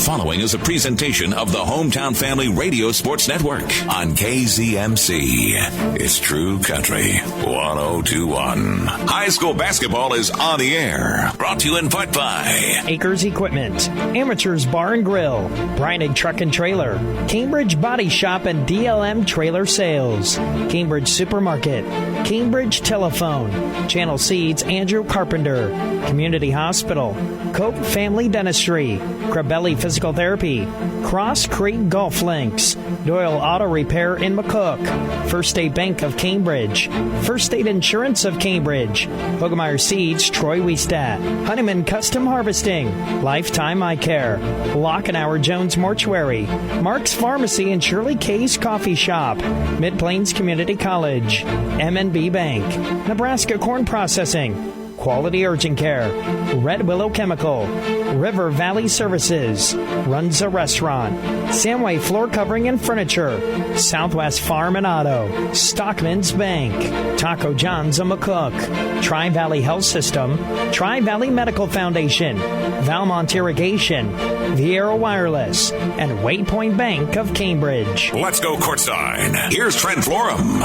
following is a presentation of the Hometown Family Radio Sports Network on KZMC. It's True Country 102.1. High school basketball is on the air. Brought to you in part by Acres Equipment, Amateurs Bar and Grill, Breinig Truck and Trailer, Cambridge Body Shop and DLM Trailer Sales, Cambridge Supermarket, Cambridge Telephone, Channel Seeds Andrew Carpenter, Community Hospital, Cope Family Dentistry, Crabelli Physical Therapy, Cross Creek Golf Links, Doyle Auto Repair in McCook, First State Bank of Cambridge, First State Insurance of Cambridge, Hogemeyer Seeds Troy Wiestat, Honeyman Custom Harvesting, Lifetime Eye Care, Lockenauer Jones Mortuary, Mark's Pharmacy and Shirley K's Coffee Shop, Mid-Plains Community College, M&B Bank, Nebraska Corn Processing, Quality Urgent Care, Red Willow Chemical, River Valley Services, Runza Restaurant, Samway Floor Covering and Furniture, Southwest Farm and Auto, Stockman's Bank, Taco John's of McCook, Tri-Valley Health System, Tri-Valley Medical Foundation, Valmont Irrigation, Viera Wireless, and Waypoint Bank of Cambridge. Let's Go Courtside. Here's Trent Florham.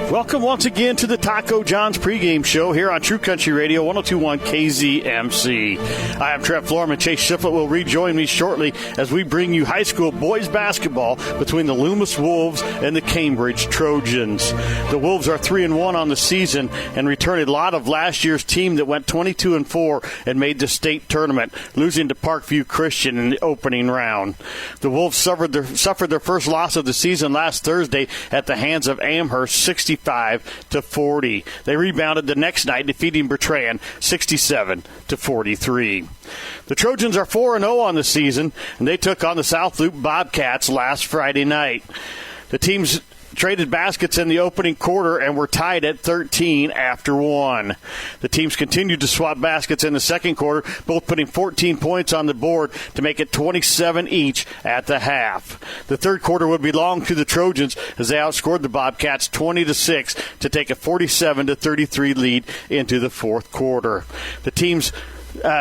Welcome once again to the Taco John's pregame show here on True Country Radio 102.1 KZMC. I am Trent Florham, and Chase Shiflett will rejoin me shortly as we bring you high school boys basketball between the Loomis Wolves and the Cambridge Trojans. The Wolves are 3-1 on the season and returned a lot of last year's team that went 22-4 and made the state tournament, losing to Parkview Christian in the opening round. The Wolves suffered their first loss of the season last Thursday at the hands of Amherst, 65-40. They rebounded the next night, defeating Bertrand 67-43. The Trojans are 4-0 on the season, and they took on the South Loop Bobcats last Friday night. The teams traded baskets in the opening quarter and were tied at 13 after one. The teams continued to swap baskets in the second quarter, both putting 14 points on the board to make it 27 each at the half. The third quarter would belong to the Trojans as they outscored the Bobcats 20-6 to take a 47-33 lead into the fourth quarter. The teams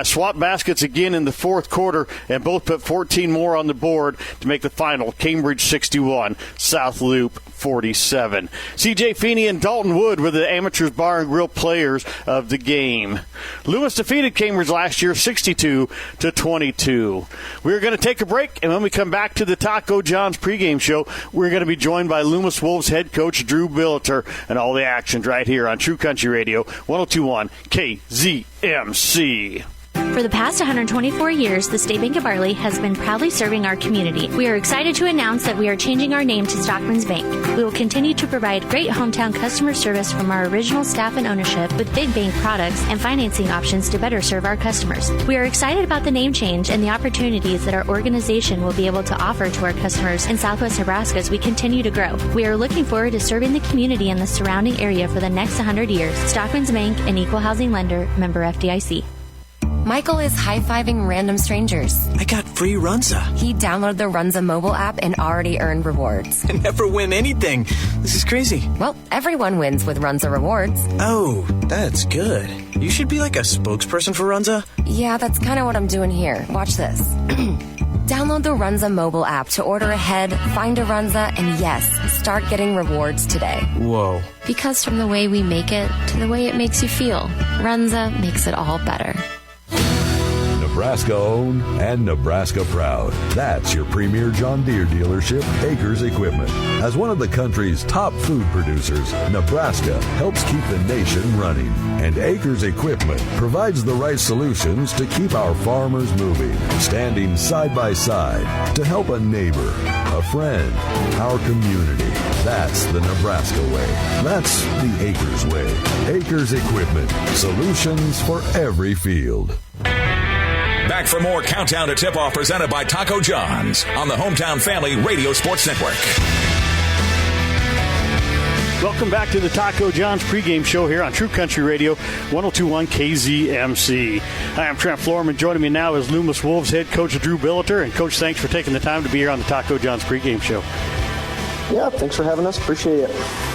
swapped baskets again in the fourth quarter and both put 14 more on the board to make the final Cambridge 61, South Loop 47. C.J. Feeney and Dalton Wood were the Amateurs Bar and Grill players of the game. Loomis defeated Cambridge last year 62-22. We're going to take a break, and when we come back to the Taco John's pregame show, we're going to be joined by Loomis Wolves head coach Drew Billiter and all the actions right here on True Country Radio 102.1 KZMC. For the past 124 years, the State Bank of Barley has been proudly serving our community. We are excited to announce that we are changing our name to Stockman's Bank. We will continue to provide great hometown customer service from our original staff and ownership with big bank products and financing options to better serve our customers. We are excited about the name change and the opportunities that our organization will be able to offer to our customers in Southwest Nebraska as we continue to grow. We are looking forward to serving the community and the surrounding area for the next 100 years. Stockman's Bank, an equal housing lender, member FDIC. Michael is high-fiving random strangers. I got free Runza. He downloaded the Runza mobile app and already earned rewards. I never win anything. This is crazy. Well, everyone wins with Runza rewards. Oh, that's good. You should be like a spokesperson for Runza. Yeah, that's kind of what I'm doing here. Watch this. Download the Runza mobile app to order ahead, find a Runza, and yes, start getting rewards today. Whoa. Because from the way we make it to the way it makes you feel, Runza makes it all better. Nebraska owned and Nebraska proud. That's your premier John Deere dealership, Acres Equipment. As one of the country's top food producers, Nebraska helps keep the nation running. And Acres Equipment provides the right solutions to keep our farmers moving, standing side by side to help a neighbor, a friend, our community. That's the Nebraska way. That's the Acres way. Acres Equipment. Solutions for every field. Back for more Countdown to Tip-Off presented by Taco John's on the Hometown Family Radio Sports Network. Welcome back to the Taco John's pregame show here on True Country Radio 102.1 KZMC. Hi, I'm Trent Florham, and joining me now is Loomis Wolves head coach Drew Billiter. And, Coach, thanks for taking the time to be here on the Taco John's pregame show. Yeah, thanks for having us. Appreciate it.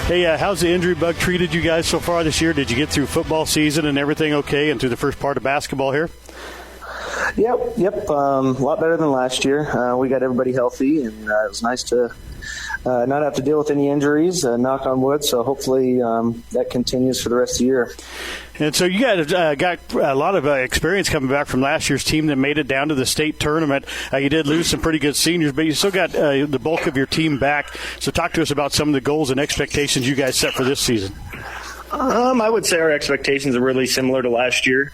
Hey, how's the injury bug treated you guys so far this year? Did you get through football season and everything okay and through the first part of basketball here? Yep. A lot better than last year. We got everybody healthy, and it was nice to not have to deal with any injuries, knock on wood. So hopefully that continues for the rest of the year. And so you guys got a lot of experience coming back from last year's team that made it down to the state tournament. You did lose some pretty good seniors, but you still got the bulk of your team back. So talk to us about some of the goals and expectations you guys set for this season. I would say our expectations are really similar to last year.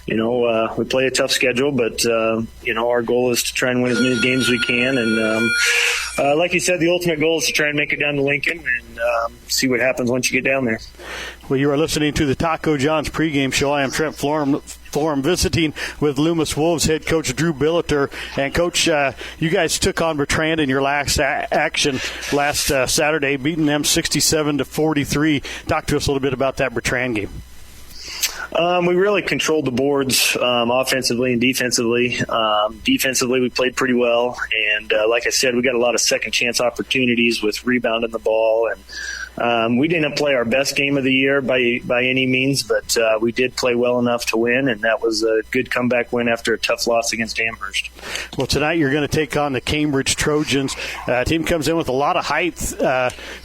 We play a tough schedule, but, our goal is to try and win as many games as we can. And like you said, the ultimate goal is to try and make it down to Lincoln and see what happens once you get down there. Well, you are listening to the Taco John's pregame show. I am Trent Florham visiting with Loomis Wolves head coach Drew Billiter. And, Coach, you guys took on Bertrand in your last action last Saturday, beating them 67-43. Talk to us a little bit about that Bertrand game. We really controlled the boards offensively and defensively. Defensively, we played pretty well. And like I said, we got a lot of second-chance opportunities with rebounding the ball. And we didn't play our best game of the year by any means, but we did play well enough to win, and that was a good comeback win after a tough loss against Amherst. Well, tonight you're going to take on the Cambridge Trojans. Team comes in with a lot of height.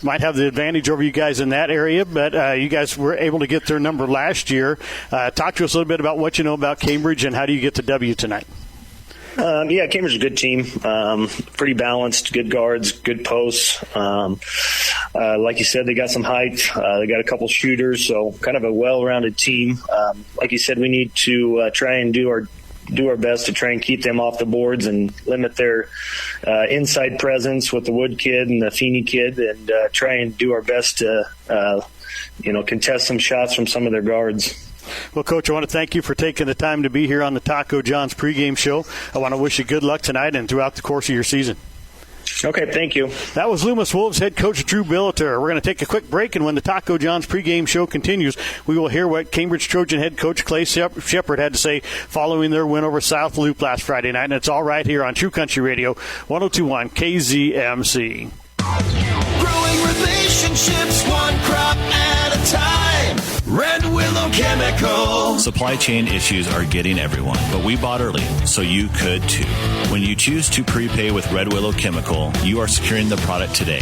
Might have the advantage over you guys in that area, but you guys were able to get their number last year. Talk to us a little bit about what you know about Cambridge and how do you get the W tonight? Cambridge is a good team. Pretty balanced, good guards, good posts. Like you said, they got some height. They got a couple shooters, so kind of a well-rounded team. Like you said, we need to try and do our best to try and keep them off the boards and limit their inside presence with the Wood kid and the Feeney kid, and try and do our best to contest some shots from some of their guards. Well, Coach, I want to thank you for taking the time to be here on the Taco John's pregame show. I want to wish you good luck tonight and throughout the course of your season. Okay, thank you. That was Loomis Wolves head coach Drew Billiter. We're going to take a quick break, and when the Taco John's pregame show continues, we will hear what Cambridge Trojan head coach Clay Shepard had to say following their win over South Loop last Friday night. And it's all right here on True Country Radio, 102.1 KZMC. Growing relationships one crop at a time. Red Willow Chemical. Supply chain issues are getting everyone, but we bought early, so you could too. When you choose to prepay with Red Willow Chemical, you are securing the product today.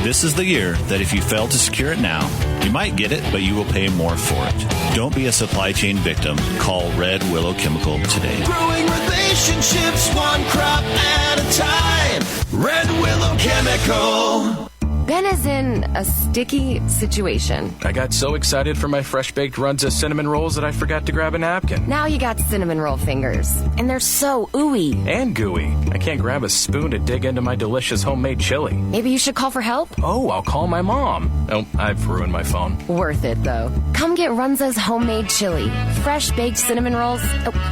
This is the year that if you fail to secure it now, you might get it, but you will pay more for it. Don't be a supply chain victim. Call Red Willow Chemical today. Growing relationships one crop at a time. Red Willow Chemical. Ben is in a sticky situation. I got so excited for my fresh-baked Runza cinnamon rolls that I forgot to grab a napkin. Now you got cinnamon roll fingers, and they're so ooey. And gooey. I can't grab a spoon to dig into my delicious homemade chili. Maybe you should call for help? Oh, I'll call my mom. Oh, I've ruined my phone. Worth it, though. Come get Runza's homemade chili, fresh-baked cinnamon rolls,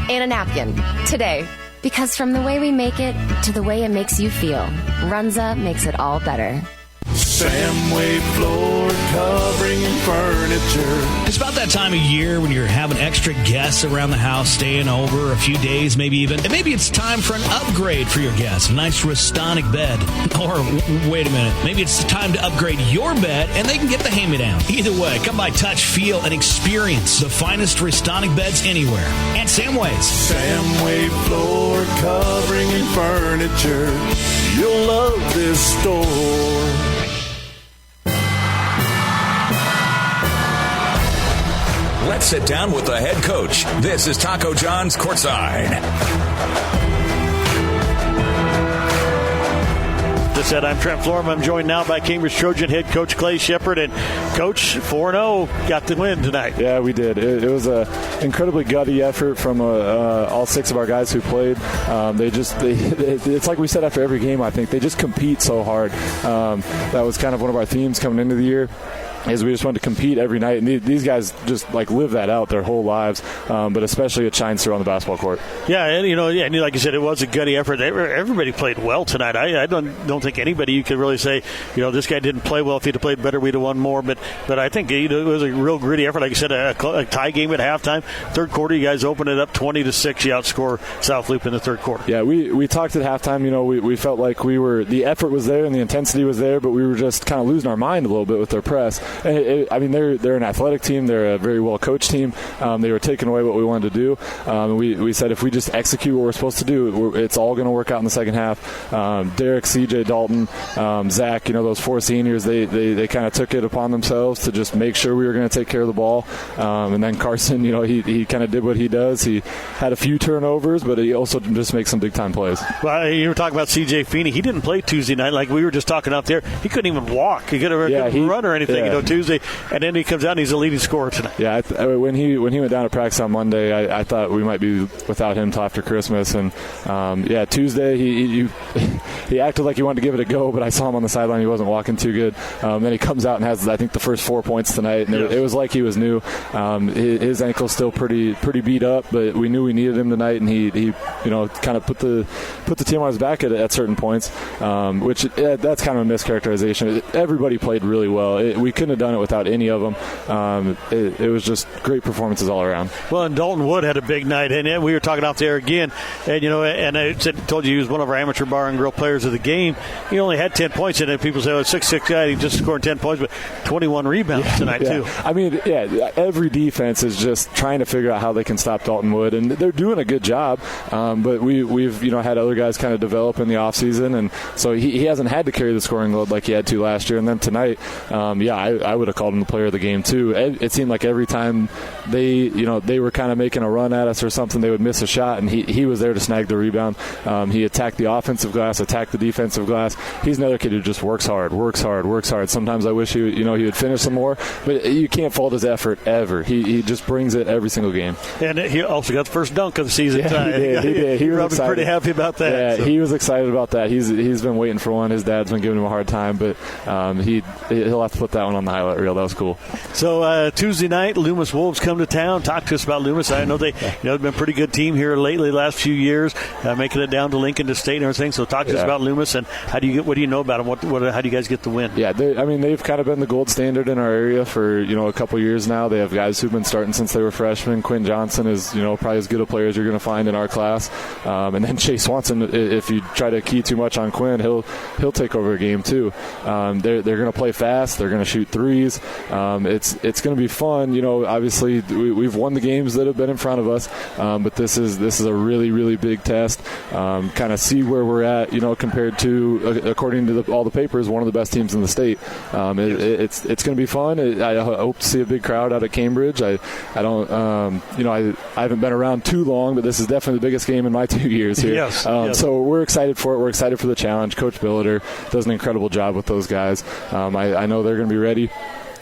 and a napkin today. Because from the way we make it to the way it makes you feel, Runza makes it all better. Samway floor covering and furniture. It's about that time of year when you're having extra guests around the house, staying over a few days, maybe even. And maybe it's time for an upgrade for your guests. A nice Restonic bed. Or, wait a minute, maybe it's time to upgrade your bed and they can get the hand-me-down. Either way, come by, touch, feel, and experience the finest Restonic beds anywhere. At Samway's. Samway floor covering and furniture. You'll love this store. Let's sit down with the head coach. This is Taco John's Courtside. As I said, I'm Trent Florham. I'm joined now by Cambridge Trojan head coach Clay Shepard. And, Coach, 4-0, got the win tonight. Yeah, we did. It was an incredibly gutty effort from all six of our guys who played. It's like we said after every game, I think. They just compete so hard. That was kind of one of our themes coming into the year. Is we just wanted to compete every night, and these guys just live that out their whole lives. But especially it shines through on the basketball court. Yeah, and like you said, it was a gutty effort. Everybody played well tonight. I don't think anybody you could really say, this guy didn't play well. If he'd have played better, we'd have won more. But I think it was a real gritty effort. Like you said, a tie game at halftime. Third quarter, you guys opened it up 20-6. You outscore South Loop in the third quarter. Yeah, we talked at halftime. We felt like the effort was there and the intensity was there, but we were just kind of losing our mind a little bit with their press. they're an athletic team. They're a very well-coached team. They were taking away what we wanted to do. We said if we just execute what we're supposed to do, it's all going to work out in the second half. Derek, CJ, Dalton, Zach, those 4 seniors, they kind of took it upon themselves to just make sure we were going to take care of the ball. And then Carson, he kind of did what he does. He had a few turnovers, but he also just makes some big-time plays. Well, you were talking about C.J. Feeney. He didn't play Tuesday night like we were just talking out there. He couldn't even walk. He couldn't run or anything, Tuesday. And then he comes out and he's the leading scorer tonight. Yeah, when he went down to practice on Monday, I thought we might be without him till after Christmas. And, Tuesday he acted like he wanted to give it a go, but I saw him on the sideline. He wasn't walking too good. Then he comes out and has, I think, the first 4 points tonight. And it was like he was new. His ankle's still pretty beat up, but we knew we needed him tonight, and he kind of put the team on his back at certain points, which that's kind of a mischaracterization. Everybody played really well. We couldn't have done it without any of them. It was just great performances all around. Well, and Dalton Wood had a big night, and we were talking out there again, and I told you he was one of our amateur bar and grill players of the game. He only had 10 points, and people say, 6'6" guy, he just scored 10 points, but 21 rebounds tonight, too. Every defense is just trying to figure out how they can stop Dalton Wood, and they're doing a good job, but we've had other guys kind of develop in the offseason, and so he hasn't had to carry the scoring load like he had to last year. And then tonight, I would have called him the player of the game, too. It seemed like every time they were kind of making a run at us or something, they would miss a shot, and he was there to snag the rebound. He attacked the offensive glass, attacked the defensive glass. He's another kid who just works hard. Sometimes I wish he would finish some more, but you can't fault his effort ever. He just brings it every single game. And he also got the first dunk of the season. He did. He was probably pretty happy about that. Yeah, so. He was excited about that. He's been waiting for one. His dad's been giving him a hard time, but he'll have to put that one on the highlight reel. That was cool. So Tuesday night, Loomis Wolves come to town. Talk to us about Loomis. I know they've been a pretty good team here lately, the last few years, making it down to Lincoln to State and everything. So talk to us about Loomis and what do you know about them? How do you guys get the win? Yeah, they've kind of been the gold standard in our area for a couple years now. They have guys who've been starting since they were freshmen. Quinn Johnson is probably as good a player as you're going to find in our class, and then Chase Swanson. If you try to key too much on Quinn, he'll take over a game too. They're going to play fast. They're going to shoot threes. It's going to be fun. Obviously we've won the games that have been in front of us, but this is a really, really big test. Kind of see where we're at. Compared to according to all the papers, one of the best teams in the state. It's going to be fun. I hope to see a big crowd out at Cambridge. I haven't been around too long, but this is definitely the biggest game in my 2 years here. Yes. So we're excited for it. We're excited for the challenge. Coach Billiter does an incredible job with those guys. I know they're going to be ready.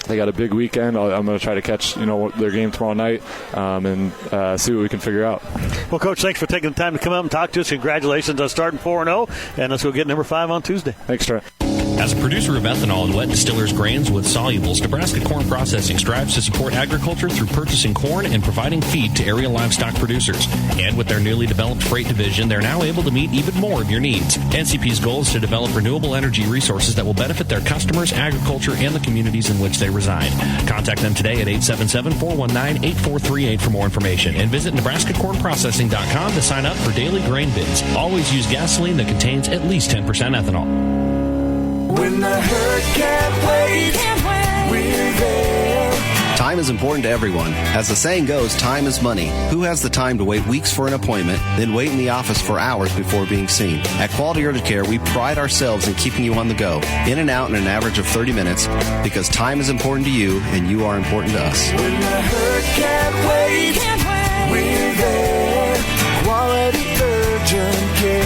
They got a big weekend. I'm going to try to catch their game tomorrow night and see what we can figure out. Well, Coach, thanks for taking the time to come out and talk to us. Congratulations on starting 4-0, and let's go get number 5 on Tuesday. Thanks, Trent. As a producer of ethanol and wet distillers grains with solubles, Nebraska Corn Processing strives to support agriculture through purchasing corn and providing feed to area livestock producers. And with their newly developed freight division, they're now able to meet even more of your needs. NCP's goal is to develop renewable energy resources that will benefit their customers, agriculture, and the communities in which they reside. Contact them today at 877-419-8438 for more information. And visit NebraskaCornProcessing.com to sign up for daily grain bids. Always use gasoline that contains at least 10% ethanol. When the herd can't wait, we're there. Time is important to everyone. As the saying goes, time is money. Who has the time to wait weeks for an appointment, then wait in the office for hours before being seen? At Quality Urgent Care, we pride ourselves in keeping you on the go, in and out in an average of 30 minutes, because time is important to you and you are important to us. When the herd can't wait, we're there. Quality Urgent Care.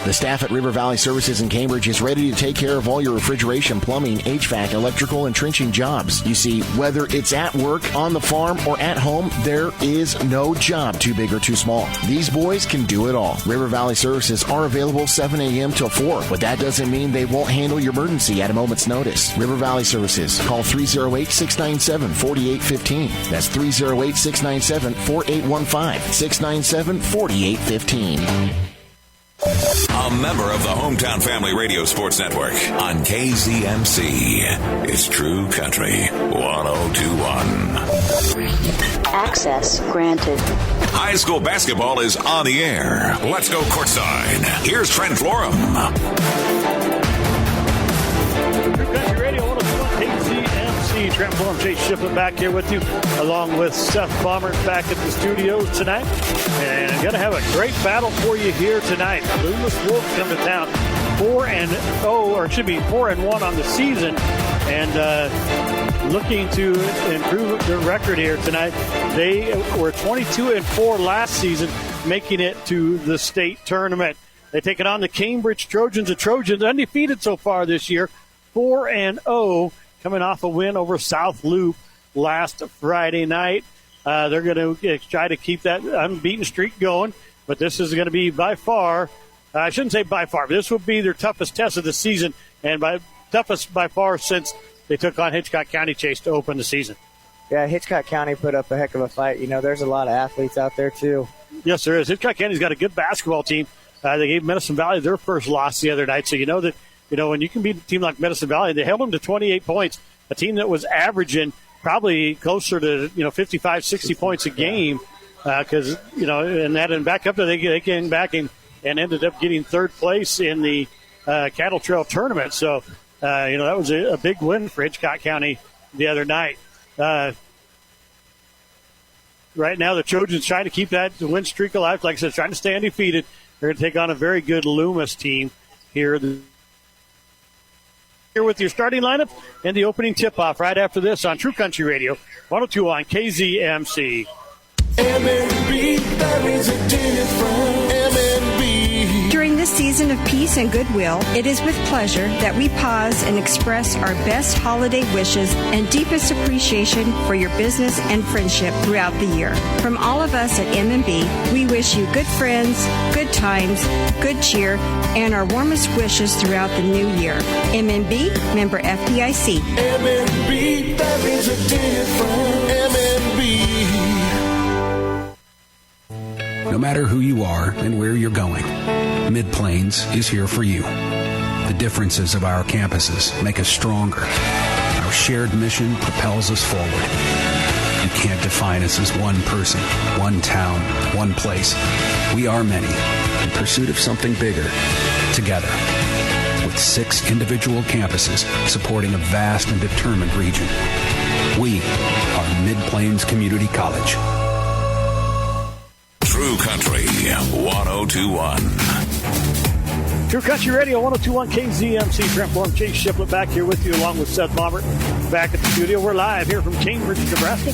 The staff at River Valley Services in Cambridge is ready to take care of all your refrigeration, plumbing, HVAC, electrical, and trenching jobs. You see, whether it's at work, on the farm, or at home, there is no job too big or too small. These boys can do it all. River Valley Services are available 7 a.m. till 4, but that doesn't mean they won't handle your emergency at a moment's notice. River Valley Services. Call 308-697-4815. That's 308-697-4815. 697-4815. A member of the Hometown Family Radio Sports Network on KZMC. It's True Country 102.1. Access granted. High school basketball is on the air. Let's go courtside. Here's Trent Florham. KZMC. Trent Form, Chase Shipley back here with you, along with Seth Bomber back at the studios tonight. And going to have a great battle for you here tonight. Loomis Wolves come to town 4-1 on the season, and looking to improve their record here tonight. They were 22-4 last season, making it to the state tournament. They take it on the Cambridge Trojans. The Trojans undefeated so far this year, 4-0, coming off a win over South Loop last Friday night. They're going to try to keep that unbeaten streak going, but this is going to be by far, I shouldn't say by far, but this will be their toughest test of the season, and toughest by far since they took on Hitchcock County Chase to open the season. Yeah, Hitchcock County put up a heck of a fight. There's a lot of athletes out there, too. Yes, there is. Hitchcock County's got a good basketball team. They gave Medicine Valley their first loss the other night, so you know that, when you can beat a team like Medicine Valley, they held them to 28 points, a team that was averaging probably closer to, 55, 60 points a game, because, and back up to they came back and ended up getting third place in the Cattle Trail tournament. So, that was a big win for Hitchcock County the other night. Right now, the Trojans trying to keep that win streak alive. Like I said, trying to stay undefeated. They're going to take on a very good Loomis team here. Here with your starting lineup and the opening tip-off right after this on True Country Radio, 102 on KZMC. M&B, there is a difference. M&B. During this season of peace and goodwill, it is with pleasure that we pause and express our best holiday wishes and deepest appreciation for your business and friendship throughout the year. From all of us at M&B, we wish you good friends, good times, good cheer, and our warmest wishes throughout the new year. M&B, member FDIC. M&B, there is a difference. M&B. No matter who you are and where you're going, Mid-Plains is here for you. The differences of our campuses make us stronger. Our shared mission propels us forward. You can't define us as one person, one town, one place. We are many, in pursuit of something bigger, together. With 6 individual campuses supporting a vast and determined region. We are Mid-Plains Community College. True Country 1021. True Country Radio 1021 KZMC. Trent Form, Chase Shipley back here with you along with Seth Bombert back at the studio. We're live here from Cambridge, Nebraska,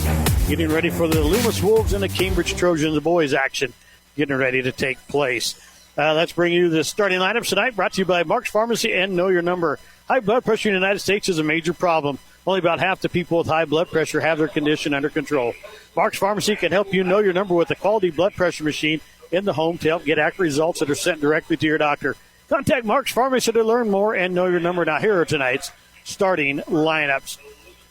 getting ready for the Loomis Wolves and the Cambridge Trojans, the boys action, getting ready to take place. Let's bring you the starting lineups tonight, brought to you by Mark's Pharmacy and Know Your Number. High blood pressure in the United States is a major problem. Only about half the people with high blood pressure have their condition under control. Mark's Pharmacy can help you know your number with a quality blood pressure machine in the home to help get accurate results that are sent directly to your doctor. Contact Mark's Pharmacy to learn more and know your number. Now, here are tonight's starting lineups.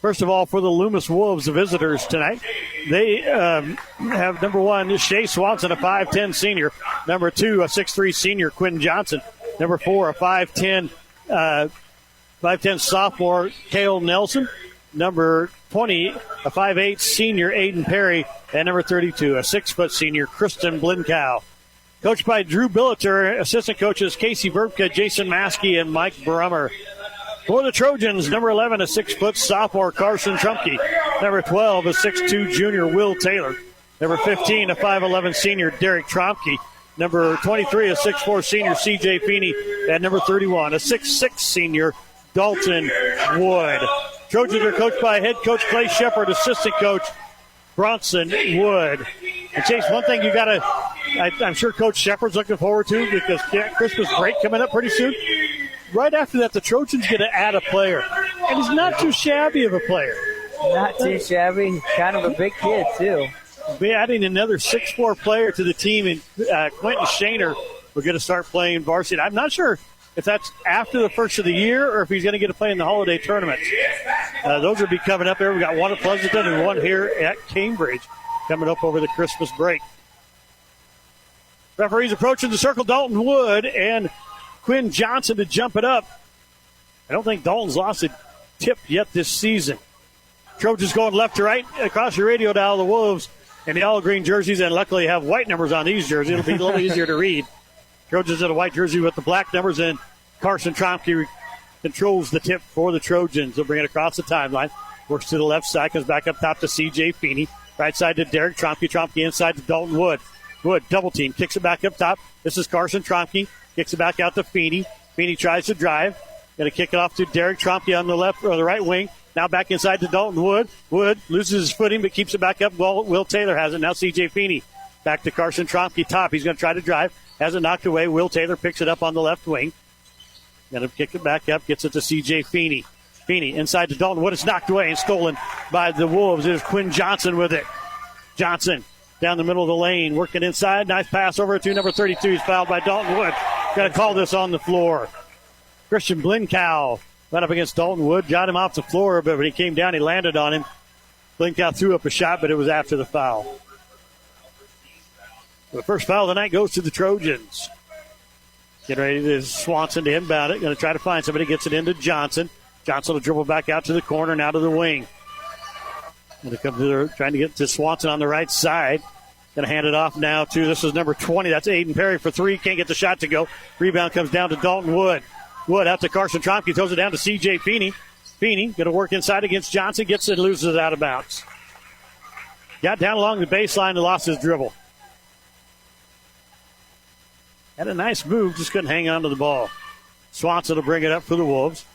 First of all, for the Loomis Wolves, the visitors tonight, they have number 1, Shea Swanson, a 5'10 senior. Number 2, a 6'3 senior, Quinn Johnson. Number 4, a 5'10 sophomore, Cale Nelson. Number 20, a 5'8 senior, Aiden Perry. And number 32, a 6' senior, Kristen Blinkow. Coached by Drew Billiter, assistant coaches Casey Verbka, Jason Maskey, and Mike Brummer. For the Trojans, number 11, a 6' sophomore, Carson Trumpke. Number 12, a 6'2 junior, Will Taylor. Number 15, a 5'11 senior, Derek Trumpke. Number 23, a 6'4 senior, C.J. Feeney. And number 31, a 6'6 senior, Dalton Wood. Trojans are coached by head coach Clay Shepard, assistant coach Bronson Wood. And Chase, one thing you got to, I'm sure Coach Shepard's looking forward to, because Christmas break coming up pretty soon. Right after that, the Trojans get to add a player. And he's not too shabby of a player. Not too shabby. Kind of a big kid, too. We'll be adding another 6'4 player to the team, and Quentin Shaner, we're going to start playing varsity. I'm not sure if that's after the first of the year or if he's going to get to play in the holiday tournaments. Those will be coming up there. We've got one at Pleasanton and one here at Cambridge coming up over the Christmas break. Referees approaching the circle. Dalton Wood and Quinn Johnson to jump it up. I don't think Dalton's lost a tip yet this season. Trojans going left to right across your radio dial. The Wolves in the all-green jerseys, and luckily have white numbers on these jerseys. It'll be a little easier to read. Trojans in a white jersey with the black numbers, and Carson Tromke controls the tip for the Trojans. They'll bring it across the timeline. Works to the left side, comes back up top to C.J. Feeney. Right side to Derek Tromke. Tromke inside to Dalton Wood. Wood, double team, kicks it back up top. This is Carson Tromke. Kicks it back out to Feeney. Feeney tries to drive. Going to kick it off to Derek Tromke on the left or the right wing. Now back inside to Dalton Wood. Wood loses his footing but keeps it back up. Will Taylor has it. Now C.J. Feeney. Back to Carson Tromke top. He's going to try to drive. Has it knocked away. Will Taylor picks it up on the left wing. Going to kick it back up. Gets it to C.J. Feeney. Feeney inside to Dalton Wood. It's knocked away and stolen by the Wolves. There's Quinn Johnson with it. Johnson down the middle of the lane. Working inside. Nice pass over to number 32. He's fouled by Dalton Wood. Got to call this on the floor. Christian Blinkow went up against Dalton Wood. Got him off the floor, but when he came down, he landed on him. Blinkow threw up a shot, but it was after the foul. The first foul of the night goes to the Trojans. Getting ready to Swanson to inbound it. Going to try to find somebody. Gets it into Johnson. Johnson will dribble back out to the corner and out of the wing. Going to come to trying to get to Swanson on the right side. Going to hand it off now to, this is number 20. That's Aiden Perry for three. Can't get the shot to go. Rebound comes down to Dalton Wood. Wood out to Carson Tromke. Throws it down to C.J. Feeney. Feeney going to work inside against Johnson. Gets it, loses it out of bounds. Got down along the baseline and lost his dribble. Had a nice move, just couldn't hang on to the ball. Swanson will bring it up for the Wolves.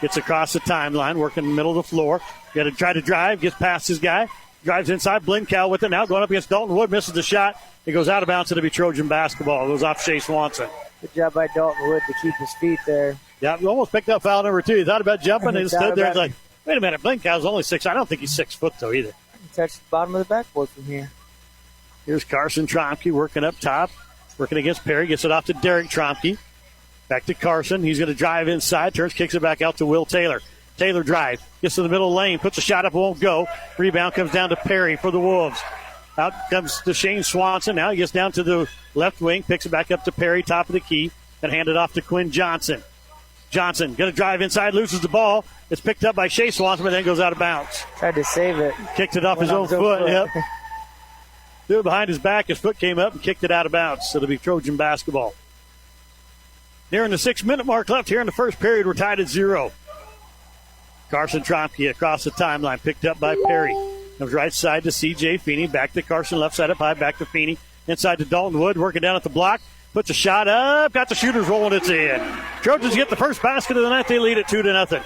Gets across the timeline, working in the middle of the floor. Got to try to drive, gets past his guy. Drives inside, Blinkow with it now, going up against Dalton Wood, misses the shot. It goes out of bounds, it'll be Trojan basketball. It goes off Shea Swanson. Good job by Dalton Wood to keep his feet there. Yeah, almost picked up foul number 2. He thought about jumping and stood there and like, wait a minute, Blinkow's only 6. I don't think he's 6 foot though either. He touched the bottom of the backboard from here. Here's Carson Tromke working up top, working against Perry, gets it off to Derek Tromke. Back to Carson. He's going to drive inside, turns, kicks it back out to Will Taylor. Taylor drive, gets to the middle lane, puts a shot up, won't go. Rebound comes down to Perry for the Wolves. Out comes to Shane Swanson. Now he gets down to the left wing, picks it back up to Perry, top of the key, and hand it off to Quinn Johnson. Johnson going to drive inside, loses the ball. It's picked up by Shea Swanson, but then goes out of bounds. Tried to save it. Kicked it off his own foot. Yep. Threw it behind his back. His foot came up and kicked it out of bounds. So it'll be Trojan basketball. Nearing the 6-minute mark left here in the first period. We're tied at 0. Carson Tromke across the timeline, picked up by Perry. Comes right side to C.J. Feeney. Back to Carson, left side up high. Back to Feeney. Inside to Dalton Wood, working down at the block. Puts a shot up. Got the shooters rolling. It's in. Trojans get the first basket of the night. They lead it 2-0.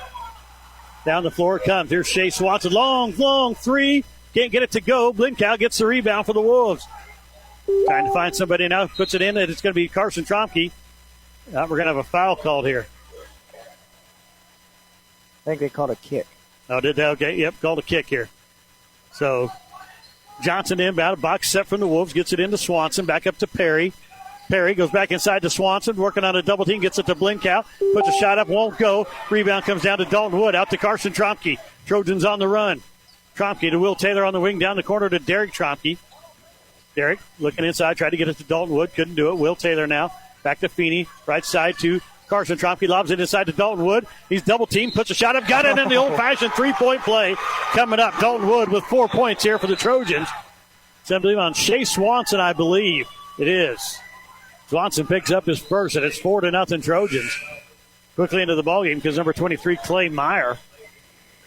Down the floor it comes. Here's Shea Swanson. Long three. Can't get it to go. Blinkow gets the rebound for the Wolves. Trying to find somebody now. Puts it in, and it's going to be Carson Tromke. We're going to have a foul called here. I think they called a kick. Oh, did they? Okay, yep, called a kick here. So Johnson inbound, box set from the Wolves, gets it into Swanson, back up to Perry. Perry goes back inside to Swanson, working on a double team, gets it to Blinkow, puts a shot up, won't go. Rebound comes down to Dalton Wood, out to Carson Tromke. Trojans on the run. Tromke to Will Taylor on the wing, down the corner to Derek Tromke. Derek looking inside, tried to get it to Dalton Wood, couldn't do it. Will Taylor now, back to Feeney, right side to Carson Tromke, lobs it inside to Dalton Wood. He's double teamed, puts a shot up, got it in the old-fashioned three-point play. Coming up, Dalton Wood with 4 points here for the Trojans. It's, I believe, on Shea Swanson, I believe. It is. Swanson picks up his first, and it's 4-0 Trojans. Quickly into the ballgame because number 23, Clay Meyer,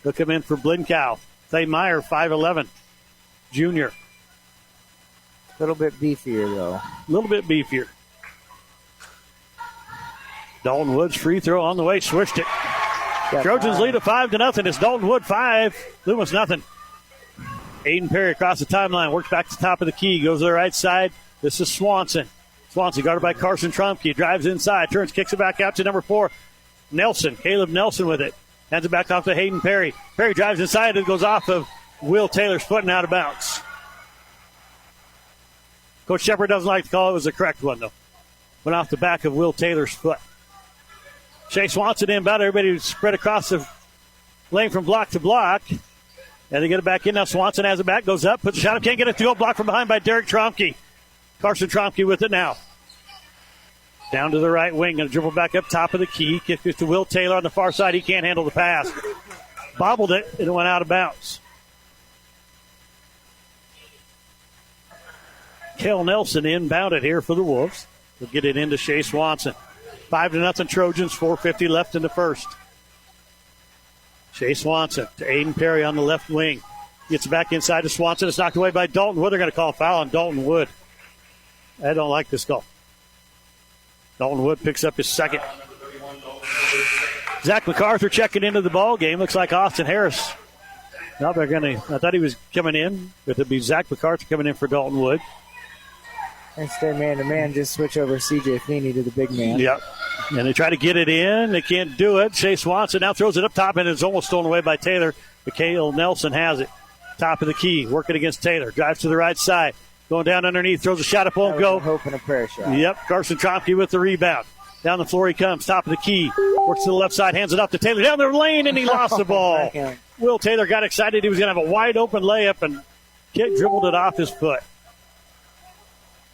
will come in for Blinkow. Clay Meyer, 5'11", junior. A little bit beefier, though. A little bit beefier. Dalton Wood's free throw on the way, swished it. Trojans lead at 5-0. It's Dalton Wood 5, Loomis nothing. Aiden Perry across the timeline, works back to the top of the key, goes to the right side. This is Swanson. Swanson guarded by Carson Tromke, drives inside, turns, kicks it back out to number 4, Nelson. Caleb Nelson with it. Hands it back off to Hayden Perry. Perry drives inside, it goes off of Will Taylor's foot and out of bounds. Coach Shepard doesn't like to call it. It was the correct one, though. Went off the back of Will Taylor's foot. Shea Swanson inbound. Everybody spread across the lane from block to block. And they get it back in. Now Swanson has it back. Goes up. Puts a shot up. Can't get it to go. Blocked from behind by Derek Tromke. Carson Tromke with it now. Down to the right wing. Going to dribble back up top of the key. Kick it to Will Taylor on the far side. He can't handle the pass. Bobbled it. And it went out of bounds. Kel Nelson inbounded here for the Wolves. They'll get it into Shea Swanson. 5-0 Trojans, 4:50 left in the first. Shea Swanson to Aiden Perry on the left wing. Gets back inside to Swanson. It's knocked away by Dalton Wood. They're going to call a foul on Dalton Wood. I don't like this call. Dalton Wood picks up his second. Zach MacArthur checking into the ball game. Looks like Austin Harris. Now they're going to. I thought he was coming in, but it'd be Zach MacArthur coming in for Dalton Wood. And stay man-to-man, just switch over C.J. Feeney to the big man. Yep. And they try to get it in. They can't do it. Shea Swanson now throws it up top, and it's almost stolen away by Taylor. Mikhail Nelson has it. Top of the key, working against Taylor. Drives to the right side. Going down underneath, throws a shot up, won't go. Hope and a prayer shot. Yep. Carson Tromke with the rebound. Down the floor he comes. Top of the key. Works to the left side, hands it up to Taylor. Down the lane, and he lost the ball. Will Taylor got excited. He was going to have a wide-open layup, and Kick dribbled it off his foot.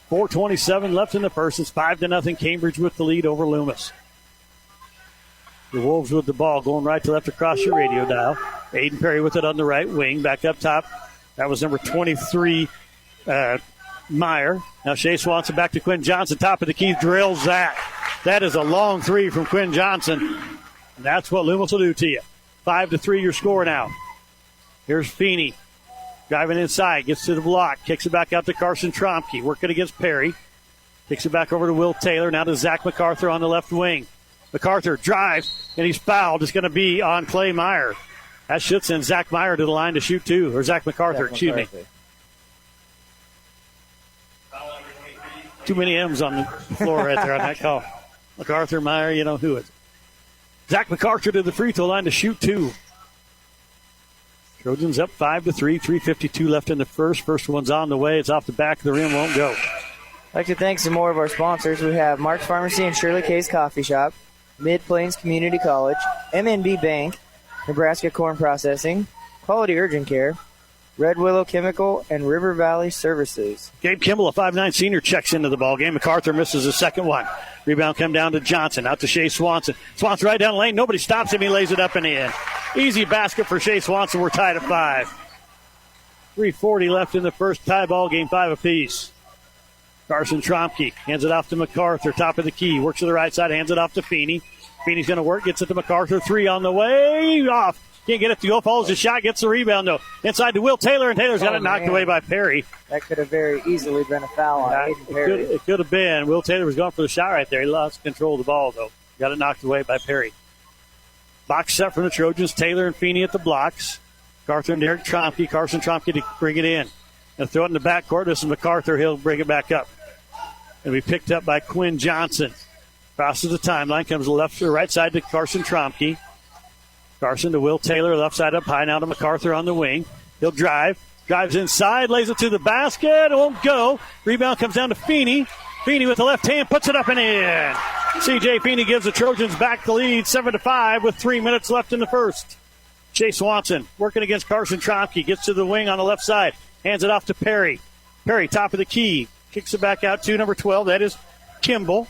4:27 left in the first. It's 5-0. Cambridge with the lead over Loomis. The Wolves with the ball, going right to left across your radio dial. Aiden Perry with it on the right wing. Back up top. That was number 23, Meyer. Now Shea Swanson back to Quinn Johnson. Top of the key, drills that. That is a long three from Quinn Johnson. And that's what Loomis will do to you. 5-3 your score now. Here's Feeney. Driving inside, gets to the block, kicks it back out to Carson Tromke, working against Perry. Kicks it back over to Will Taylor, now to Zach MacArthur on the left wing. MacArthur drives, and he's fouled. It's going to be on Clay Meyer. That should send Zach Meyer to the line to shoot two, or Zach MacArthur, excuse me. Too many M's on the floor right there on that call. MacArthur, Meyer, you know who it is. Zach MacArthur to the free throw line to shoot two. Trojans up 5-3, 3:52 left in the first. First one's on the way. It's off the back of the rim, won't go. I'd like to thank some more of our sponsors. We have Mark's Pharmacy and Shirley K's Coffee Shop, Mid-Plains Community College, MNB Bank, Nebraska Corn Processing, Quality Urgent Care, Red Willow Chemical, and River Valley Services. Gabe Kimball, a 5'9 senior, checks into the ball game. MacArthur misses the second one. Rebound come down to Johnson, out to Shea Swanson. Swanson right down the lane. Nobody stops him. He lays it up and in. Easy basket for Shea Swanson. We're tied at 5. 3:40 left in the first. Tie ball game, 5 apiece. Carson Tromke hands it off to MacArthur. Top of the key. Works to the right side. Hands it off to Feeney. Feeney's going to work. Gets it to MacArthur. 3 on the way. Off. Can't get it to go. Follows the shot. Gets the rebound, though. Inside to Will Taylor, and Taylor's got it knocked away by Perry. That could have very easily been a foul on Aiden Perry. It could have been. Will Taylor was going for the shot right there. He lost control of the ball, though. Got it knocked away by Perry. Box set from the Trojans. Taylor and Feeney at the blocks. MacArthur and Derek Tromke. Carson Tromke to bring it in. And throw it in the backcourt. This is MacArthur. He'll bring it back up. And be picked up by Quinn Johnson. Crosses the timeline. Comes left to the right side to Carson Tromke. Carson to Will Taylor. Left side up high now to MacArthur on the wing. He'll drive. Drives inside. Lays it to the basket. It won't go. Rebound comes down to Feeney. Feeney with the left hand. Puts it up and in. C.J. Feeney gives the Trojans back the lead. 7-5 with 3 minutes left in the first. Shea Swanson working against Carson Tromke. Gets to the wing on the left side. Hands it off to Perry. Perry, top of the key. Kicks it back out to number 12. That is Kimball.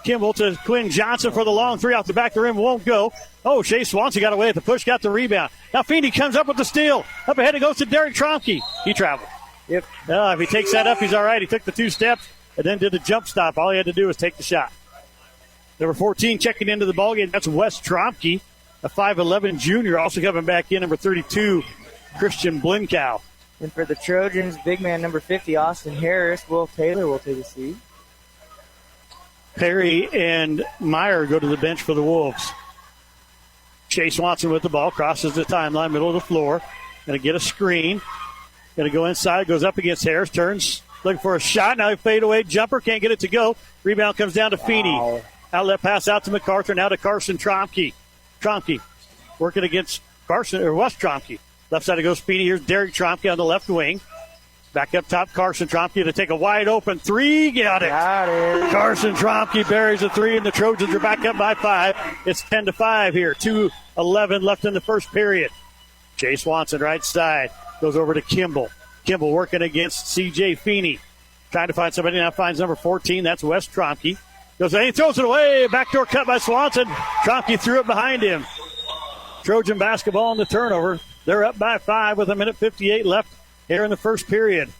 Kimball to Quinn Johnson for the long three off the back of the rim. Won't go. Oh, Shea Swanson got away at the push, got the rebound. Now Feeney comes up with the steal. Up ahead it goes to Derek Tromke. He traveled. Yep. If he takes that up, he's all right. He took the 2 steps and then did the jump stop. All he had to do was take the shot. Number 14 checking into the ballgame. That's Wes Tromke, a 5'11 junior. Also coming back in, number 32, Christian Blinkow. And for the Trojans, big man number 50, Austin Harris. Will Taylor will take a seat. Perry and Meyer go to the bench for the Wolves. Shea Swanson with the ball, crosses the timeline, middle of the floor. Going to get a screen. Going to go inside, goes up against Harris, turns, looking for a shot. Now he fade away jumper, can't get it to go. Rebound comes down to Feeney. Wow. Outlet pass out to MacArthur, now to Carson Tromke. Tromke working against Carson, or West Tromke. Left side it goes Feeney. Here's Derek Tromke on the left wing. Back up top, Carson Tromke to take a wide open 3. Got it. Carson Tromke buries a 3, and the Trojans are back up by 5. It's 10-5 here. 2:11 left in the first period. Shea Swanson, right side, goes over to Kimball. Kimball working against C.J. Feeney. Trying to find somebody. Now finds number 14. That's Wes Tromke. Goes in, he throws it away. Backdoor cut by Swanson. Tromke threw it behind him. Trojan basketball on the turnover. They're up by 5 with 1:58 left here in the first period.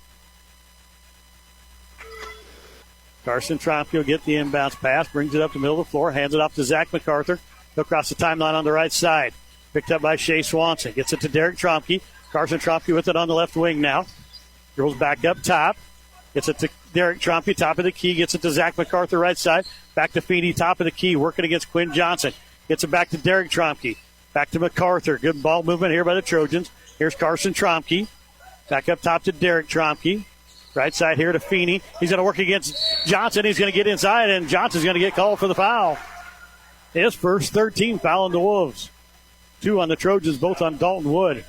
Carson Tromke will get the inbounds pass, brings it up the middle of the floor, hands it off to Zach MacArthur. He'll cross the timeline on the right side. Picked up by Shea Swanson. Gets it to Derek Tromke. Carson Tromke with it on the left wing now. Goes back up top. Gets it to Derek Trompe, top of the key. Gets it to Zach MacArthur, right side. Back to Feeney, top of the key, working against Quinn Johnson. Gets it back to Derek Trompe. Back to MacArthur. Good ball movement here by the Trojans. Here's Carson Trompe. Back up top to Derek Trompe. Right side here to Feeney. He's going to work against Johnson. He's going to get inside, and Johnson's going to get called for the foul. His first 13 foul on the Wolves. 2 on the Trojans, both on Dalton Wood.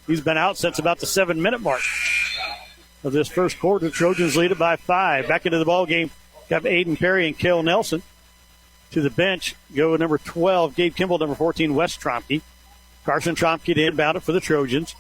He's been out since about the 7-minute mark of this first quarter. Trojans lead it by 5. Back into the ball game, got Aiden Perry and Cale Nelson. To the bench, go number 12, Gabe Kimball, number 14, Wes Trompe. Carson Trompe to inbound it for the Trojans.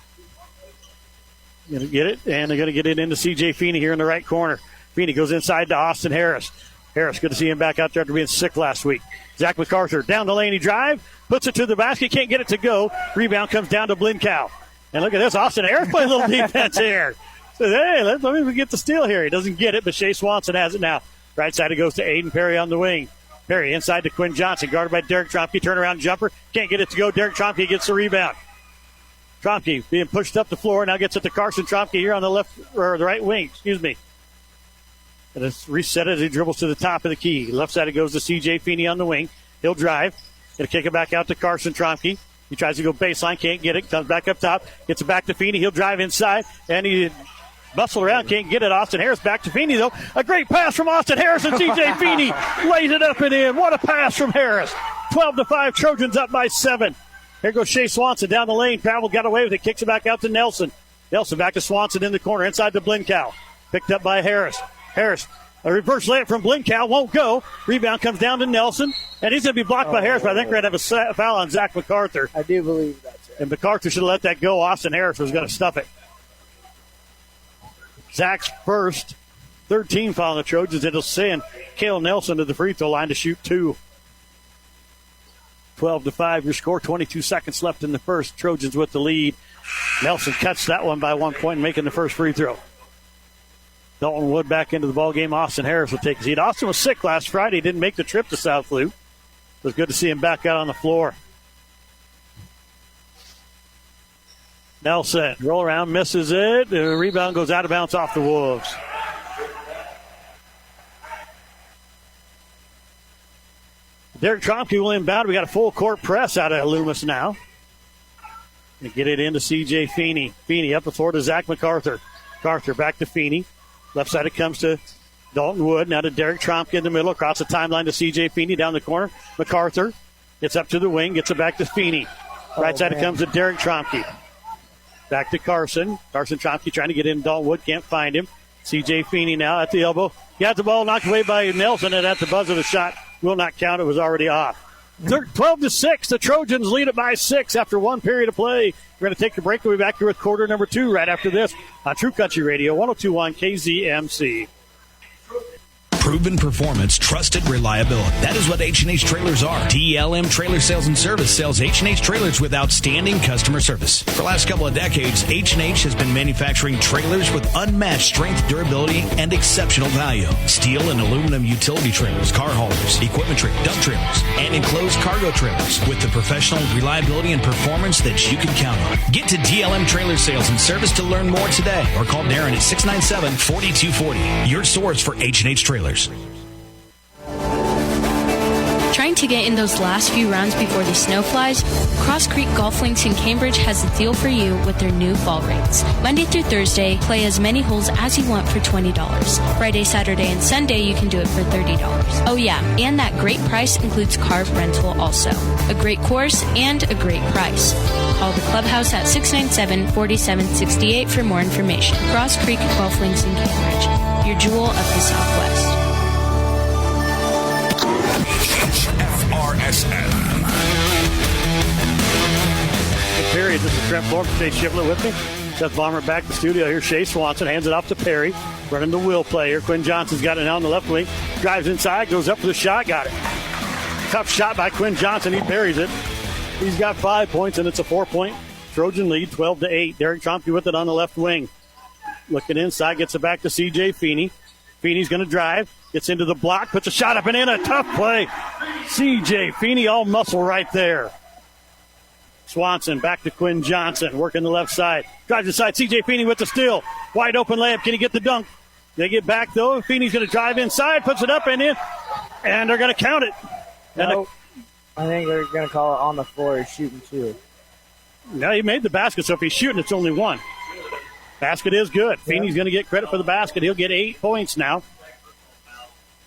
Going to get it, and they're going to get it into C.J. Feeney here in the right corner. Feeney goes inside to Austin Harris. Harris, good to see him back out there after being sick last week. Zach MacArthur down the lane, he drive, puts it to the basket, can't get it to go. Rebound comes down to Blinkow. And look at this, Austin Harris playing a little defense here. So, hey, let me get the steal here. He doesn't get it, but Shea Swanson has it now. Right side it goes to Aiden Perry on the wing. Perry inside to Quinn Johnson, guarded by Derek Trompe. Turnaround jumper, can't get it to go. Derek Trompe gets the rebound. Trompe being pushed up the floor, now gets it to Carson Trompe here on the left, or the right wing, And it's reset as he dribbles to the top of the key. Left side it goes to C.J. Feeney on the wing. He'll drive. Going to kick it back out to Carson Trompe. He tries to go baseline, can't get it. Comes back up top, gets it back to Feeney. He'll drive inside, and he bustled around, can't get it. Austin Harris back to Feeney, though. A great pass from Austin Harris, and C.J. Feeney lays it up and in. What a pass from Harris. 12-5, Trojans up by 7. Here goes Shea Swanson down the lane. Powell got away with it, kicks it back out to Nelson. Nelson back to Swanson in the corner, inside to Blinkow. Picked up by Harris. Harris, a reverse layup from Blinkow, won't go. Rebound comes down to Nelson, and he's going to be blocked by Harris, but I think we're going to have a foul on Zach MacArthur. I do believe that's it. And MacArthur should have let that go. Austin Harris was going to stuff it. Zach's first 13 foul on the Trojans. It'll send Cale Nelson to the free throw line to shoot 2. 12-5, your score, 22 seconds left in the first. Trojans with the lead. Nelson cuts that one by 1 point, making the first free throw. Dalton Wood back into the ball game. Austin Harris will take his seat. Austin was sick last Friday. Didn't make the trip to South Loop. It was good to see him back out on the floor. Nelson, roll around, misses it. The rebound goes out of bounds off the Wolves. Derek Trompe will inbound. We got a full court press out of Loomis now. Gonna get it into C.J. Feeney. Feeney up the floor to Zach MacArthur. MacArthur back to Feeney. Left side it comes to Dalton Wood. Now to Derek Trompe in the middle. Across the timeline to C.J. Feeney down the corner. MacArthur gets up to the wing. Gets it back to Feeney. Right side it comes to Derek Trompe. Back to Carson. Carson Trompe trying to get in. Dalton Wood can't find him. C.J. Feeney now at the elbow. He got the ball knocked away by Nelson, and at the buzzer of the shot will not count. It was already off. 12-6. The Trojans lead it by 6 after 1 period of play. We're going to take a break. We'll be back here with quarter number 2 right after this on True Country Radio 102.1 KZMC. Proven performance, trusted reliability. That is what H&H Trailers are. DLM Trailer Sales and Service sells H&H Trailers with outstanding customer service. For the last couple of decades, H&H has been manufacturing trailers with unmatched strength, durability, and exceptional value. Steel and aluminum utility trailers, car haulers, equipment trailers, dump trailers, and enclosed cargo trailers with the professional reliability and performance that you can count on. Get to DLM Trailer Sales and Service to learn more today or call Darren at 697-4240. Your source for H&H Trailers. Trying to get in those last few rounds before the snow flies? Cross Creek Golf Links in Cambridge has a deal for you with their new fall rates. Monday through Thursday, play as many holes as you want for $20. Friday, Saturday, and Sunday, you can do it for $30. Oh yeah, and that great price includes car rental also. A great course and a great price. Call the clubhouse at 697-4768 for more information. Cross Creek Golf Links in Cambridge, your jewel of the Southwest. FRSN. Good period. This is Trent Florence, Chase Shivler with me. Seth Bomber back to the studio. Here's Shea Swanson. Hands it off to Perry. Running the will play here. Quinn Johnson's got it now on the left wing. Drives inside. Goes up for the shot. Got it. Tough shot by Quinn Johnson. He parries it. He's got 5 points, and it's a 4-point Trojan lead, 12-8. Derek Trompe with it on the left wing. Looking inside. Gets it back to C.J. Feeney. Feeney's going to drive. Gets into the block. Puts a shot up and in. A tough play. C.J. Feeney all muscle right there. Swanson back to Quinn Johnson, working the left side. Drives inside, C.J. Feeney with the steal. Wide open layup. Can he get the dunk? They get back, though. Feeney's going to drive inside, puts it up and in, and they're going to count it. No, I think they're going to call it on the floor. He's shooting 2. No, he made the basket, so if he's shooting, it's only 1. Basket is good. Feeney's going to get credit for the basket. He'll get 8 points now.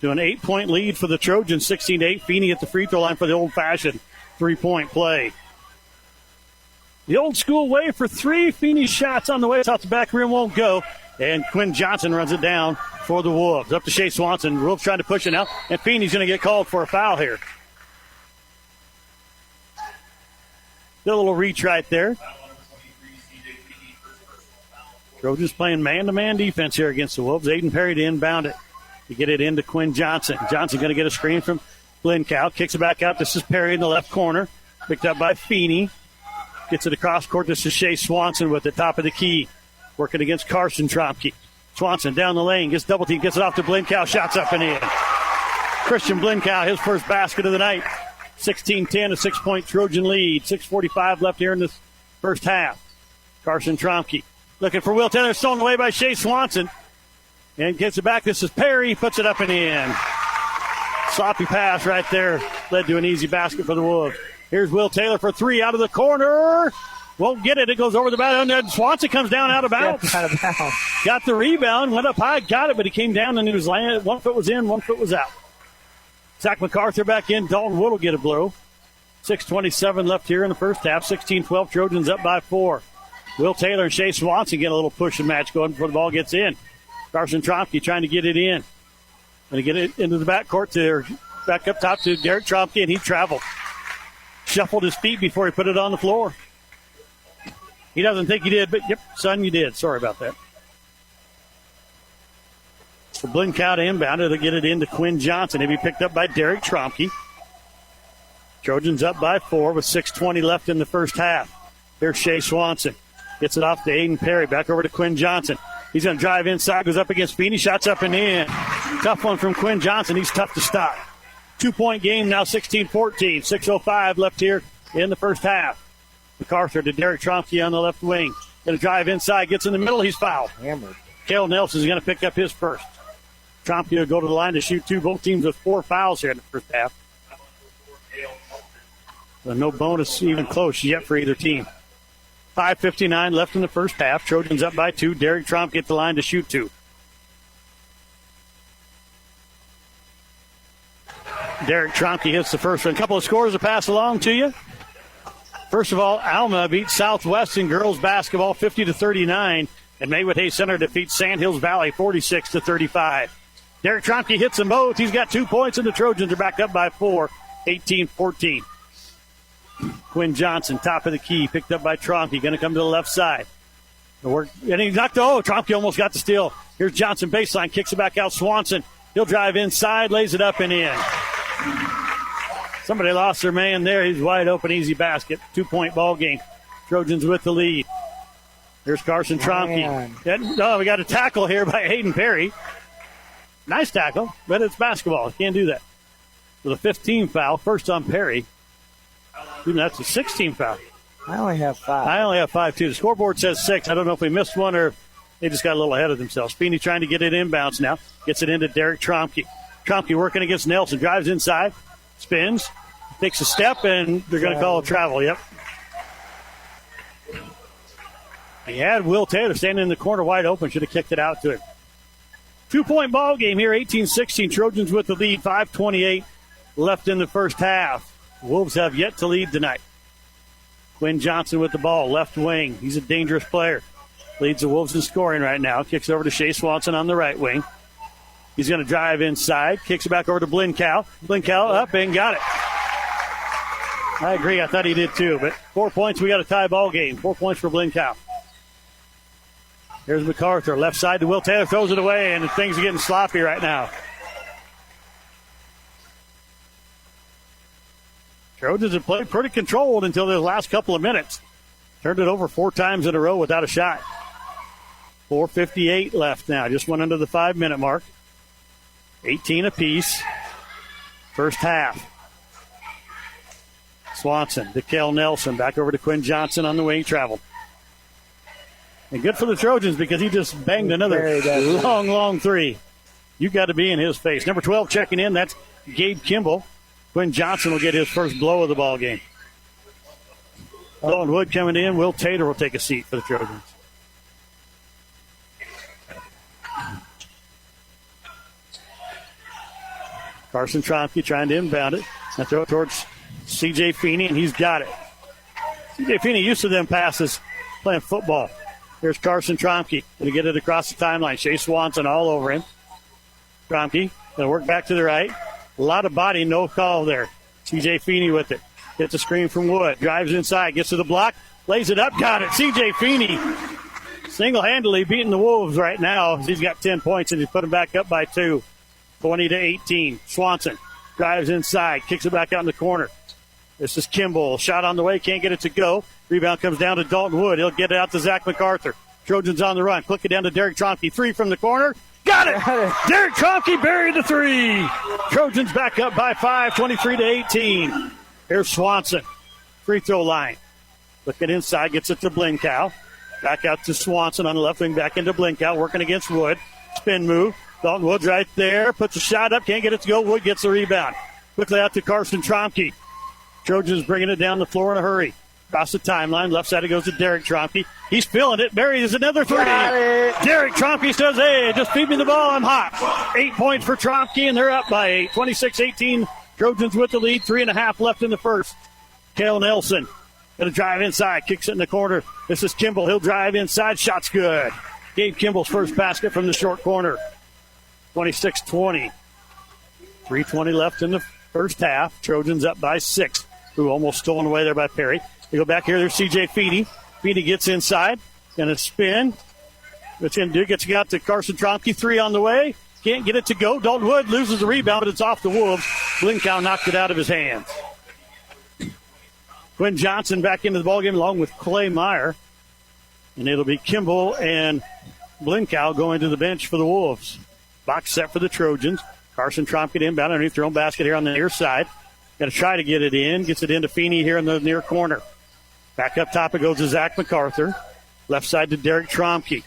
To an 8-point lead for the Trojans, 16-8. Feeney at the free throw line for the old-fashioned 3-point play. The old-school way for 3. Feeney's shots on the way. It's off the back rim, won't go. And Quinn Johnson runs it down for the Wolves. Up to Shea Swanson. Wolves trying to push it now. And Feeney's going to get called for a foul here. Did a little reach right there. Trojans playing man-to-man defense here against the Wolves. Aiden Perry to inbound it. To get it into Quinn Johnson. Johnson going to get a screen from Blinkow. Kicks it back out. This is Perry in the left corner. Picked up by Feeney. Gets it across court. This is Shea Swanson with the top of the key. Working against Carson Tromke. Swanson down the lane. Gets double team. Gets it off to Blinkow. Shots up and in. Christian Blinkow, his first basket of the night. 16-10, a 6-point Trojan lead. 6:45 left here in the first half. Carson Tromke looking for Will Taylor. Stolen away by Shea Swanson. And gets it back. This is Perry. Puts it up and in. Sloppy pass right there. Led to an easy basket for the Wolves. Here's Will Taylor for 3 out of the corner. Won't get it. It goes over the bound. And Swanson comes down out of bounds. Out of bounds. Got the rebound. Went up high. Got it, but he came down and he was landed. 1 foot was in. 1 foot was out. Zach MacArthur back in. Dalton Wood will get a blow. 6:27 left here in the first half. 16-12. Trojans up by 4. Will Taylor and Shea Swanson get a little push and match going before the ball gets in. Carson Tromke trying to get it in. Going to get it into the backcourt to back up top to Derek Tromke, and he traveled. Shuffled his feet before he put it on the floor. He doesn't think he did, but yep, son, you did. Sorry about that. So Blinkow to inbound. It'll get it into Quinn Johnson. He'll be picked up by Derek Tromke. Trojans up by 4 with 6:20 left in the first half. Here's Shea Swanson. Gets it off to Aiden Perry. Back over to Quinn Johnson. He's going to drive inside. Goes up against Feeney. Shots up and in. Tough one from Quinn Johnson. He's tough to stop. 2-point game now, 16-14. 6:05 left here in the first half. MacArthur to Derek Tromke on the left wing. Going to drive inside. Gets in the middle. He's fouled. Hammered. Cale Nelson's going to pick up his first. Tromke will go to the line to shoot 2. Both teams with 4 fouls here in the first half. So no bonus even close yet for either team. 5:59 left in the first half. Trojans up by 2. Derek Tromke at the line to shoot 2. Derek Tromke hits the first one. A couple of scores to pass along to you. First of all, Alma beats Southwest in girls basketball 50-39, and Maywood Hayes Center defeats Sandhills Valley 46-35. Derek Tromke hits them both. He's got 2 points, and the Trojans are back up by 4, 18-14. Quinn Johnson, top of the key, picked up by Tromke. Going to come to the left side. And he knocked. Tromke almost got the steal. Here's Johnson baseline, kicks it back out. Swanson, he'll drive inside, lays it up and in. Somebody lost their man there. He's wide open, easy basket. 2-point ball game. Trojans with the lead. Here's Carson Tromke. We got a tackle here by Aiden Perry. Nice tackle, but it's basketball. Can't do that. With a 15 foul, first on Perry. That's a 16 foul. I only have 5. I only have 5, too. The scoreboard says 6. I don't know if we missed one or they just got a little ahead of themselves. Feeney trying to get it inbounds now. Gets it into Derek Tromke. Tromke working against Nelson. Drives inside. Spins. Takes a step, and they're going to call a travel. Yep. He had Will Taylor standing in the corner wide open. Should have kicked it out to him. 2-point ball game here. 18-16. Trojans with the lead. 5:28 left in the first half. Wolves have yet to lead tonight. Quinn Johnson with the ball, left wing. He's a dangerous player. Leads the Wolves in scoring right now. Kicks over to Shea Swanson on the right wing. He's going to drive inside. Kicks it back over to Blinkow. Blinkow up and got it. I agree. I thought he did too. But 4 points. We got a tie ball game. 4 points for Blinkow. Here's MacArthur. Left side to Will Taylor. Throws it away, and things are getting sloppy right now. Trojans have played pretty controlled until the last couple of minutes. Turned it over 4 times in a row without a shot. 4:58 left now. Just went under the 5-minute mark. 18 apiece. First half. Swanson to Kel Nelson. Back over to Quinn Johnson on the wing travel. And good for the Trojans because he just banged another long three. You got to be in his face. Number 12 checking in. That's Gabe Kimball. Quinn Johnson will get his first blow of the ball game. Dalton Wood coming in. Will Tater will take a seat for the Trojans. Carson Tromke trying to inbound it. Now throw it towards C.J. Feeney, and he's got it. C.J. Feeney used to them passes playing football. Here's Carson Tromke. Going to get it across the timeline. Shea Swanson all over him. Tromke going to work back to the right. A lot of body, no call there. C.J. Feeney with it. Hits a screen from Wood. Drives inside. Gets to the block. Lays it up. Got it. C.J. Feeney single-handedly beating the Wolves right now. He's got 10 points, and he's put them back up by 2. 20-18. Swanson drives inside. Kicks it back out in the corner. This is Kimball. Shot on the way. Can't get it to go. Rebound comes down to Dalton Wood. He'll get it out to Zach MacArthur. Trojans on the run. Click it down to Derek Tromke. 3 from the corner. Got it! Derek Tromke buried the 3. Trojans back up by 5, 23-18. Here's Swanson. Free throw line. Looking inside. Gets it to Blinkow. Back out to Swanson on the left wing. Back into Blinkow. Working against Wood. Spin move. Dalton Wood's right there. Puts a shot up. Can't get it to go. Wood gets the rebound. Quickly out to Carson Tromke. Trojans bringing it down the floor in a hurry. Across the timeline. Left side it goes to Derek Tromke. He's feeling it. Buries another 3. Derek Tromke says, hey, just feed me the ball. I'm hot. 8 points for Tromke, and they're up by 8. 26-18. Trojans with the lead. 3.5 left in the first. Kel Nelson going to drive inside. Kicks it in the corner. This is Kimball. He'll drive inside. Shot's good. Gabe Kimball's first basket from the short corner. 26-20. 3:20 left in the first half. Trojans up by 6. Who almost stolen away there by Perry. They go back here. There's C.J. Feeney. Feeney gets inside. Going to spin. What's going to do? Gets out to Carson Tromke. 3 on the way. Can't get it to go. Dalton Wood loses the rebound, but it's off the Wolves. Blinkow knocked it out of his hands. Quinn Johnson back into the ballgame along with Clay Meyer. And it'll be Kimball and Blinkow going to the bench for the Wolves. Box set for the Trojans. Carson Tromke inbound underneath their own basket here on the near side. Going to try to get it in. Gets it into Feeney here in the near corner. Back up top it goes to Zach MacArthur. Left side to Derek Tromke.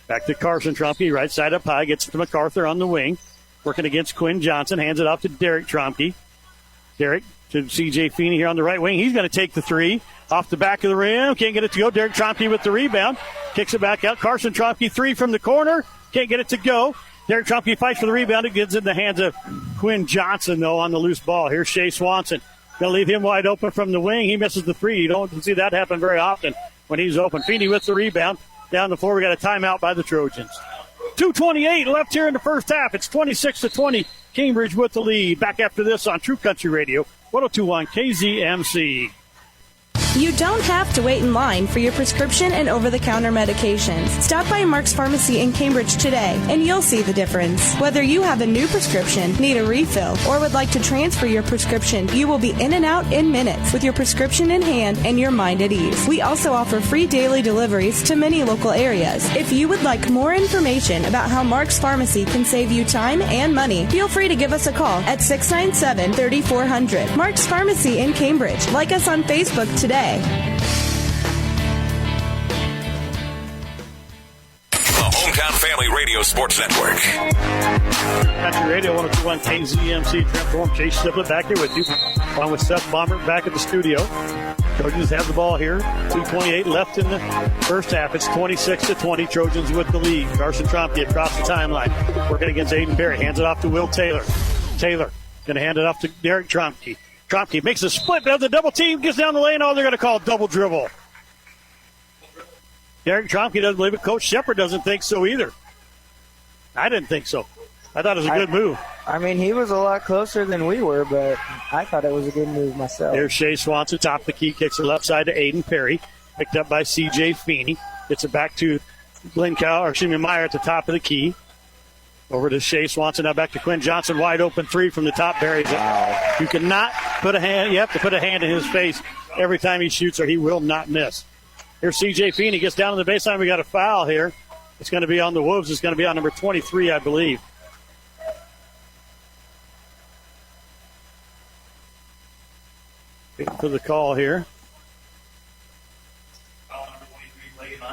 Back to Carson Tromke. Right side up high. Gets it to MacArthur on the wing. Working against Quinn Johnson. Hands it off to Derek Tromke. Derek to C.J. Feeney here on the right wing. He's going to take the 3. Off the back of the rim. Can't get it to go. Derek Tromke with the rebound. Kicks it back out. Carson Tromke 3 from the corner. Can't get it to go. Derek Tromke fights for the rebound. It gets in the hands of Quinn Johnson, though, on the loose ball. Here's Shea Swanson. Going to leave him wide open from the wing. He misses the 3. You don't see that happen very often when he's open. Feeney with the rebound. Down the floor, we got a timeout by the Trojans. 2:28 left here in the first half. It's 26-20. Cambridge with the lead. Back after this on True Country Radio, 102.1 KZMC. You don't have to wait in line for your prescription and over-the-counter medications. Stop by Mark's Pharmacy in Cambridge today, and you'll see the difference. Whether you have a new prescription, need a refill, or would like to transfer your prescription, you will be in and out in minutes with your prescription in hand and your mind at ease. We also offer free daily deliveries to many local areas. If you would like more information about how Mark's Pharmacy can save you time and money, feel free to give us a call at 697-3400. Mark's Pharmacy in Cambridge. Like us on Facebook today. The Hometown Family Radio Sports Network. Country Radio 102.1 KZMC. Trent Thorpe, Chase Stiplett back here with you. Along with Seth Baumert back at the studio. Trojans have the ball here. 2:28 left in the first half. It's 26-20. Trojans with the lead. Carson Tromke across the timeline. Working against Aiden Berry. Hands it off to Will Taylor. Taylor going to hand it off to Derek Tromke. Tromke makes a split, does the double team, gets down the lane. Oh, they're going to call double dribble. Derek Tromke doesn't believe it. Coach Shepard doesn't think so either. I didn't think so. I thought it was a good move. I mean, he was a lot closer than we were, but I thought it was a good move myself. There's Shea Swanson, top of the key, kicks it left side to Aiden Perry. Picked up by C.J. Feeney. Gets it back to Meyer at the top of the key. Over to Shea Swanson, now back to Quinn Johnson. Wide open 3 from the top, buries it. You cannot put a hand, you have to put a hand in his face every time he shoots or he will not miss. Here's C.J. Feeney, gets down to the baseline. We got a foul here. It's going to be on the Wolves. It's going to be on number 23, I believe. Waiting for the call here.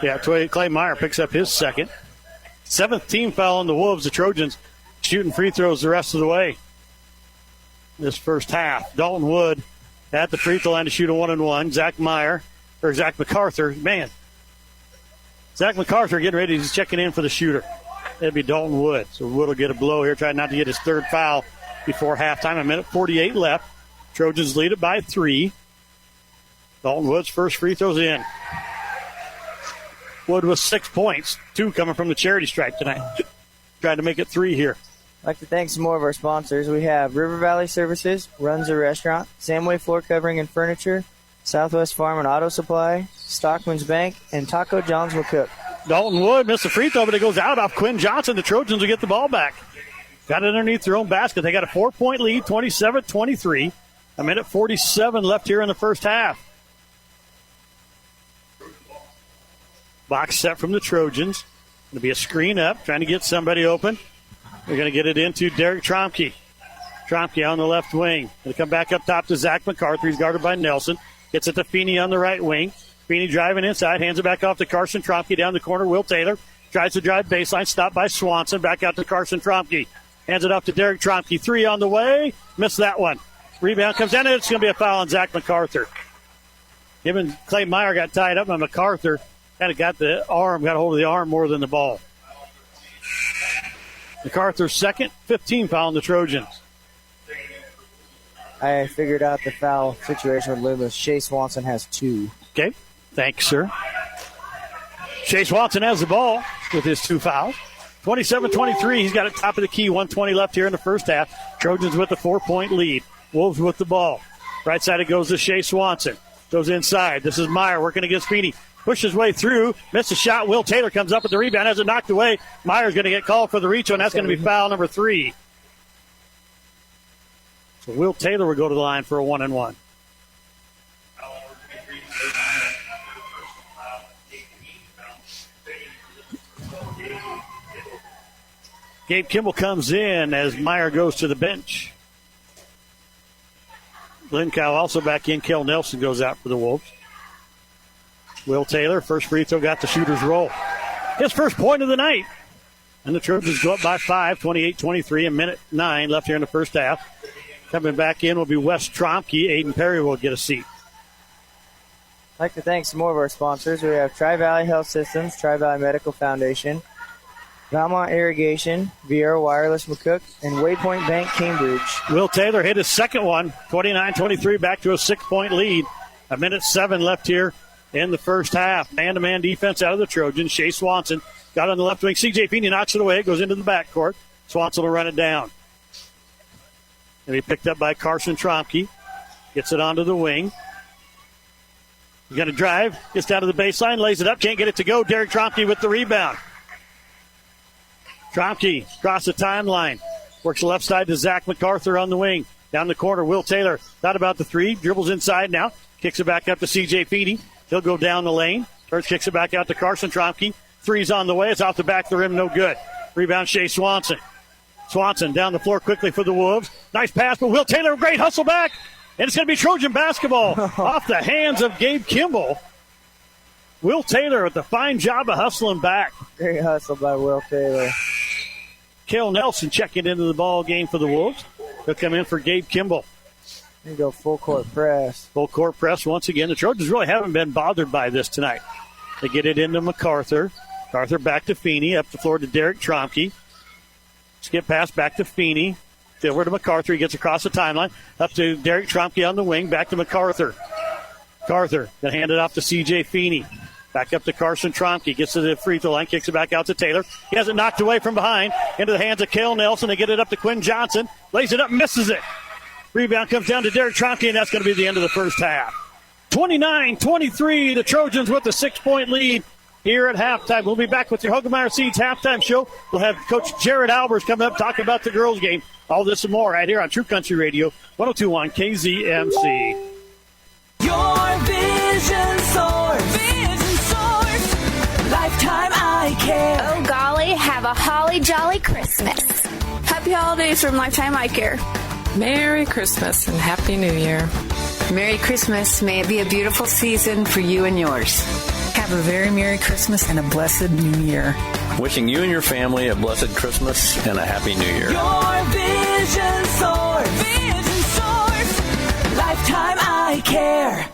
Yeah, Clay Meyer picks up his second. 7th team foul on the Wolves. The Trojans shooting free throws the rest of the way this first half. Dalton Wood at the free throw line to shoot a 1-and-1. Zach MacArthur. Man, Zach MacArthur getting ready. He's checking in for the shooter. That'd be Dalton Wood. So Wood will get a blow here, trying not to get his third foul before halftime. 1:48 left. Trojans lead it by 3. Dalton Wood's first free throw's in. Wood with 6 points, 2 coming from the charity stripe tonight. Trying to make it 3 here. I'd like to thank some more of our sponsors. We have River Valley Services, Runs a Restaurant, Samway Floor Covering and Furniture, Southwest Farm and Auto Supply, Stockman's Bank, and Taco John's McCook. Dalton Wood missed a free throw, but it goes out off Quinn Johnson. The Trojans will get the ball back. Got it underneath their own basket. They got a 4-point lead, 27-23. 1:47 left here in the first half. Box set from the Trojans. Going to be a screen up, trying to get somebody open. They're going to get it into Derek Tromke. Tromke on the left wing. Going to come back up top to Zach MacArthur. He's guarded by Nelson. Gets it to Feeney on the right wing. Feeney driving inside. Hands it back off to Carson Tromke. Down the corner, Will Taylor. Tries to drive baseline. Stopped by Swanson. Back out to Carson Tromke. Hands it off to Derek Tromke. 3 on the way. Missed that one. Rebound comes down, and it's going to be a foul on Zach MacArthur. Him and Clay Meyer got tied up, and MacArthur kind of got got hold of the arm more than the ball. MacArthur's second, 15 foul on the Trojans. I figured out the foul situation with Loomis. Shea Swanson has 2. Okay, thanks, sir. Shea Swanson has the ball with his 2 fouls. 27-23, he's got it top of the key. 1:20 left here in the first half. Trojans with the 4-point lead. Wolves with the ball. Right side it goes to Shea Swanson. Goes inside. This is Meyer working against Feeney. Pushes his way through. Missed a shot. Will Taylor comes up with the rebound. Has it knocked away. Meyer's going to get called for the reach, and that's going to be foul number 3. So Will Taylor will go to the line for a 1-and-1. Gabe Kimball comes in as Meyer goes to the bench. Glenn Cow also back in. Kel Nelson goes out for the Wolves. Will Taylor, first free throw, got the shooter's roll. His first point of the night. And the Trojans go up by 5, 28-23, 1:09 left here in the first half. Coming back in will be Wes Tromke. Aiden Perry will get a seat. I'd like to thank some more of our sponsors. We have Tri-Valley Health Systems, Tri-Valley Medical Foundation, Valmont Irrigation, Vieira Wireless McCook, and Waypoint Bank Cambridge. Will Taylor hit his second one, 29-23, back to a 6-point lead. 1:07 left here in the first half. Man-to-man defense out of the Trojans. Shea Swanson got on the left wing. C.J. Feeney knocks it away. It goes into the backcourt. Swanson will run it down. And he picked up by Carson Tromke. Gets it onto the wing. He's going to drive. Gets down to the baseline. Lays it up. Can't get it to go. Derek Tromke with the rebound. Tromke across the timeline. Works the left side to Zach MacArthur on the wing. Down the corner, Will Taylor. Thought about the 3. Dribbles inside now. Kicks it back up to C.J. Feeney. He'll go down the lane. First kicks it back out to Carson Tromke. 3's on the way. It's off the back of the rim. No good. Rebound, Shea Swanson. Swanson down the floor quickly for the Wolves. Nice pass, but Will Taylor, great hustle back. And it's going to be Trojan basketball off the hands of Gabe Kimball. Will Taylor with a fine job of hustling back. Great hustle by Will Taylor. Kel Nelson checking into the ball game for the Wolves. He'll come in for Gabe Kimball. There you go, full court press. Full court press once again. The Trojans really haven't been bothered by this tonight. They get it into MacArthur. MacArthur back to Feeney. Up the floor to Derek Tromke. Skip pass back to Feeney. Over to MacArthur. He gets across the timeline. Up to Derek Tromke on the wing. Back to MacArthur. MacArthur going to hand it off to C.J. Feeney. Back up to Carson Tromke. Gets to the free throw line. Kicks it back out to Taylor. He has it knocked away from behind. Into the hands of Cale Nelson. They get it up to Quinn Johnson. Lays it up. Misses it. Rebound comes down to Derek Tromke, and that's going to be the end of the first half. 29-23. The Trojans with the 6-point lead here at halftime. We'll be back with your Hogemeyer Seeds halftime show. We'll have Coach Jared Albers coming up talking about the girls' game. All this and more right here on True Country Radio, 102.1 KZMC. Your vision source. Vision source. Lifetime eye care. Oh, golly, have a holly jolly Christmas. Happy holidays from Lifetime Eye Care. Merry Christmas and Happy New Year. Merry Christmas. May it be a beautiful season for you and yours. Have a very Merry Christmas and a blessed New Year. Wishing you and your family a blessed Christmas and a Happy New Year. Your vision source. Vision source. Lifetime eye care.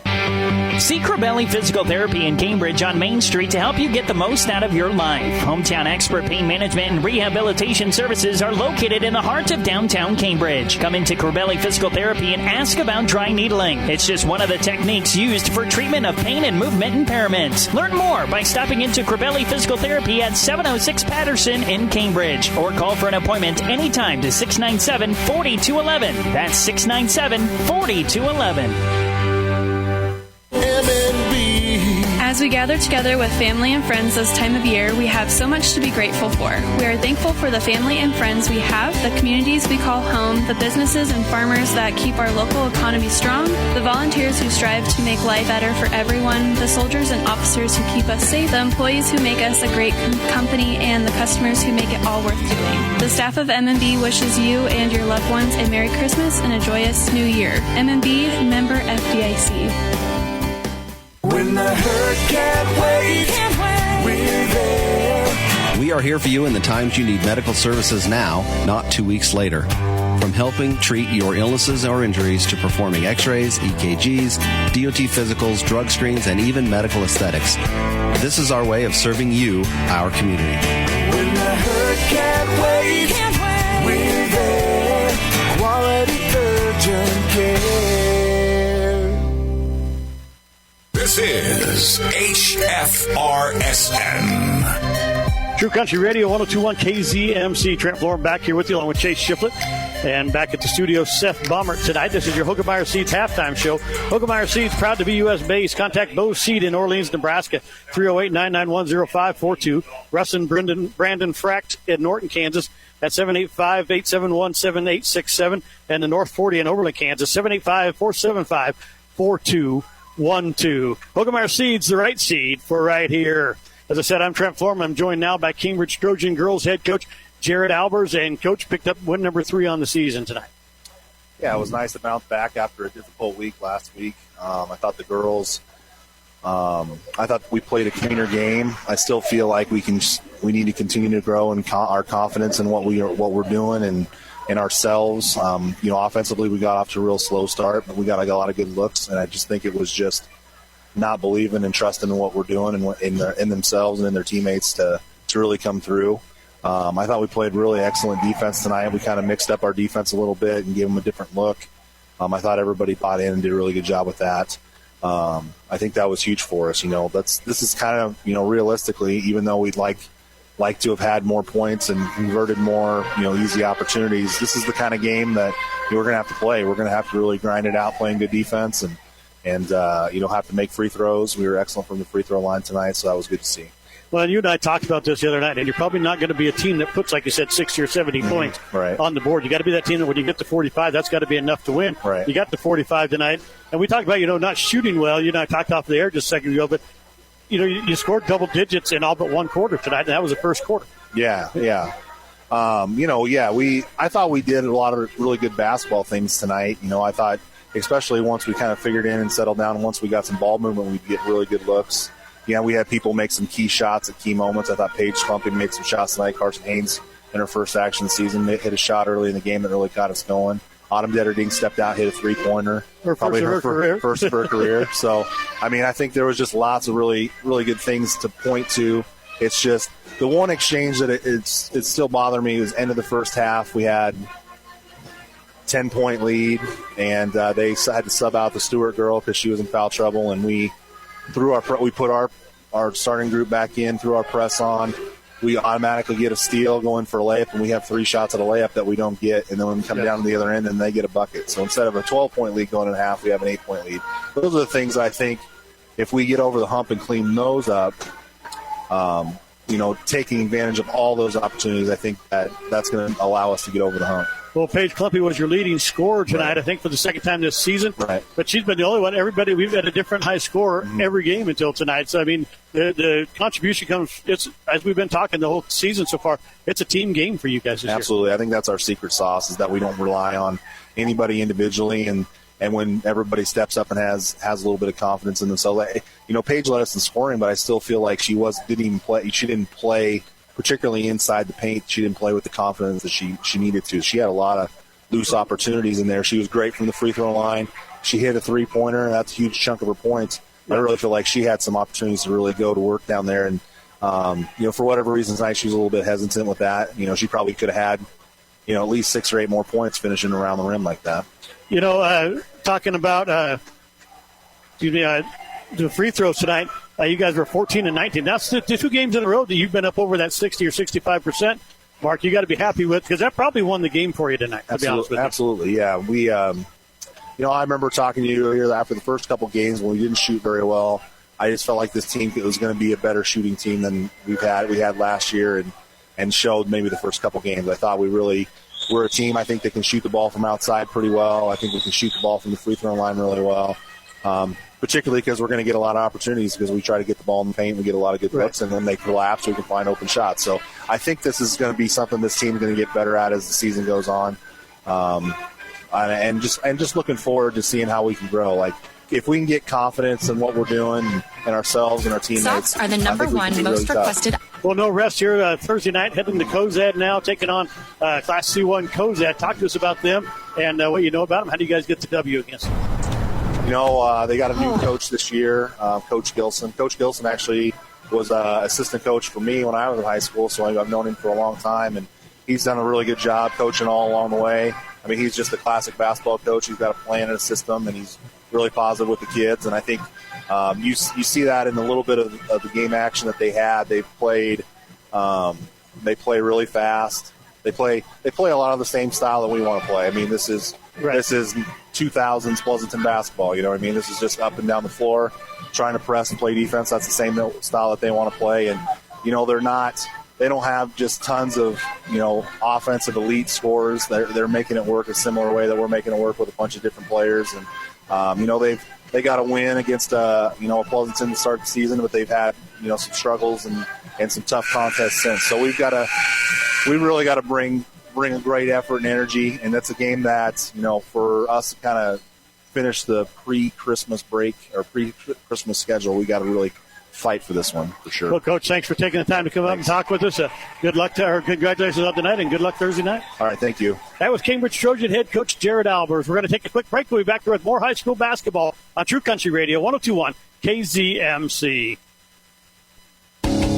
See Corbelli Physical Therapy in Cambridge on Main Street to help you get the most out of your life. Hometown expert pain management and rehabilitation services are located in the heart of downtown Cambridge. Come into Corbelli Physical Therapy and ask about dry needling. It's just one of the techniques used for treatment of pain and movement impairments. Learn more by stopping into Corbelli Physical Therapy at 706 Patterson in Cambridge or call for an appointment anytime to 697-4211. That's 697-4211. As we gather together with family and friends this time of year, we have so much to be grateful for. We are thankful for the family and friends we have, the communities we call home, the businesses and farmers that keep our local economy strong, the volunteers who strive to make life better for everyone, the soldiers and officers who keep us safe, the employees who make us a great company, and the customers who make it all worth doing. The staff of M&B wishes you and your loved ones a Merry Christmas and a joyous New Year. M&B, member FDIC. When the hurt can't wait, we're there. We are here for you in the times you need medical services now, not 2 weeks later. From helping treat your illnesses or injuries to performing x-rays, EKGs, DOT physicals, drug screens, and even medical aesthetics. This is our way of serving you, our community. When the hurt can't wait, we're there. Quality urgent care. This is HFRSN. True Country Radio, 102.1 KZMC. Trent Florin back here with you along with Chase Shiflett. And back at the studio, Seth Baumert tonight. This is your Hoegemeyer Seeds halftime show. Hoegemeyer Seeds, proud to be U.S.-based. Contact Bo Seed in Orleans, Nebraska, 308-991-0542. Russ and Brandon Fracht in Norton, Kansas, at 785-871-7867. And the North 40 in Oberlin, Kansas, 785-475-4212. Hoegemeyer Seeds, the right seed for right here. As I said, I'm Trent Florin. I'm joined now by Cambridge Trojan girls head coach Jared Albers, and Coach picked up win number 3 on the season tonight. Yeah, it was nice to bounce back after a difficult week last week. I thought the girls, I thought we played a cleaner game. I still feel like we need to continue to grow in our confidence in what we're doing and ourselves. Offensively we got off to a real slow start, but we got a lot of good looks, and I just think it was just not believing and trusting in what we're doing and in themselves and in their teammates to really come through. I thought we played really excellent defense tonight. We kind of mixed up our defense a little bit and gave them a different look. I thought everybody bought in and did a really good job with that. I think that was huge for us. This is kind of, realistically, even though we'd like to have had more points and converted more, easy opportunities, this is the kind of game that we're going to have to play. We're going to have to really grind it out, playing good defense, and have to make free throws. We were excellent from the free throw line tonight, so that was good to see. Well, you and I talked about this the other night, and you're probably not going to be a team that puts, like you said, 60 or 70 points on the board. You got to be that team that when you get to 45, that's got to be enough to win. Right. You got to 45 tonight, and we talked about, not shooting well. You and I talked off the air just a second ago, but, you scored double digits in all but one quarter tonight, and that was the first quarter. Yeah. I thought we did a lot of really good basketball things tonight. I thought, especially once we kind of figured in and settled down, and once we got some ball movement, we'd get really good looks. Yeah, we had people make some key shots at key moments. I thought Paige Clumping made some shots tonight. Carson Haynes, in her first action of the season, hit a shot early in the game that really got us going. Autumn Detterding stepped out, hit a three-pointer. Probably her first of her career. So, I think there was just lots of really, really good things to point to. It's just the one exchange that it still bothered me was end of the first half. We had 10-point lead, and they had to sub out the Stewart girl because she was in foul trouble, and we put our starting group back in, threw our press on. We automatically get a steal going for a layup, and we have 3 shots at a layup that we don't get, and then when we come down to the other end, and they get a bucket. So instead of a 12-point lead going in half, we have an 8-point lead. Those are the things I think if we get over the hump and clean those up, taking advantage of all those opportunities, I think that's going to allow us to get over the hump. Well, Paige Clumpy was your leading scorer tonight, I think, for the second time this season. Right. But she's been the only one. We've had a different high scorer every game until tonight. So, the contribution comes, as we've been talking the whole season so far, it's a team game for you guys this Absolutely. Year. I think that's our secret sauce, is that we don't rely on anybody individually. And, when everybody steps up and has a little bit of confidence in themselves. Paige led us in scoring, but I still feel like she didn't play particularly inside the paint. She didn't play with the confidence that she needed to. She had a lot of loose opportunities in there. She was great from the free throw line. She hit a three-pointer. That's a huge chunk of her points. I really feel like she had some opportunities to really go to work down there. And, for whatever reason tonight, she was a little bit hesitant with that. She probably could have had, at least 6 or 8 more points finishing around the rim like that. Talking about the free throws tonight, you guys were 14 and 19. That's the 2 games in a row that you've been up over that 60 or 65% mark. You got to be happy with, because that probably won the game for you tonight. To be honest with you. Absolutely, yeah. We, I remember talking to you earlier after the first couple games when we didn't shoot very well. I just felt like this team was going to be a better shooting team than we had last year, and showed maybe the first couple games. I thought we're a team, I think, that can shoot the ball from outside pretty well. I think we can shoot the ball from the free throw line really well, particularly because we're going to get a lot of opportunities because we try to get the ball in the paint. We get a lot of good looks, and then they collapse so we can find open shots. So I think this is going to be something this team is going to get better at as the season goes on, and just looking forward to seeing how we can grow. Like, if we can get confidence in what we're doing and ourselves and our teammates. Socks are the number one most requested. Well, no rest here Thursday night, heading to Cozad now, taking on Class C1 Cozad. Talk to us about them and what you know about them. How do you guys get the W against them? They got a new coach this year, Coach Gilson. Coach Gilson actually was assistant coach for me when I was in high school, so I've known him for a long time, and he's done a really good job coaching all along the way. I mean, he's just a classic basketball coach. He's got a plan and a system, and he's really positive with the kids. And I think you see that in a little bit of the game action that they had. They play really fast. They play a lot of the same style that we want to play. I mean, this is 2000s Pleasanton basketball. You know what I mean? This is just up and down the floor, trying to press and play defense. That's the same style that they want to play. And they don't have just tons of offensive elite scorers. They're making it work a similar way that we're making it work with a bunch of different players. And they got a win against a Pleasanton to start the season, but they've had some struggles and some tough contests since. So we really got to bring a great effort and energy, and that's a game that for us to kind of finish the pre-Christmas break or pre-Christmas schedule, we got to really fight for this one for sure. Well, Coach, thanks for taking the time to come up and talk with us. Good luck congratulations on tonight, and good luck Thursday night. All right, thank you. That was Cambridge Trojan head coach Jared Albers. We're going to take a quick break. We'll be back here with more high school basketball on True Country Radio 102.1 KZMC.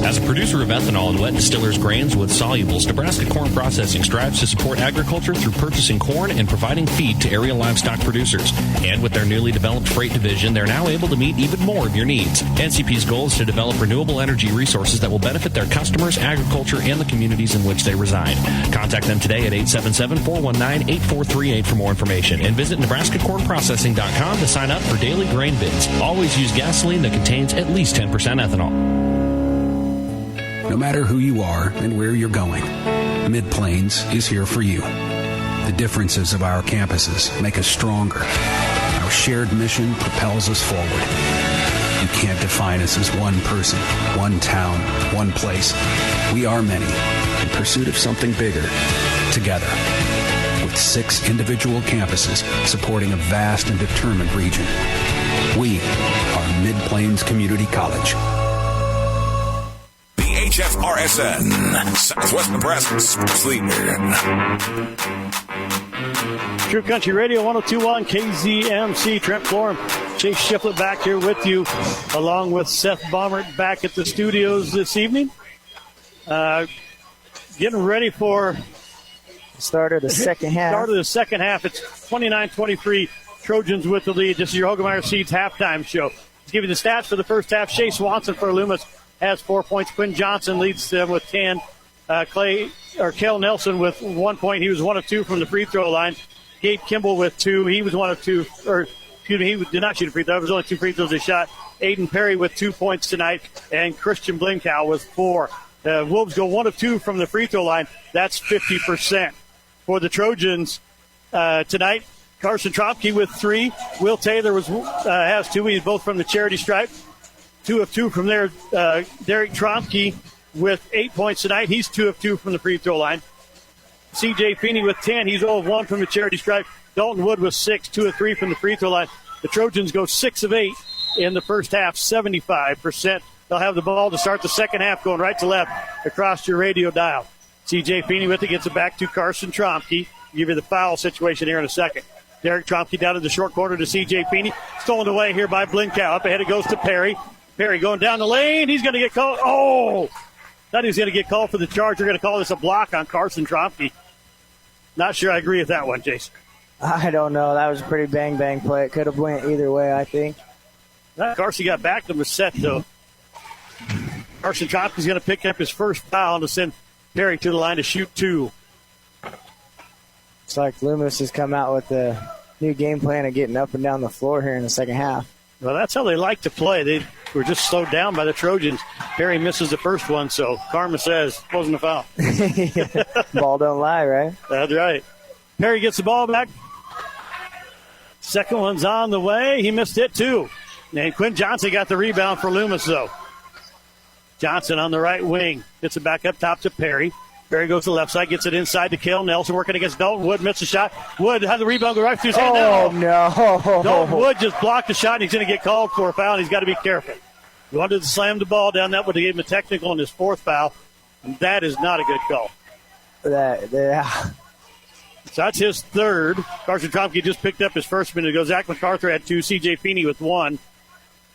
As a producer of ethanol and wet distillers grains with solubles, Nebraska Corn Processing strives to support agriculture through purchasing corn and providing feed to area livestock producers. And with their newly developed freight division, they're now able to meet even more of your needs. NCP's goal is to develop renewable energy resources that will benefit their customers, agriculture, and the communities in which they reside. Contact them today at 877-419-8438 for more information. And visit NebraskaCornProcessing.com to sign up for daily grain bids. Always use gasoline that contains at least 10% ethanol. No matter who you are and where you're going, Mid-Plains is here for you. The differences of our campuses make us stronger. Our shared mission propels us forward. You can't define us as one person, one town, one place. We are many, in pursuit of something bigger, together. With 6 individual campuses supporting a vast and determined region. We are Mid-Plains Community College. HFRSN, Southwest Nebraska's sports leader. True Country Radio 102.1 KZMC. Trent Florum, Chase Shiflett back here with you, along with Seth Baumert back at the studios this evening. Getting ready for start of the second half. It's 29-23. Trojans with the lead. This is your Hogemeyer Seeds halftime show. To give you the stats for the first half, Shea Swanson for Loomis has 4 points. Quinn Johnson leads them with 10. Kel Nelson with 1 point. He was 1 of 2 from the free throw line. Gabe Kimball with 2. He was 1 of 2. He did not shoot a free throw. There was only 2 free throws he shot. Aiden Perry with 2 points tonight, and Christian Blinkow with 4. The Wolves go 1 of 2 from the free throw line. That's 50%. For the Trojans tonight, Carson Tropke with 3. Will Taylor has 2. He's both from the charity stripe. 2 of 2 from there. Derek Tromke with 8 points tonight. He's 2 of 2 from the free throw line. C.J. Feeney with 10. He's 0 of 1 from the charity stripe. Dalton Wood with 6, 2 of 3 from the free throw line. The Trojans go 6 of 8 in the first half, 75%. They'll have the ball to start the second half, going right to left across your radio dial. C.J. Feeney with it, gets it back to Carson Tromke. Give you the foul situation here in a second. Derek Tromke down in the short corner to C.J. Feeney. Stolen away here by Blinkow. Up ahead it goes to Perry. Perry going down the lane. He's going to get called. Oh! Thought he was going to get called for the charge. They're going to call this a block on Carson Tromke. Not sure I agree with that one, Jason. I don't know. That was a pretty bang-bang play. It could have went either way, I think. Carson got back and was set, though. Carson Tromke's going to pick up his first foul to send Perry to the line to shoot 2. It's like Loomis has come out with the new game plan of getting up and down the floor here in the second half. Well, that's how they like to play. They were just slowed down by the Trojans. Perry misses the first one, so Karma says it wasn't a foul. Ball don't lie, right? That's right. Perry gets the ball back. Second one's on the way. He missed it, too. And Quinn Johnson got the rebound for Loomis, though. Johnson on the right wing. Gets it back up top to Perry. Perry goes to the left side, gets it inside to Cale Nelson, working against Dalton Wood, missed the shot. Wood had the rebound, go right through his hand. Oh, no. Dalton Wood just blocked the shot, and he's going to get called for a foul, and he's got to be careful. He wanted to slam the ball down. That would have gave him a technical on his fourth foul, and that is not a good call. Yeah. So that's his third. Carson Tromke just picked up his first minute ago. Zach MacArthur had 2, C.J. Feeney with 1.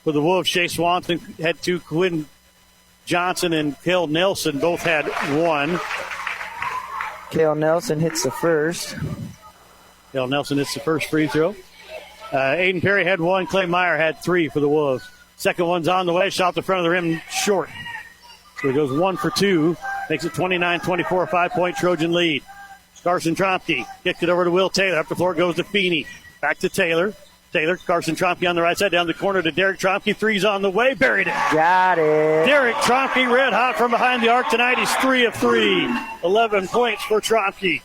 For the Wolves, Shea Swanson had 2, Quinn Johnson and Cale Nelson both had 1. Cale Nelson hits the first. Cale Nelson hits the first free throw. Aiden Perry had 1. Clay Meyer had 3 for the Wolves. Second one's on the way. Shot the front of the rim short. So he goes 1 for 2. Makes it 29-24, a 5-point Trojan lead. Carson Tromke kicked it over to Will Taylor. Up the floor goes to Feeney. Back to Taylor. Carson Tromke on the right side, down the corner to Derek Tromke. 3's on the way, buried it. Got it. Derek Tromke red hot from behind the arc tonight. He's 3 of 3. 11 points for Tromke.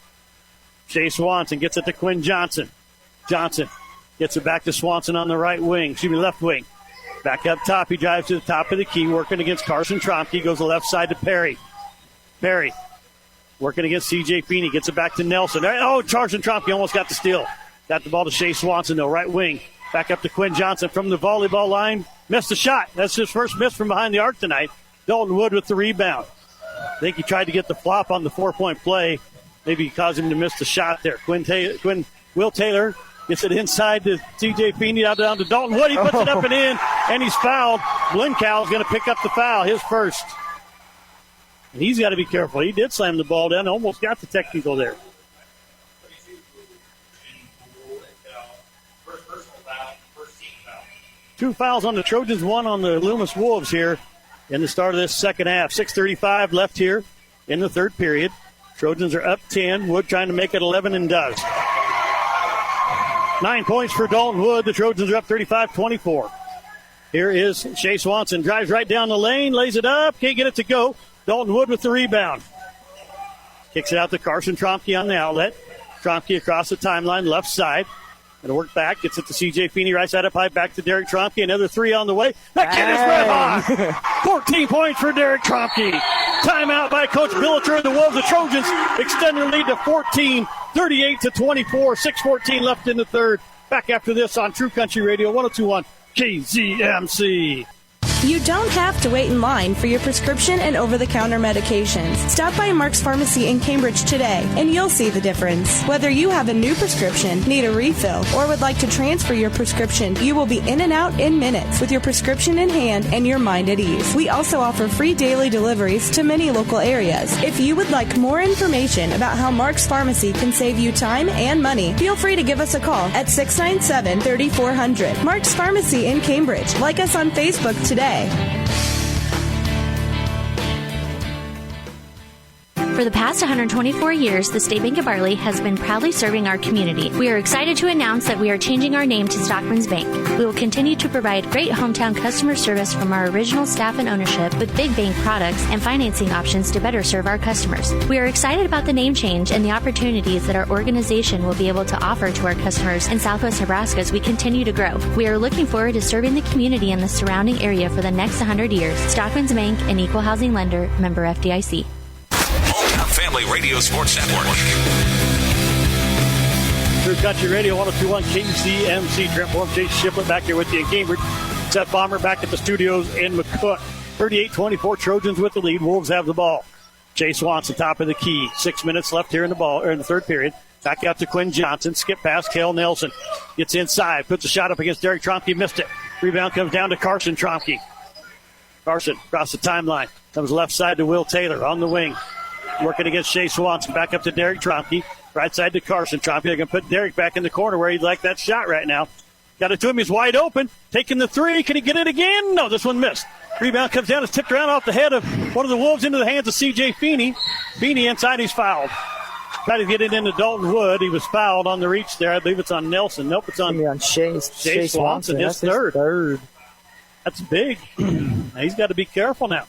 Shea Swanson gets it to Quinn Johnson. Johnson gets it back to Swanson on the right wing. Left wing. Back up top. He drives to the top of the key, working against Carson Tromke. Goes the left side to Perry. Perry working against C.J. Feeney. Gets it back to Nelson. Oh, Carson Tromke almost got the steal. Got the ball to Shea Swanson, though, right wing. Back up to Quinn Johnson from the volleyball line. Missed the shot. That's his first miss from behind the arc tonight. Dalton Wood with the rebound. I think he tried to get the flop on the 4-point play. Maybe he caused him to miss the shot there. Will Taylor gets it inside to C.J. Feeney, out down to Dalton Wood. He puts it up and in, and he's fouled. Blinkow is going to pick up the foul, his first. And he's got to be careful. He did slam the ball down. Almost got the technical there. Two fouls on the Trojans, 1 on the Loomis Wolves here in the start of this second half. 6:35 left here in the third period. Trojans are up 10. Wood trying to make it 11 and does. 9 points for Dalton Wood. The Trojans are up 35-24. Here is Shea Swanson. Drives right down the lane, lays it up. Can't get it to go. Dalton Wood with the rebound. Kicks it out to Carson Tromke on the outlet. Tromke across the timeline, left side. Going to work back. Gets it to C.J. Feeney. Right side up high. Back to Derek Tromke. Another 3 on the way. That kid is red hot. 14 points for Derek Tromke. Timeout by Coach Billeter. The Wolves, the Trojans, extend their lead to 14, 38-24. 6:14 left in the third. Back after this on True Country Radio 102.1 KZMC. You don't have to wait in line for your prescription and over-the-counter medications. Stop by Mark's Pharmacy in Cambridge today, and you'll see the difference. Whether you have a new prescription, need a refill, or would like to transfer your prescription, you will be in and out in minutes with your prescription in hand and your mind at ease. We also offer free daily deliveries to many local areas. If you would like more information about how Mark's Pharmacy can save you time and money, feel free to give us a call at 697-3400. Mark's Pharmacy in Cambridge. Like us on Facebook today. For the past 124 years, the State Bank of Barley has been proudly serving our community. We are excited to announce that we are changing our name to Stockman's Bank. We will continue to provide great hometown customer service from our original staff and ownership with big bank products and financing options to better serve our customers. We are excited about the name change and the opportunities that our organization will be able to offer to our customers in Southwest Nebraska as we continue to grow. We are looking forward to serving the community and the surrounding area for the next 100 years. Stockman's Bank, an equal housing lender, member FDIC. Family Radio Sports Network. True Country Radio, 102.1 KCMC. Trent Form, Chase Shiplett back here with you in Cambridge. Seth Bomber back at the studios in McCook. 38-24, Trojans with the lead. Wolves have the ball. Jay Swanson, top of the key. 6 minutes left here in the third period. Back out to Quinn Johnson. Skip pass, Kale Nelson. Gets inside, puts a shot up against Derek Tromke. Missed it. Rebound comes down to Carson Tromke. Carson across the timeline. Comes left side to Will Taylor on the wing. Working against Shea Swanson. Back up to Derek Tromke. Right side to Carson Trompe. They're going to put Derek back in the corner where he'd like that shot right now. Got it to him. He's wide open. Taking the three. Can he get it again? No, this one missed. Rebound comes down. It's tipped around off the head of one of the Wolves into the hands of C.J. Feeney. Feeney inside. He's fouled. Tried to get it into Dalton Wood. He was fouled on the reach there. I believe it's on Nelson. Nope, it's on Shea Swanson. His third. That's big. He's got to be careful now.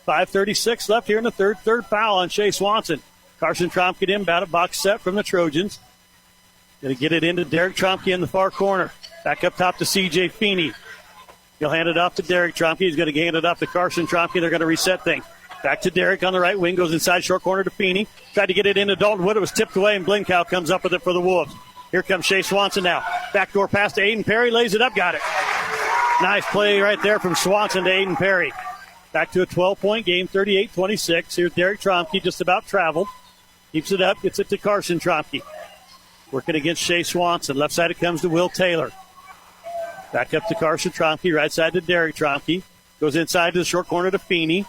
5:36 left here in the third. Third foul on Shea Swanson. Carson Tromke inbound, box set from the Trojans. Going to get it into Derek Tromke in the far corner. Back up top to C.J. Feeney. He'll hand it off to Derek Tromke. He's going to hand it off to Carson Tromke. They're going to reset things. Back to Derek on the right wing. Goes inside short corner to Feeney. Tried to get it into Dalton Wood. It was tipped away, and Blinkow comes up with it for the Wolves. Here comes Shea Swanson now. Backdoor pass to Aiden Perry. Lays it up. Got it. Nice play right there from Swanson to Aiden Perry. Back to a 12-point game, 38-26. Here's Derek Tromke, just about traveled. Keeps it up, gets it to Carson Tromke. Working against Shea Swanson. Left side it comes to Will Taylor. Back up to Carson Tromke. Right side to Derek Tromke. Goes inside to the short corner to Feeney.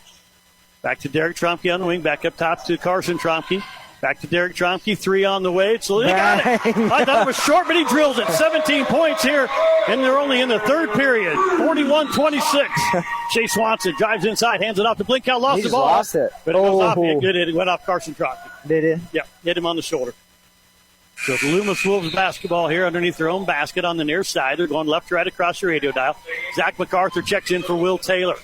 Back to Derek Tromke on the wing. Back up top to Carson Tromke. Back to Derek Tromke. Three on the way. So they got it. I thought it was short, but he drills it. 17 points here, and they're only in the third period. 41-26. Shea Swanson drives inside, hands it off to Blinkow. Lost the ball. Lost it. But it goes off. It went off Carson Tromke. Did it? Yeah, hit him on the shoulder. So it's Loomis Wolves basketball here underneath their own basket on the near side. They're going left to right across the radio dial. Zach MacArthur checks in for Will Taylor.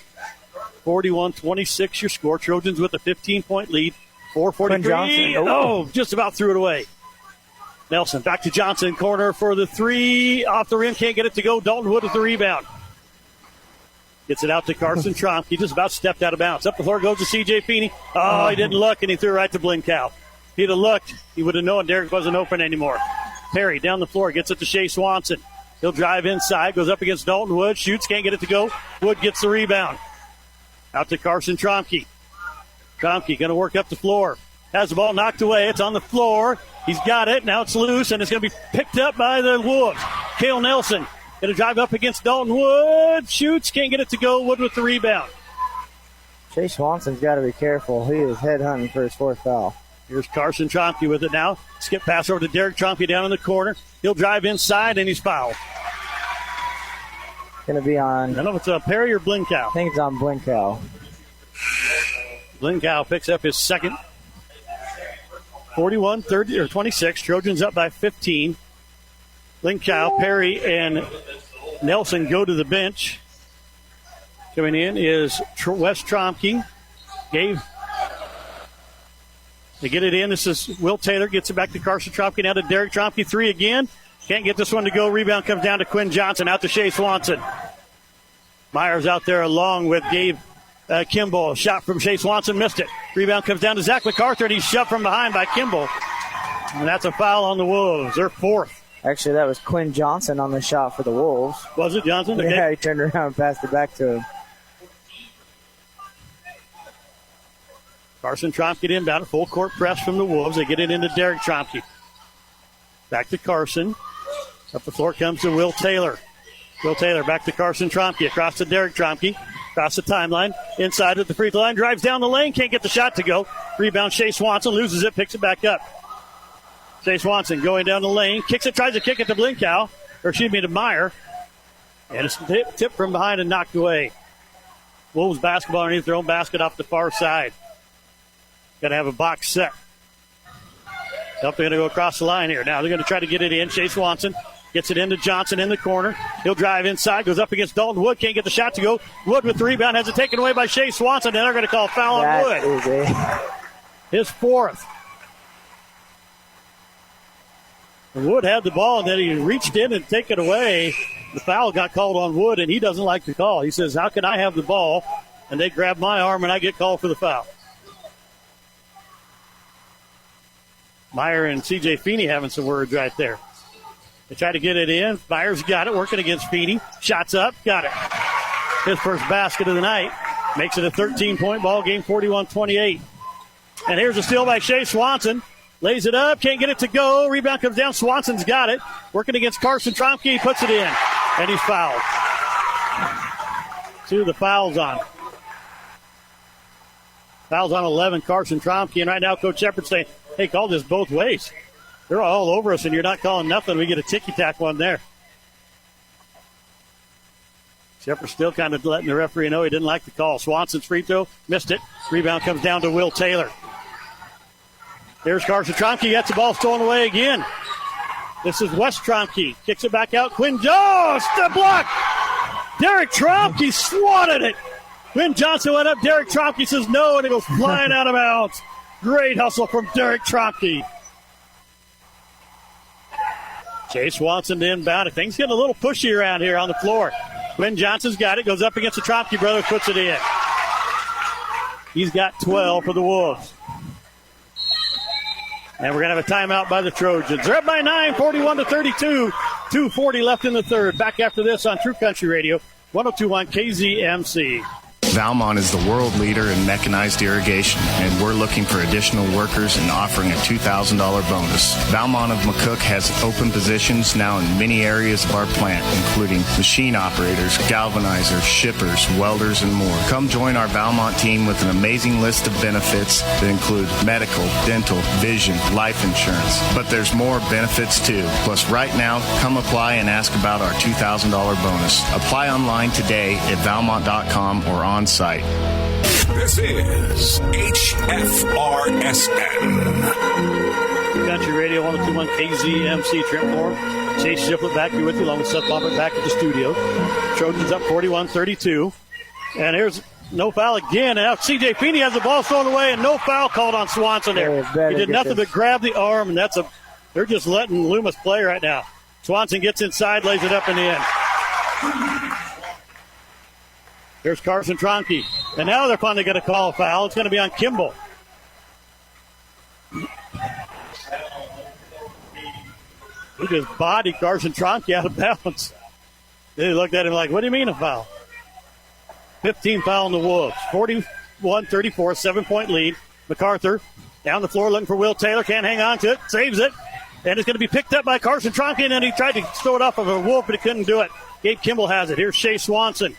41-26 your score. Trojans with a 15-point lead. 4:43. Oh, just about threw it away. Nelson back to Johnson. Corner for the three. Off the rim. Can't get it to go. Dalton Wood with the rebound. Gets it out to Carson Trompe. He just about stepped out of bounds. Up the floor goes to C.J. Feeney. Oh, he didn't look, and he threw it right to Blinkow. If he'd have looked, he would have known Derek wasn't open anymore. Perry down the floor. Gets it to Shea Swanson. He'll drive inside. Goes up against Dalton Wood. Shoots. Can't get it to go. Wood gets the rebound. Out to Carson Trompe. Trompe going to work up the floor. Has the ball knocked away. It's on the floor. He's got it. Now it's loose, and it's going to be picked up by the Wolves. Kale Nelson going to drive up against Dalton Wood. Shoots. Can't get it to go. Wood with the rebound. Shea Swanson's got to be careful. He is headhunting for his fourth foul. Here's Carson Trompe with it now. Skip pass over to Derek Trompe down in the corner. He'll drive inside, and he's fouled. Going to be on... I don't know if it's Perry or Blinkow. I think it's on Blinkow. Blinkow picks up his second. 41-26. Trojans up by 15. Blinkow, Perry, and Nelson go to the bench. Coming in is Wes Trompe. They get it in. This is Will Taylor. Gets it back to Carson Trompe. Now to Derek Trompe. Three again. Can't get this one to go. Rebound comes down to Quinn Johnson. Out to Shea Swanson. Myers out there along with Gabe Kimball. Shot from Shea Swanson. Missed it. Rebound comes down to Zach MacArthur, and he's shoved from behind by Kimball. And that's a foul on the Wolves. They're fourth. Actually, that was Quinn Johnson on the shot for the Wolves. Was it Johnson? Okay. Yeah, he turned around and passed it back to him. Carson Trompe inbound. Full court press from the Wolves. They get it into Derek Trompe. Back to Carson. Up the floor comes to Will Taylor. Will Taylor back to Carson Trompe. Across to Derek Trompe. Across the timeline. Inside at the free throw line. Drives down the lane. Can't get the shot to go. Rebound Shea Swanson. Loses it. Picks it back up. Shea Swanson going down the lane. Kicks it. Tries to kick it to Blinkow. To Meyer. And it's tipped from behind and knocked away. Wolves basketball underneath their own basket off the far side. Got to have a box set. They're going to go across the line here. Now they're going to try to get it in. Shea Swanson gets it into Johnson in the corner. He'll drive inside. Goes up against Dalton Wood. Can't get the shot to go. Wood with the rebound. Has it taken away by Shea Swanson. And they're going to call foul on Wood. His fourth. Wood had the ball, and then he reached in and take it away. The foul got called on Wood, and he doesn't like the call. He says, how can I have the ball? And they grab my arm, and I get called for the foul. Meyer and C.J. Feeney having some words right there. They try to get it in. Byers got it, working against Feeney. Shots up, got it. His first basket of the night. Makes it a 13-point ball game, 41-28. And here's a steal by Shea Swanson. Lays it up, can't get it to go. Rebound comes down. Swanson's got it. Working against Carson Tromke. He puts it in. And he's fouled. 2 of the fouls on. Fouls on 11, Carson Tromke. And right now, Coach Shepard's saying, hey, call this both ways. They're all over us, and you're not calling nothing. We get a ticky-tack one there. Shepard still kind of letting the referee know he didn't like the call. Swanson's free throw, missed it. Rebound comes down to Will Taylor. Here's Carson Tromke, gets the ball stolen away again. This is Wes Tromke. Kicks it back out. Quinn Jones, step block. Derek Tromke swatted it. Quinn Johnson went up. Derek Tromke says no, and it goes flying out of bounds. Great hustle from Derek Tromke. Jay Swanson to inbound. Things getting a little pushy around here on the floor. Quinn Johnson's got it. Goes up against the Tromke brothers. Puts it in. He's got 12 for the Wolves. And we're going to have a timeout by the Trojans. They're up by 9, 41-32. 2:40 left in the third. Back after this on True Country Radio, 102.1 KZMC. Valmont is the world leader in mechanized irrigation, and we're looking for additional workers and offering a $2,000 bonus. Valmont of McCook has open positions now in many areas of our plant, including machine operators, galvanizers, shippers, welders, and more. Come join our Valmont team with an amazing list of benefits that include medical, dental, vision, life insurance. But there's more benefits too. Plus, right now, come apply and ask about our $2,000 bonus. Apply online today at valmont.com or on site. This is HFRSN. Country Radio 102.1 KZMC Trent Moore. Chase Shiflett back here with you along with Seth Bobbitt back at the studio. Trojans up 41-32. And here's no foul again. Now C.J. Feeney has the ball thrown away and no foul called on Swanson there. He did nothing but grab the arm, and they're just letting Loomis play right now. Swanson gets inside, lays it up and in. Here's Carson Tromke. And now they're finally going to call a foul. It's going to be on Kimball. He just bodied Carson Tromke out of bounds. They looked at him like, what do you mean a foul? 15 foul on the Wolves. 41-34, 7-point lead. MacArthur down the floor looking for Will Taylor. Can't hang on to it. Saves it. And it's going to be picked up by Carson Tromke. And then he tried to throw it off of a Wolf, but he couldn't do it. Gabe Kimball has it. Here's Shea Swanson.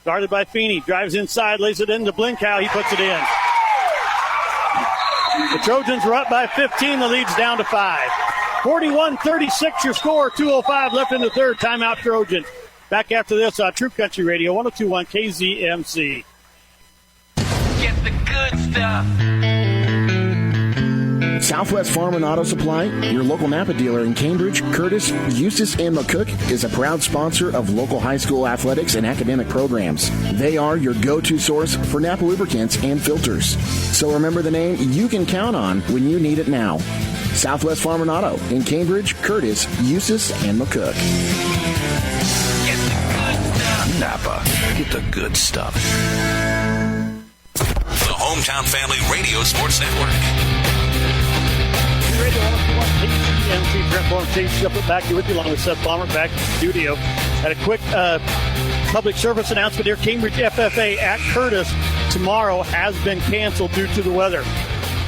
Guarded by Feeney. Drives inside, lays it into Blinkow. He puts it in. The Trojans were up by 15. The lead's down to 5. 41-36 your score. 2:05 left in the third. Timeout Trojans. Back after this on True Country Radio, 102.1 KZMC. Get the good stuff. Southwest Farm and Auto Supply, your local Napa dealer in Cambridge, Curtis, Eustis, and McCook, is a proud sponsor of local high school athletics and academic programs. They are your go-to source for Napa lubricants and filters. So remember the name you can count on when you need it now. Southwest Farm and Auto in Cambridge, Curtis, Eustis, and McCook. Get the good stuff. Napa, get the good stuff. The Hometown Family Radio Sports Network. Radio 101 KZMC Trent Moore, Chase Shepard back here with you along with Seth Palmer back in the studio. Had a quick public service announcement here. Cambridge FFA at Curtis tomorrow has been canceled due to the weather.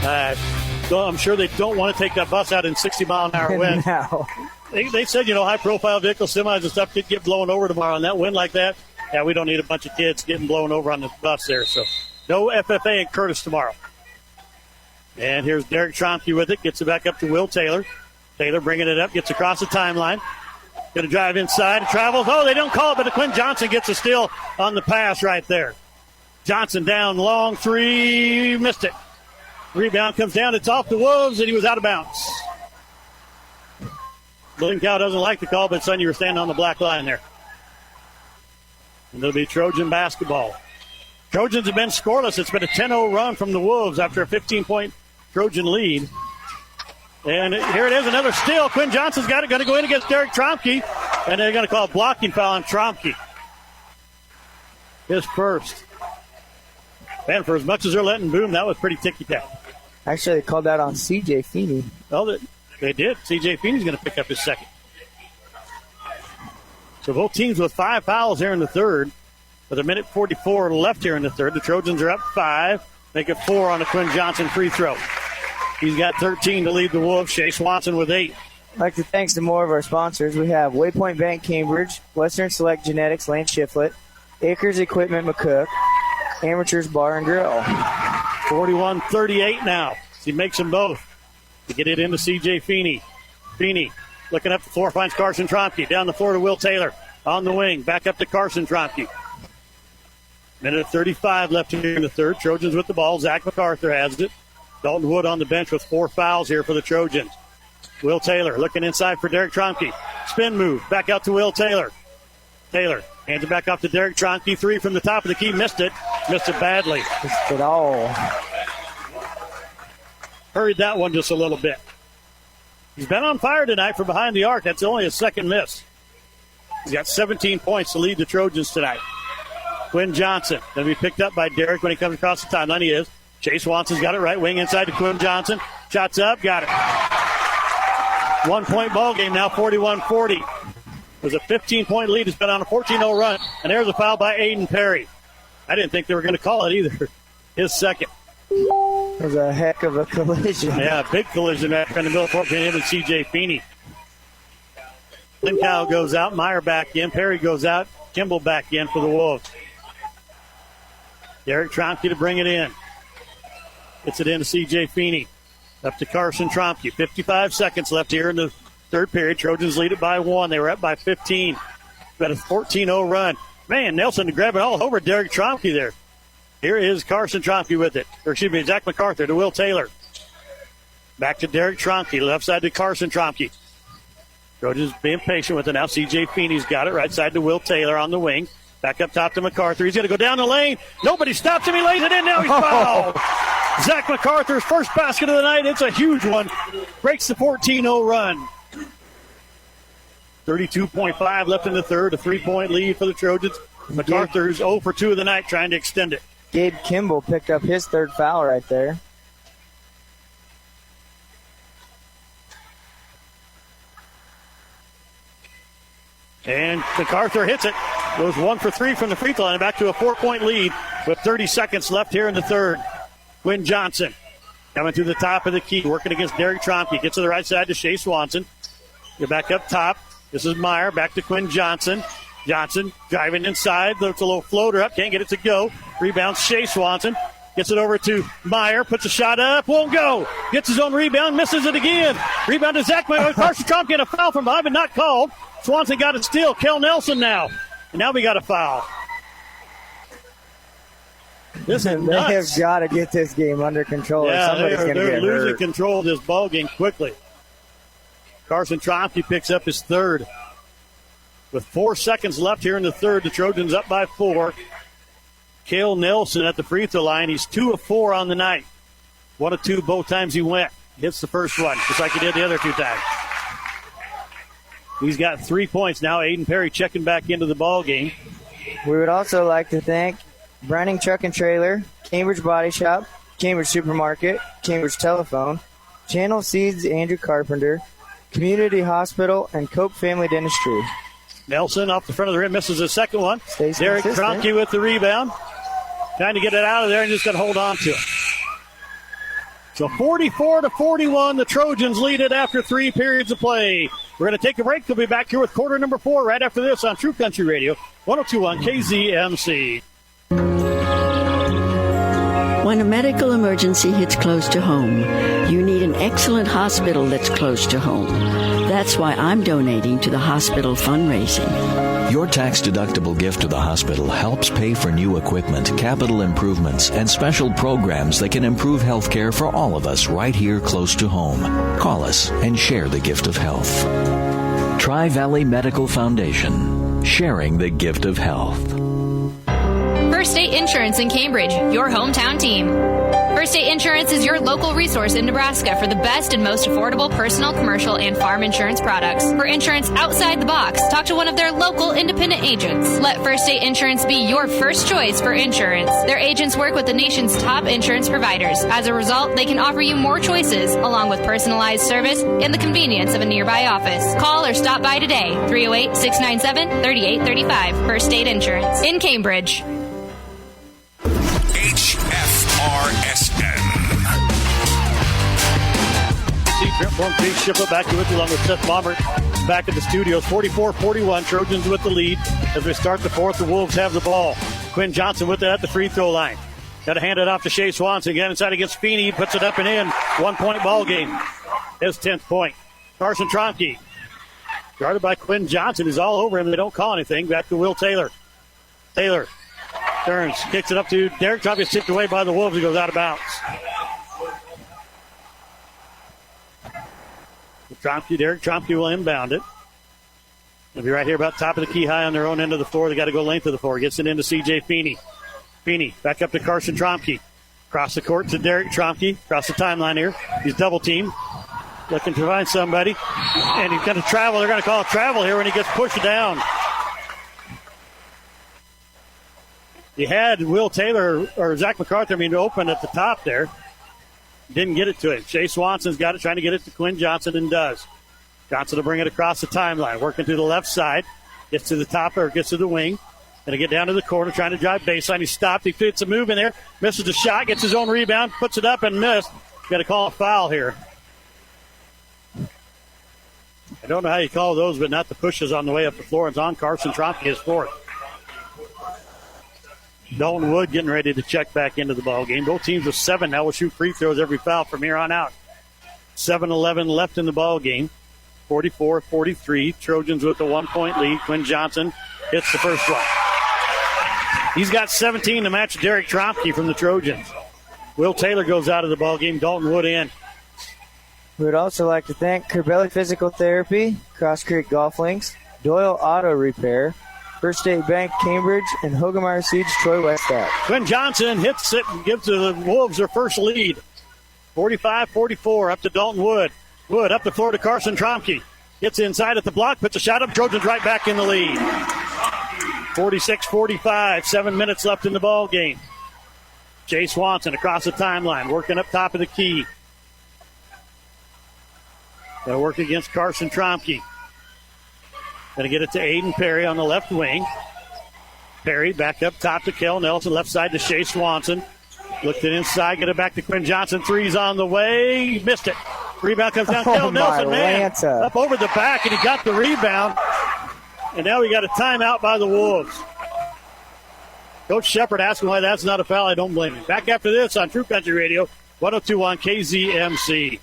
I'm sure they don't want to take that bus out in 60-mile-an-hour wind. No. They said, high-profile vehicles, semis and stuff could get blown over tomorrow. And that wind like that, we don't need a bunch of kids getting blown over on the bus there. So no FFA in Curtis tomorrow. And here's Derek Tromke with it. Gets it back up to Will Taylor. Taylor bringing it up. Gets across the timeline. Going to drive inside. Travels. Oh, they don't call it, but Quinn Johnson gets a steal on the pass right there. Johnson down long three. Missed it. Rebound comes down. It's off the Wolves, and he was out of bounds. Blinkow doesn't like the call, but son, you were standing on the black line there. And it'll be Trojan basketball. Trojans have been scoreless. It's been a 10-0 run from the Wolves after a 15-point Trojan lead. And here it is, another steal. Quinn Johnson's got it, going to go in against Derek Tromke, and they're going to call a blocking foul on Tromke. His first. Man, for as much as they're letting boom, that was pretty ticky-tack. Actually, they called that on C.J. Feeney. Well, they did. C.J. Feeney's going to pick up his second. So both teams with 5 fouls here in the third. With 1:44 left here in the third, the Trojans are up 5. Make it 4 on the Quinn Johnson free throw. He's got 13 to lead the Wolves. Shea Swanson with 8. I'd like to thank some more of our sponsors. We have Waypoint Bank Cambridge, Western Select Genetics Lane Shiflett, Acres Equipment McCook, Amateurs Bar and Grill. 41-38 now. He makes them both. To get it into C.J. Feeney. Feeney looking up the floor, finds Carson Tromke. Down the floor to Will Taylor. On the wing, back up to Carson Tromke. 1:35 left here in the third. Trojans with the ball. Zach MacArthur has it. Dalton Wood on the bench with 4 fouls here for the Trojans. Will Taylor looking inside for Derek Tromke. Spin move. Back out to Will Taylor. Taylor hands it back off to Derek Tromke. 3 from the top of the key. Missed it. Missed it badly. Missed it all. Hurried that one just a little bit. He's been on fire tonight from behind the arc. That's only his second miss. He's got 17 points to lead the Trojans tonight. Quinn Johnson going to be picked up by Derek when he comes across the timeline. He is. Chase Swanson's got it right wing inside to Quinn Johnson. Shots up. Got it. 1-point ball game now, 41-40. There's a 15-point lead. It's been on a 14-0 run. And there's a foul by Aiden Perry. I didn't think they were going to call it either. His second. It was a heck of a collision. Yeah, big collision right in the middle of the court between him and C.J. Feeney. Linkow goes out. Meyer back in. Perry goes out. Kimball back in for the Wolves. Derek Tromke to bring it in. Gets it in to C.J. Feeney. Up to Carson Tromke. 55 seconds left here in the third period. Trojans lead it by 1. They were up by 15. Got a 14-0 run. Man, Nelson to grab it all over Derek Tromke there. Here is Carson Tromke with it. Or excuse me, Zach MacArthur to Will Taylor. Back to Derek Tromke. Left side to Carson Tromke. Trojans being patient with it now. C.J. Feeney's got it. Right side to Will Taylor on the wing. Back up top to MacArthur. He's going to go down the lane. Nobody stops him. He lays it in. Now he's fouled. Zach MacArthur's first basket of the night. It's a huge one. Breaks the 14-0 run. 32.5 left in the third. A 3-point lead for the Trojans. MacArthur's 0 for 2 of the night trying to extend it. Gabe Kimball picked up his third foul right there. And MacArthur hits it. Goes 1 for 3 from the free throw line. Back to a 4-point lead with 30 seconds left here in the third. Quinn Johnson coming to the top of the key, working against Derek Tromke. Gets to the right side to Shea Swanson. Get back up top. This is Meyer. Back to Quinn Johnson. Johnson driving inside. It's a little floater up. Can't get it to go. Rebounds Shea Swanson. Gets it over to Meyer. Puts a shot up. Won't go. Gets his own rebound. Misses it again. Rebound to Zach Meyer. Carson Tromke and a foul from behind, but not called. Swanson got it still. Kel Nelson now. And now we got a foul. This is nuts. They have got to get this game under control. Yeah, they're losing hurt. control of this ball game quickly. Carson Tromke picks up his third. With 4 seconds left here in the third, the Trojans up by 4. Kel Nelson at the free throw line. He's 2 of 4 on the night. 1 of 2 both times he went. Hits the first one, just like he did the other 2 times. He's got 3 points now. Aiden Perry checking back into the ball game. We would also like to thank Browning Truck and Trailer, Cambridge Body Shop, Cambridge Supermarket, Cambridge Telephone, Channel Seeds Andrew Carpenter, Community Hospital, and Cope Family Dentistry. Nelson off the front of the rim misses the second one. Stays Derek consistent. Tromke with the rebound. Trying to get it out of there and just got to hold on to it. So 44-41, the Trojans lead it after 3 periods of play. We're going to take a break. We'll be back here with quarter number 4 right after this on True Country Radio, 102.1 KZMC. When a medical emergency hits close to home, you need an excellent hospital that's close to home. That's why I'm donating to the hospital fundraising. Your tax-deductible gift to the hospital helps pay for new equipment, capital improvements, and special programs that can improve health care for all of us right here close to home. Call us and share the gift of health. Tri-Valley Medical Foundation, sharing the gift of health. First State Insurance in Cambridge, your hometown team. First State Insurance is your local resource in Nebraska for the best and most affordable personal, commercial, and farm insurance products. For insurance outside the box, talk to one of their local independent agents. Let First State Insurance be your first choice for insurance. Their agents work with the nation's top insurance providers. As a result, they can offer you more choices, along with personalized service and the convenience of a nearby office. Call or stop by today. 308-697-3835. First State Insurance in Cambridge. HFRSN. Trent Form, Chase Shiplet back with you along with Seth Baumert back at the studios. 44-41, Trojans with the lead as we start the fourth. The Wolves have the ball. Quinn Johnson with it at the free throw line. Got to hand it off to Shea Swanson. Again inside against Feeney. Puts it up and in. 1 point ball game. His 10th point. Carson Tronke. Guarded by Quinn Johnson, who's all over him. They don't call anything. Back to Will Taylor. Taylor turns, kicks it up to Derek Tronke. Tipped away by the Wolves. He goes out of bounds. Derek Tromke will inbound it. They'll be right here about top of the key high on their own end of the floor. They got to go length of the floor. Gets it into C.J. Feeney. Feeney back up to Carson Tromke. Across the court to Derek Tromke. Across the timeline here. He's double teamed. Looking to find somebody. And he's going to travel. They're going to call it travel here when he gets pushed down. He had Will Taylor or Zach MacArthur open at the top there. Didn't get it to him. Shea Swanson's got it, trying to get it to Quinn Johnson, and does. Johnson will bring it across the timeline, working to the left side. Gets to the top, or gets to the wing. Going to get down to the corner, trying to drive baseline. He stopped. He fits a move in there. Misses the shot, gets his own rebound, puts it up and missed. Got to call a foul here. I don't know how you call those, but not the pushes on the way up the floor. It's on Carson Tronke, his fourth. Dalton Wood getting ready to check back into the ball game. Both teams with 7 now will shoot free throws every foul from here on out. 7-11 left in the ball game. 44-43. Trojans with a 1 point lead. Quinn Johnson hits the first one. He's got 17 to match Derek Tromke from the Trojans. Will Taylor goes out of the ball game. Dalton Wood in. We would also like to thank Kerbelli Physical Therapy, Cross Creek Golf Links, Doyle Auto Repair, First State Bank Cambridge, and Hogemeyer Seeds Troy Westack. Quinn Johnson hits it and gives the Wolves their first lead. 45-44 up to Dalton Wood. Wood up the floor to Carson Tromke. Gets inside at the block, puts a shot up. Trojans right back in the lead. 46-45, 7 minutes left in the ball game. Jay Swanson across the timeline, working up top of the key. They'll work against Carson Tromke. Going to get it to Aiden Perry on the left wing. Perry back up top to Kel Nelson. Left side to Shea Swanson. Looked it inside. Get it back to Quinn Johnson. Three's on the way. Missed it. Rebound comes down. Kel Nelson, man. Up over the back, and he got the rebound. And now we got a timeout by the Wolves. Coach Shepard asking why that's not a foul. I don't blame him. Back after this on True Country Radio, 102.1 KZMC.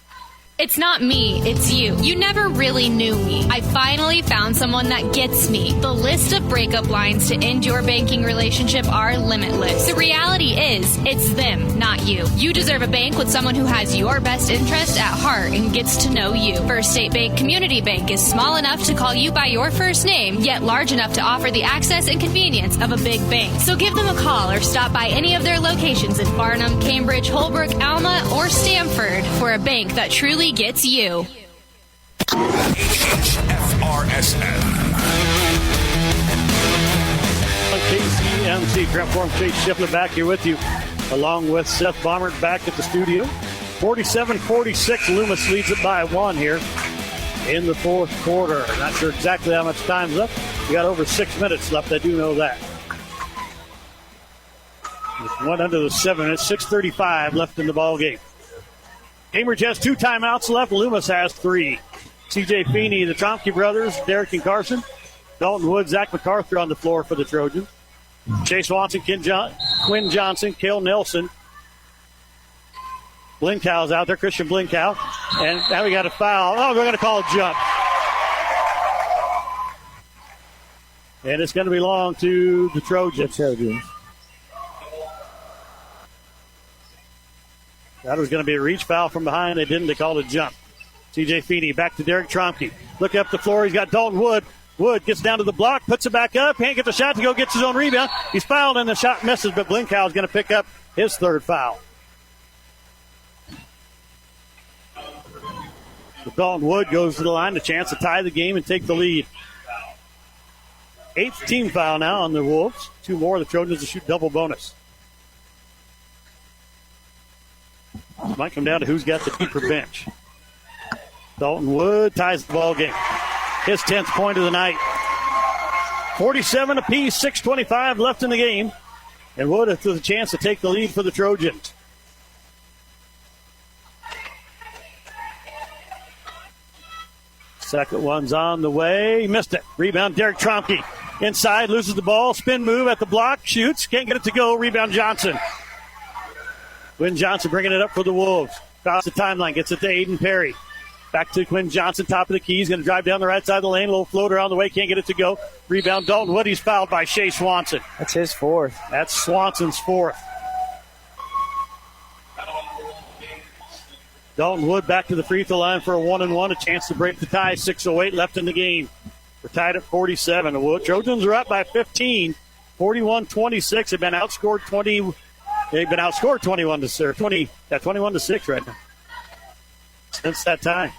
It's not me, it's you. You never really knew me. I finally found someone that gets me. The list of breakup lines to end your banking relationship are limitless. The reality is, it's them, not you. You deserve a bank with someone who has your best interest at heart and gets to know you. First State Bank Community Bank is small enough to call you by your first name, yet large enough to offer the access and convenience of a big bank. So give them a call or stop by any of their locations in Farnham, Cambridge, Holbrook, Alma, or Stamford for a bank that truly gets you. HFRSN. KCMC, Trent Form, Chase Shiplet back here with you, along with Seth Baumert back at the studio. 47-46, Loomis leads it by 1 here in the fourth quarter. Not sure exactly how much time's up. We got over 6 minutes left, I do know that. It's 1 under the 7 minutes, 6:35 left in the ball game. Cambridge has 2 timeouts left. Loomis has 3. C.J. Feeney, the Tromke brothers, Derek and Carson. Dalton Wood, Zach MacArthur on the floor for the Trojans. Chase Swanson, Quinn Johnson, Cale Nelson. Blinkow's out there, Christian Blinkow. And now we got a foul. Oh, we're going to call a jump. And it's going to belong to the Trojans. That was going to be a reach foul from behind. They didn't. They called a jump. C.J. Feeney back to Derek Tromke. Look up the floor. He's got Dalton Wood. Wood gets down to the block, puts it back up. Can't get the shot to go, gets his own rebound. He's fouled and the shot misses, but Blinkow is going to pick up his third foul. Dalton Wood goes to the line, a chance to tie the game and take the lead. 8th team foul now on the Wolves. 2 more. The Trojans to shoot double bonus. It might come down to who's got the deeper bench. Dalton Wood ties the ball game. His 10th point of the night. 47 apiece, 6:25 left in the game. And Wood has a chance to take the lead for the Trojans. Second one's on the way. Missed it. Rebound, Derek Tromke. Inside, loses the ball. Spin move at the block. Shoots. Can't get it to go. Rebound, Johnson. Quinn Johnson bringing it up for the Wolves. Across the timeline. Gets it to Aiden Perry. Back to Quinn Johnson, top of the key. He's going to drive down the right side of the lane. A little floater on the way. Can't get it to go. Rebound, Dalton Wood. He's fouled by Shea Swanson. That's his 4th. That's Swanson's 4th. Dalton Wood back to the free throw line for a 1-and-1. A chance to break the tie. 6:08 left in the game. We're tied at 47. The Trojans are up by 15. 41-26. They've been outscored 20. They've been outscored 21 to 6 right now. Since that time.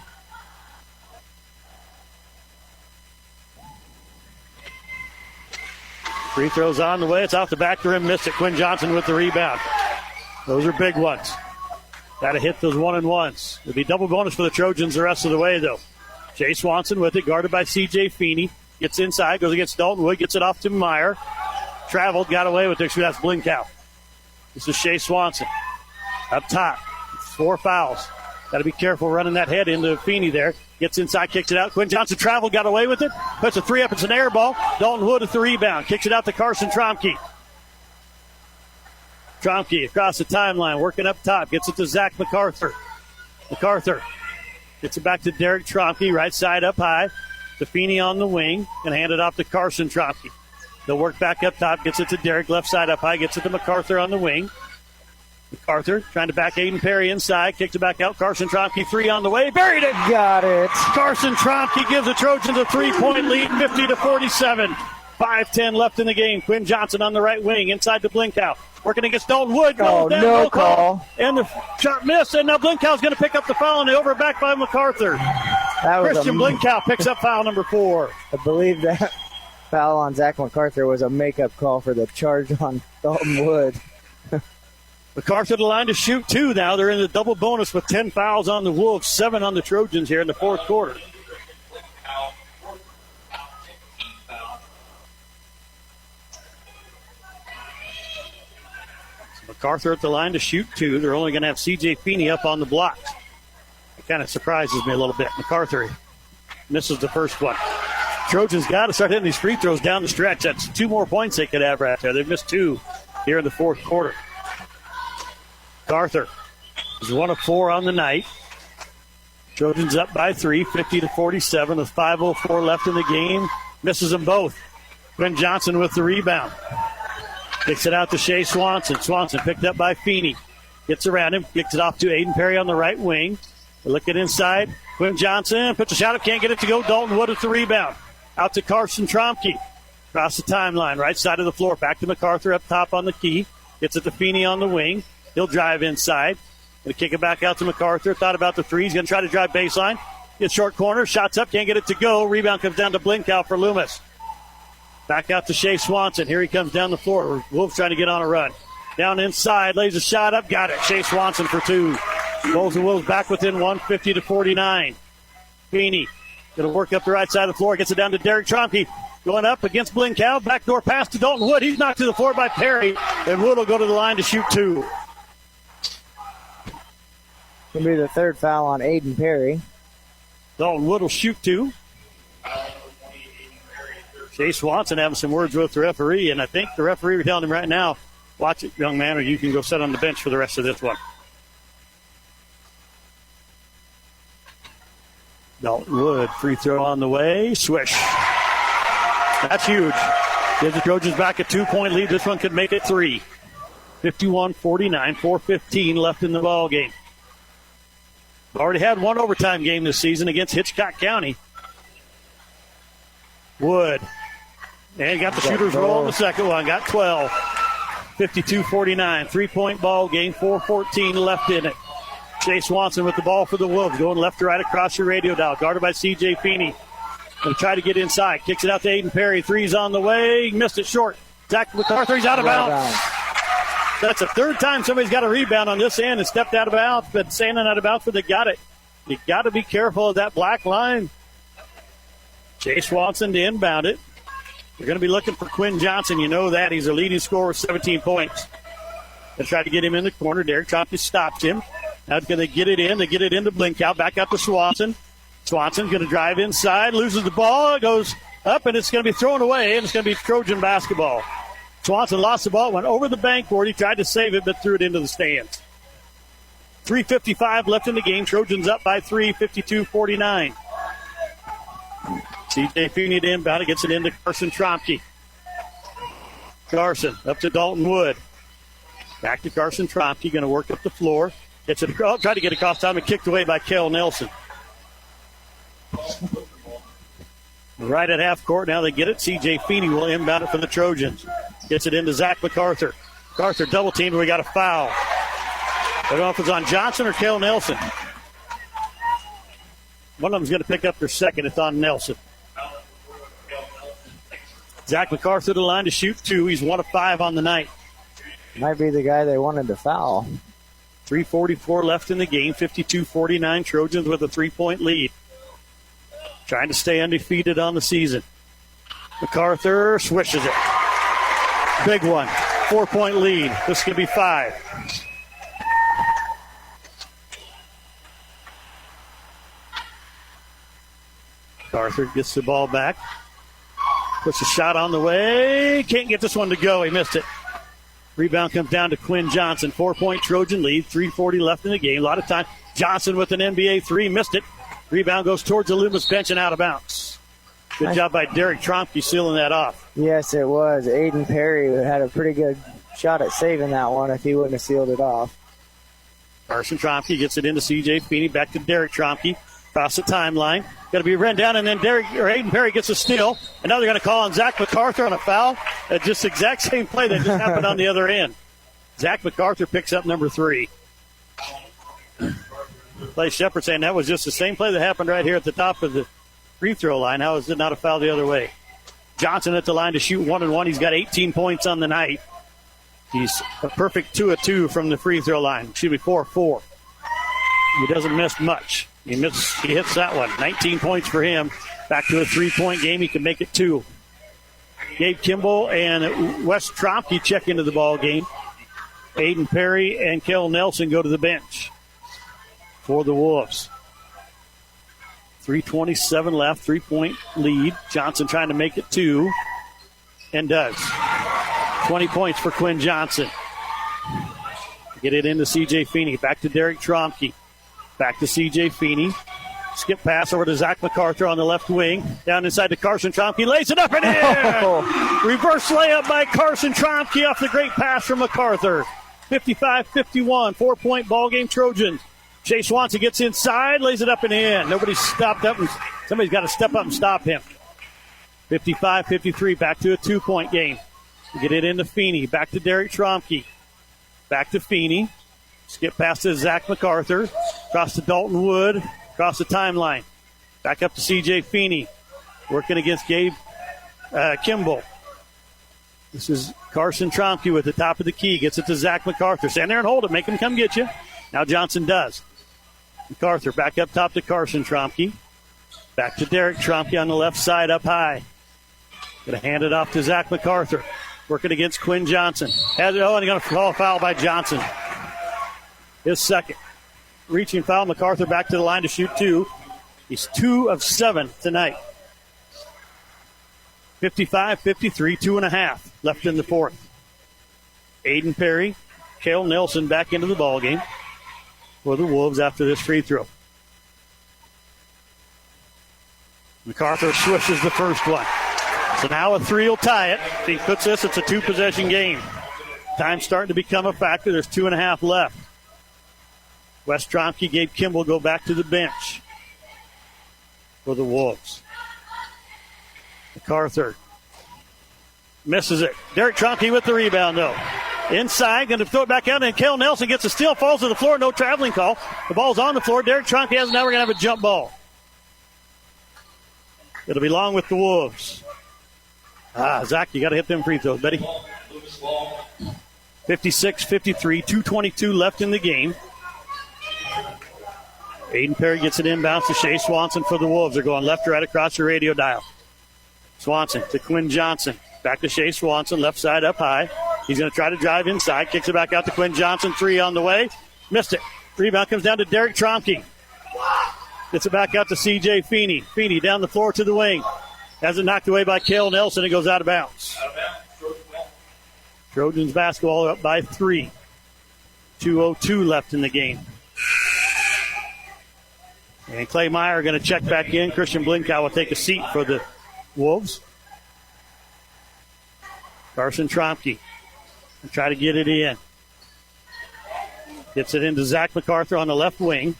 Free throws on the way. It's off the back of the rim. Missed it. Quinn Johnson with the rebound. Those are big ones. Got to hit those 1-and-1s. It'll be double bonus for the Trojans the rest of the way, though. Jay Swanson with it, guarded by C.J. Feeney. Gets inside, goes against Dalton Wood, gets it off to Meyer. Traveled, got away with it. That's Blinkow. This is Shea Swanson. Up top. 4 fouls. Got to be careful running that head into Feeney there. Gets inside, kicks it out. Quinn Johnson traveled, got away with it. Puts a 3 up. It's an air ball. Dalton Wood at the rebound. Kicks it out to Carson Tromke. Tromke across the timeline, working up top. Gets it to Zach MacArthur. MacArthur gets it back to Derek Tromke, right side up high. To Feeney on the wing, and hand it off to Carson Tromke. They'll work back up top, gets it to Derek, left side up high, gets it to MacArthur on the wing. MacArthur trying to back Aiden Perry inside, kicks it back out. Carson Tromke, 3 on the way, buried it. Got it. Carson Tromke gives the Trojans a 3-point lead, 50-47. 5:10 left in the game. Quinn Johnson on the right wing, inside to Blinkow. Working against Dalton Wood. No call. And the shot missed, and now Blinkow's going to pick up the foul, and over back by MacArthur. Christian Blinkow picks up foul number 4. I believe that foul on Zach MacArthur was a makeup call for the charge on Dalton Wood. MacArthur to the line to shoot 2 now. They're in the double bonus with 10 fouls on the Wolves, 7 on the Trojans here in the 4th quarter. MacArthur at the line to shoot 2. They're only going to have C.J. Feeney up on the blocks. It kind of surprises me a little bit. MacArthur misses the first one. Trojans got to start hitting these free throws down the stretch. That's 2 more points they could have right there. They've missed 2 here in the 4th quarter. MacArthur is 1 of 4 on the night. Trojans up by 3, 50-47 with 5:04 left in the game. Misses them both. Quinn Johnson with the rebound. Kicks it out to Shea Swanson. Swanson picked up by Feeney. Gets around him. Kicks it off to Aiden Perry on the right wing. They're looking inside. Quinn Johnson puts a shot up. Can't get it to go. Dalton Wood at the rebound. Out to Carson Tromke. Across the timeline. Right side of the floor. Back to MacArthur up top on the key. Gets it to Feeney on the wing. He'll drive inside. Going to kick it back out to MacArthur. Thought about the 3. He's going to try to drive baseline. Gets short corner. Shots up. Can't get it to go. Rebound comes down to Blinkow for Loomis. Back out to Shea Swanson. Here he comes down the floor. Wolves trying to get on a run. Down inside. Lays a shot up. Got it. Shea Swanson for 2. Bulls and Wolves back within 1, 50-49. Feeney going to work up the right side of the floor. Gets it down to Derek Tromke. Going up against Blinkow. Backdoor pass to Dalton Wood. He's knocked to the floor by Perry. And Wood will go to the line to shoot 2. Going to be the 3rd foul on Aiden Perry. Dalton Wood will shoot 2. Shea Swanson having some words with the referee, and I think the referee is telling him right now, watch it, young man, or you can go sit on the bench for the rest of this one. Dalton Wood, free throw on the way. Swish. That's huge. Gives the Trojans back a 2-point lead. This one could make it 3. 51-49, 4:15 left in the ball game. Already had 1 overtime game this season against Hitchcock County. Wood. And he got the shooter's roll in the second one. Got 12. 52-49. 3-point ball game. 4:14 left in it. Chase Swanson with the ball for the Wolves, going left to right across your radio dial, guarded by C.J. Feeney. Going to try to get inside. Kicks it out to Aiden Perry. Three's on the way. Missed it short. Zach MacArthur, he's out of bounds. That's the third time somebody's got a rebound on this end and stepped out of bounds, but standing out of bounds, but they got it. You got to be careful of that black line. Chase Swanson to inbound it. They're going to be looking for Quinn Johnson. You know that. He's a leading scorer with 17 points. They try to get him in the corner. Derek Chomsky stops him. Now can they get it in? They get it into Blinkout. Back out to Swanson. Swanson's going to drive inside. Loses the ball. It goes up, and it's going to be thrown away, and it's going to be Trojan basketball. Swanson lost the ball. Went over the backboard. He tried to save it, but threw it into the stands. 3:55 left in the game. Trojans up by 3, 52-49. C.J. Feeney to inbound. It gets it into Carson Tromke. Carson up to Dalton Wood. Back to Carson Tromke. Going to work up the floor. Gets it. Try to get across time and kicked away by Kel Nelson. Right at half court. Now they get it. C.J. Feeney will inbound it for the Trojans. Gets it into Zach MacArthur. MacArthur double teamed, and we got a foul. I don't know if it's on Johnson or Kel Nelson. One of them's going to pick up their second. It's on Nelson. Zach MacArthur to the line to shoot 2. He's 1 of 5 on the night. Might be the guy they wanted to foul. 3:44 left in the game. 52-49. Trojans with a 3-point lead. Trying to stay undefeated on the season. MacArthur swishes it. Big one. 4-point lead. This could be 5. MacArthur gets the ball back. Puts a shot on the way. Can't get this one to go. He missed it. Rebound comes down to Quinn Johnson. 4-point Trojan lead. 3:40 left in the game. A lot of time. Johnson with an NBA 3. Missed it. Rebound goes towards the Loomis bench and out of bounds. Good job by Derek Tromke sealing that off. Yes, it was. Aiden Perry had a pretty good shot at saving that one if he wouldn't have sealed it off. Carson Tromke gets it into C.J. Feeney. Back to Derek Tromke. Across the timeline. Got to be run down, and then Aiden Perry gets a steal. And now they're going to call on Zach MacArthur on a foul. Just the exact same play that just happened on the other end. Zach MacArthur picks up number 3. Clay Shepard saying that was just the same play that happened right here at the top of the free throw line. How is it not a foul the other way? Johnson at the line to shoot 1-1. He's got 18 points on the night. He's a perfect 2 of 2 from the free throw line. Excuse me, 4 of 4. He doesn't miss much. He hits that one. 19 points for him. Back to a 3-point game. He can make it 2. Gabe Kimball and Wes Tromke check into the ball game. Aiden Perry and Kel Nelson go to the bench for the Wolves. 3:27 left, 3-point lead. Johnson trying to make it 2, and does. 20 points for Quinn Johnson. Get it into C.J. Feeney. Back to Derek Tromke. Back to C.J. Feeney. Skip pass over to Zach MacArthur on the left wing. Down inside to Carson Tromke. Lays it up and in! Reverse layup by Carson Tromke off the great pass from MacArthur. 55-51, 4-point ball game Trojans. Chase Swanson gets inside, lays it up and in. Nobody's stopped up, and somebody's got to step up and stop him. 55-53, back to a 2-point game. Get it into Feeney. Back to Derek Tromke. Back to Feeney. Skip past to Zach MacArthur. Across to Dalton Wood. Across the timeline. Back up to C.J. Feeney. Working against Gabe Kimball. This is Carson Tromke with the top of the key. Gets it to Zach MacArthur. Stand there and hold it. Make him come get you. Now Johnson does. MacArthur back up top to Carson Tromke. Back to Derek Tromke on the left side up high. Going to hand it off to Zach MacArthur. Working against Quinn Johnson. And they're going to call a foul by Johnson. His second. Reaching foul. MacArthur back to the line to shoot 2. He's 2 of 7 tonight. 55-53, 2.5 left in the fourth. Aiden Perry, Kel Nelson back into the ballgame for the Wolves after this free throw. MacArthur swishes the first one. So now a 3 will tie it. If he puts this, it's a 2-possession game. Time's starting to become a factor. There's 2.5 left. Wes Tromke, Gabe Kimball go back to the bench for the Wolves. MacArthur misses it. Derek Tromke with the rebound, though. Inside, going to throw it back out, and Kel Nelson gets a steal, falls to the floor, no traveling call. The ball's on the floor. Derek Tronke has it. Now we're going to have a jump ball. It'll be long with the Wolves. Zach, you got to hit them free throws, buddy. 56-53, 2:22 left in the game. Aiden Perry gets it inbounds to Shea Swanson for the Wolves. They're going left to right across your radio dial. Swanson to Quinn Johnson. Back to Shea Swanson, left side up high. He's going to try to drive inside. Kicks it back out to Quinn Johnson. 3 on the way. Missed it. Rebound comes down to Derek Tronke. Gets it back out to C.J. Feeney. Feeney down the floor to the wing. Has it knocked away by Cale Nelson. It goes out of bounds. Trojans basketball up by 3. 2:02 left in the game. And Clay Meyer going to check back in. Christian Blinkow will take a seat for the Wolves. Carson Tromke will try to get it in. Gets it into Zach MacArthur on the left wing.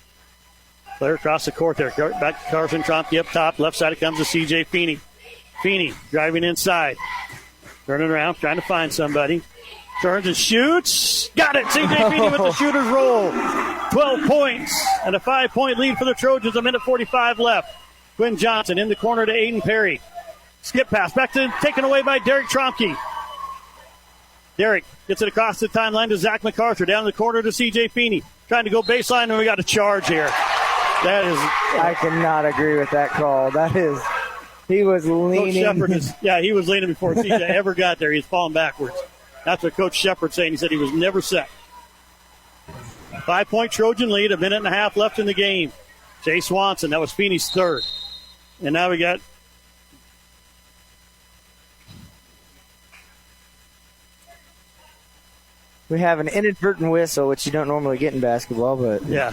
Player across the court there. Back to Carson Tromke up top. Left side it comes to C.J. Feeney. Feeney driving inside. Turning around, trying to find somebody. Turns and shoots. Got it! C.J. Feeney with the shooter's roll. 12 points and a 5-point lead for the Trojans. 1:45 left. Quinn Johnson in the corner to Aiden Perry. Skip pass. Back to taken away by Derek Tronke. Derek gets it across the timeline to Zach MacArthur. Down the corner to C.J. Feeney. Trying to go baseline, and we got a charge here. That is... I cannot agree with that call. That is... He was leaning. He was leaning before C.J. ever got there. He's falling backwards. That's what Coach Shepard's saying. He said he was never set. 5-point Trojan lead, 1.5 left in the game. Jay Swanson, that was Feeney's third. And now we got... We have an inadvertent whistle, which you don't normally get in basketball, but... Yeah,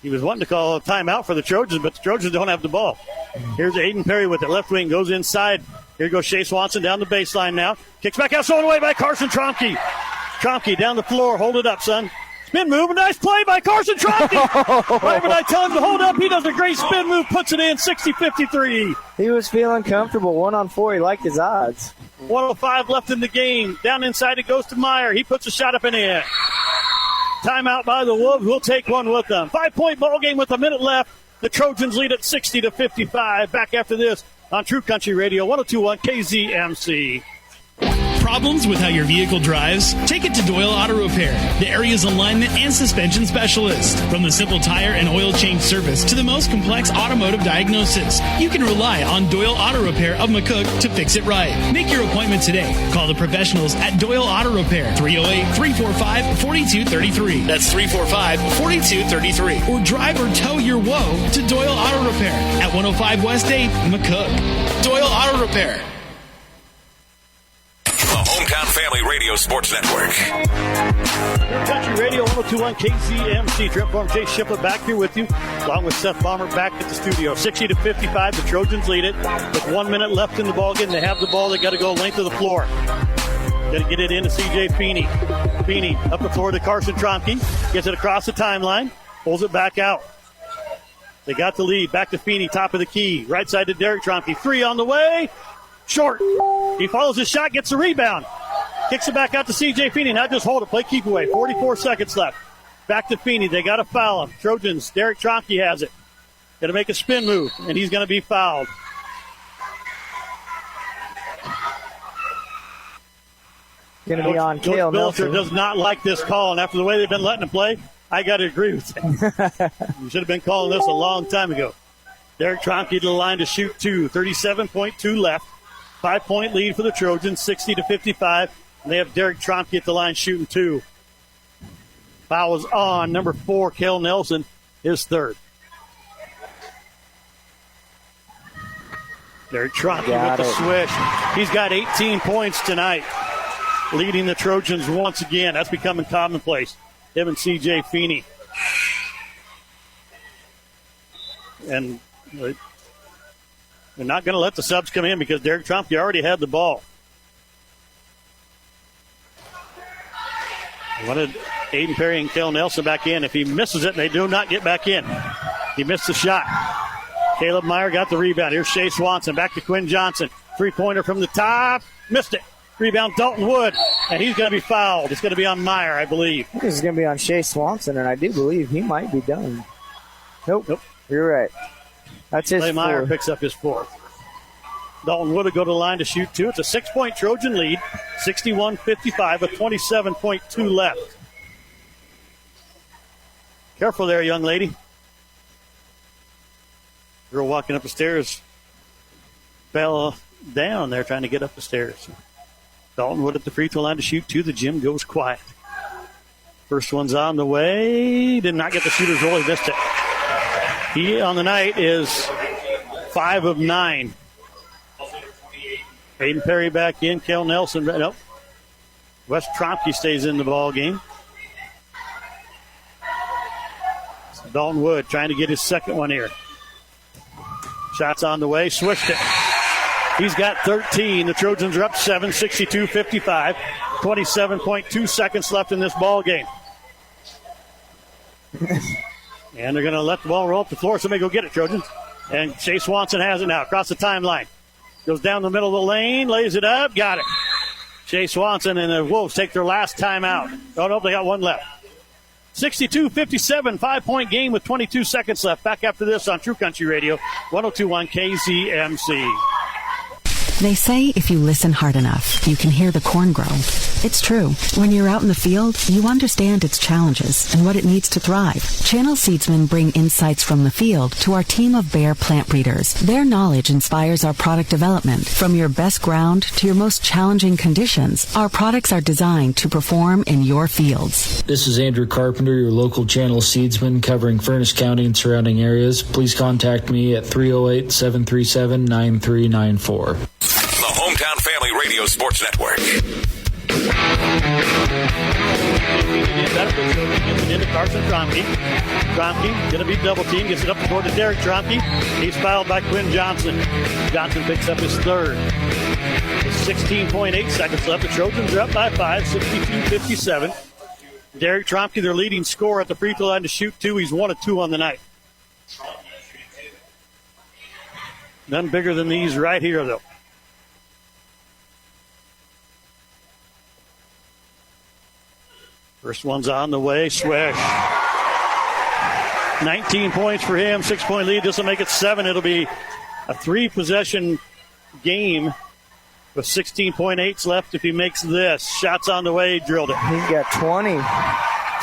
he was wanting to call a timeout for the Trojans, but the Trojans don't have the ball. Here's Aiden Perry with it. Left wing goes inside. Here goes Shea Swanson down the baseline now. Kicks back out, stolen away by Carson Tromke. Tromke down the floor. Hold it up, son. Spin move. A nice play by Carson Tromke. Right when I tell him to hold up, he does a great spin move. Puts it in 60-53. He was feeling comfortable. 1-on-4. He liked his odds. 1:05 left in the game. Down inside it goes to Meyer. He puts a shot up and in. Timeout by the Wolves. We'll take one with them. 5-point ball game with a minute left. The Trojans lead at 60-55. Back after this on True Country Radio 102.1 KZMC. Problems with how your vehicle drives? Take it to Doyle Auto Repair, the area's alignment and suspension specialist. From the simple tire and oil change service to the most complex automotive diagnosis, you can rely on Doyle Auto Repair of McCook to fix it right. Make your appointment today. Call the professionals at Doyle Auto Repair, 308-345-4233. That's 345-4233. Or drive or tow your woe to Doyle Auto Repair at 105 West 8, McCook. Doyle Auto Repair. Hometown Family Radio Sports Network. Country Radio 102.1 KZMC. Trent Farm, Jay Shiplett back here with you, along with Seth Bomber back at the studio. 60-55. The Trojans lead it with 1 minute left in the ball game. They have the ball. They got to go length of the floor. Got to get it into C.J. Feeney. Feeney up the floor to Carson Tromke. Gets it across the timeline. Pulls it back out. They got the lead. Back to Feeney, top of the key. Right side to Derek Tromke. 3 on the way. Short. He follows his shot, gets the rebound. Kicks it back out to C.J. Feeney. Now just hold it. Play keep away. 44 seconds left. Back to Feeney. They got to foul him. Trojans, Derek Tromke has it. Got to make a spin move, and he's going to be fouled. Going to be on Cale Nelson. Coach does not like this call, and after the way they've been letting him play, I got to agree with him. You should have been calling this a long time ago. Derek Tromke to the line to shoot 2. 37.2 left. 5-point lead for the Trojans, 60-55. And they have Derek Tromke at the line shooting 2. Foul is on. Number 4, Cale Nelson, his third. Derek Tromke with the swish. He's got 18 points tonight, leading the Trojans once again. That's becoming commonplace. Him and C.J. Feeney. And they're not going to let the subs come in because Derek Tromke already had the ball. I wanted Aiden Perry and Cale Nelson back in. If he misses it, they do not get back in. He missed the shot. Caleb Meyer got the rebound. Here's Shea Swanson. Back to Quinn Johnson. Three-pointer from the top. Missed it. Rebound, Dalton Wood, and he's going to be fouled. It's going to be on Meyer, I believe. This is going to be on Shea Swanson, and I do believe he might be done. Nope. You're right. That's his Clay Meyer fourth. picks up his fourth. Dalton Wood will go to the line to shoot two. It's a 6-point Trojan lead, 61-55 with 27.2 left. Careful there, young lady. Girl walking up the stairs fell down there trying to get up the stairs. Dalton Wood at the free throw line to shoot two. The gym goes quiet. First one's on the way. Did not get the shooter's roll. He missed it. He on the night is 5 of 9. Aiden Perry back in. Kel Nelson. Nope. Wes Tromke stays in the ball game. Dalton Wood trying to get his second one here. Shots on the way. Swished it. He's got 13. The Trojans are up 7, 62-55. 27.2 seconds left in this ball game. And they're going to let the ball roll up the floor. Somebody go get it, Trojans. And Shea Swanson has it now across the timeline. Goes down the middle of the lane, lays it up, got it. Shea Swanson and the Wolves take their last timeout. Oh, no, they got one left. 62-57, 5-point game with 22 seconds left. Back after this on True Country Radio, 102.1 KZMC. They say if you listen hard enough, you can hear the corn grow. It's true. When you're out in the field, you understand its challenges and what it needs to thrive. Channel Seedsmen bring insights from the field to our team of Bayer plant breeders. Their knowledge inspires our product development. From your best ground to your most challenging conditions, our products are designed to perform in your fields. This is Andrew Carpenter, your local Channel Seedsman covering Furnace County and surrounding areas. Please contact me at 308-737-9394. The Hometown Family Radio Sports Network. Into Carson Tromke. Tromke going to be double teamed. Gets it up the court to Derek Tromke. He's fouled by Quinn Johnson. Johnson picks up his third. With 16.8 seconds left. The Trojans are up by 5, 62-57. Derek Tromke, their leading scorer at the free throw line to shoot two. He's 1 of 2 on the night. None bigger than these right here, though. First one's on the way. Swish. 19 points for him. 6-point lead. This will make it 7. It'll be a 3-possession game with 16.8 left if he makes this. Shots on the way. Drilled it. He's got 20.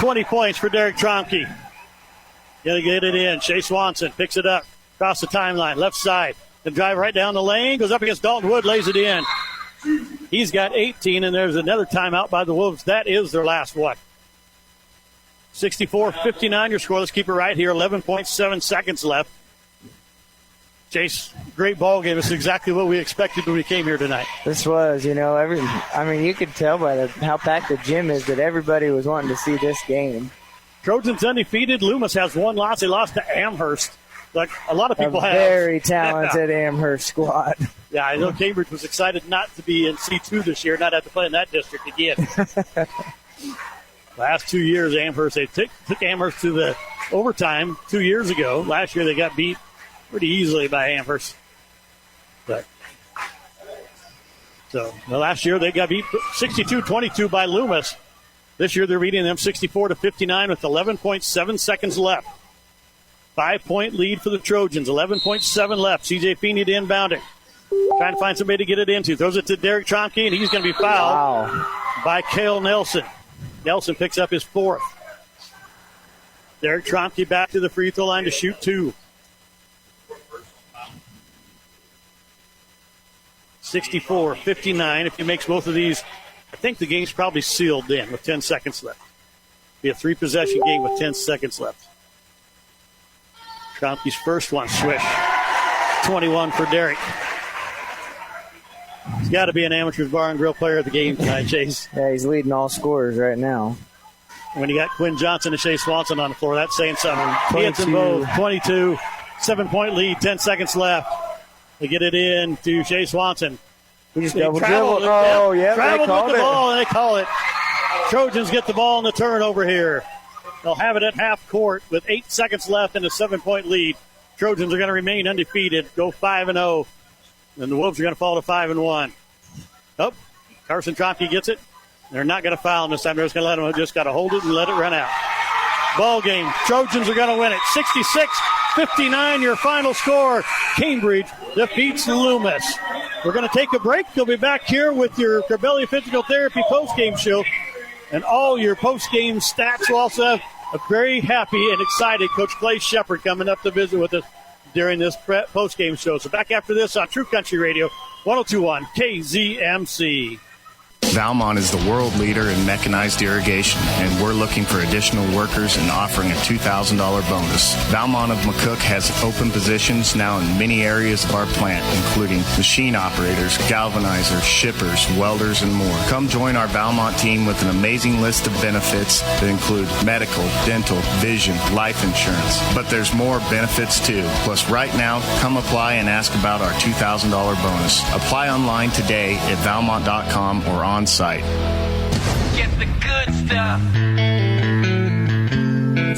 20 points for Derek Tromke. Gonna get it in. Shea Swanson picks it up. Across the timeline. Left side. The drive right down the lane. Goes up against Dalton Wood. Lays it in. He's got 18, and there's another timeout by the Wolves. That is their last one. 64-59 your score. Let's keep it right here. 11.7 seconds left. Chase, great ball game. This is exactly what we expected when we came here tonight. This was, you could tell by how packed the gym is that everybody was wanting to see this game. Trojans undefeated. Loomis has one loss. They lost to Amherst. Like a lot of people have. Very talented Amherst squad. Yeah, I know Cambridge was excited not to be in C2 this year, not have to play in that district again. Last 2 years, Amherst, they took Amherst to the overtime 2 years ago. Last year, they got beat pretty easily by Amherst. Last year, they got beat 62-22 by Loomis. This year, they're beating them 64-59 with 11.7 seconds left. 5-point lead for the Trojans. 11.7 left. C.J. Feeney to inbound it. Trying to find somebody to get it into. Throws it to Derek Tromke, and he's going to be fouled by Cale Nelson. Nelson picks up his fourth. Derek Tromke back to the free throw line to shoot two. 64-59. If he makes both of these, I think the game's probably sealed in with 10 seconds left. Be a 3-possession game with 10 seconds left. Tromke's first one, swish. 21 for Derek. He's got to be an Amateurs Bar and Grill player of the game tonight, Chase. Yeah, he's leading all scorers right now. When you got Quinn Johnson and Shea Swanson on the floor, that's saying something. He hits them both. 22, 7-point lead, 10 seconds left. They get it in to Shea Swanson. He's double dribble. Oh, yeah, traveled with the ball, and they call it. Trojans get the ball in the turnover here. They'll have it at half court with 8 seconds left and a 7-point lead. Trojans are going to remain undefeated, go 5-0. And the Wolves are going to fall to 5-1. Oh, Carson Tronke gets it. They're not going to foul him this time. They're just going to let him, just got to hold it and let it run out. Ball game. Trojans are going to win it. 66-59, your final score. Cambridge defeats Loomis. We're going to take a break. You'll be back here with your Corbelli Physical Therapy postgame show. And all your postgame stats. We'll also have a very happy and excited Coach Clay Shepard coming up to visit with us during this postgame show. So back after this on True Country Radio, 102.1 KZMC. Valmont is the world leader in mechanized irrigation, and we're looking for additional workers and offering a $2,000 bonus. Valmont of McCook has open positions now in many areas of our plant, including machine operators, galvanizers, shippers, welders, and more. Come join our Valmont team with an amazing list of benefits that include medical, dental, vision, life insurance. But there's more benefits too. Plus, right now, come apply and ask about our $2,000 bonus. Apply online today at valmont.com or on site. Get the good stuff.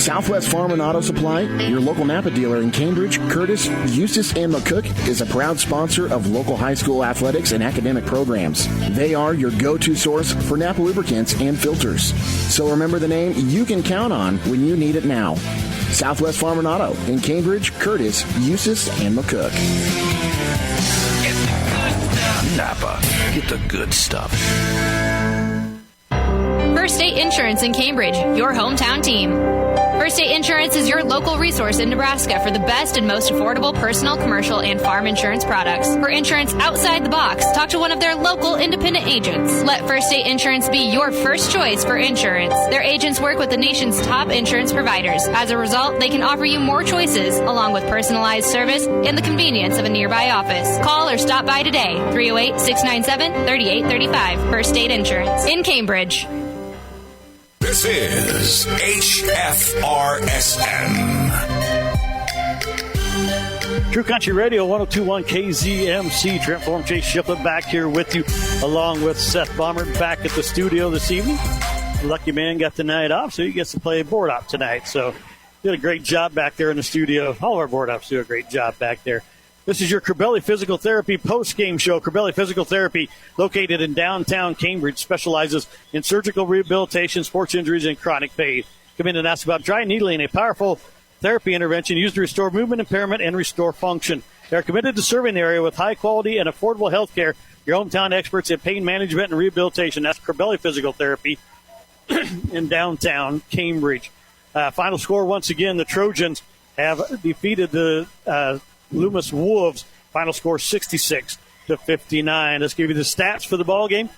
Southwest Farm and Auto Supply, your local Napa dealer in Cambridge, Curtis, Eustis, and McCook, is a proud sponsor of local high school athletics and academic programs. They are your go-to source for Napa lubricants and filters. So remember the name you can count on when you need it now. Southwest Farm and Auto in Cambridge, Curtis, Eustis, and McCook. Napa. Get the good stuff. First State Insurance in Cambridge, your hometown team. First State Insurance is your local resource in Nebraska for the best and most affordable personal, commercial, and farm insurance products. For insurance outside the box, talk to one of their local independent agents. Let First State Insurance be your first choice for insurance. Their agents work with the nation's top insurance providers. As a result, they can offer you more choices, along with personalized service and the convenience of a nearby office. Call or stop by today, 308-697-3835. First State Insurance in Cambridge. This is HFRSN. True Country Radio, 102.1 KZMC. Trent Form, Chase Shiplet back here with you, along with Seth Bomber back at the studio this evening. Lucky man got the night off, so he gets to play board op tonight. So did a great job back there in the studio. All of our board ops do a great job back there. This is your Corbelli Physical Therapy post-game show. Corbelli Physical Therapy, located in downtown Cambridge, specializes in surgical rehabilitation, sports injuries, and chronic pain. Come in and ask about dry needling, a powerful therapy intervention used to restore movement impairment and restore function. They're committed to serving the area with high-quality and affordable health care. Your hometown experts in pain management and rehabilitation. That's Corbelli Physical Therapy in downtown Cambridge. Final score, once again, the Trojans have defeated the Loomis Wolves. Final score 66-59. Let's give you the stats for the ball game.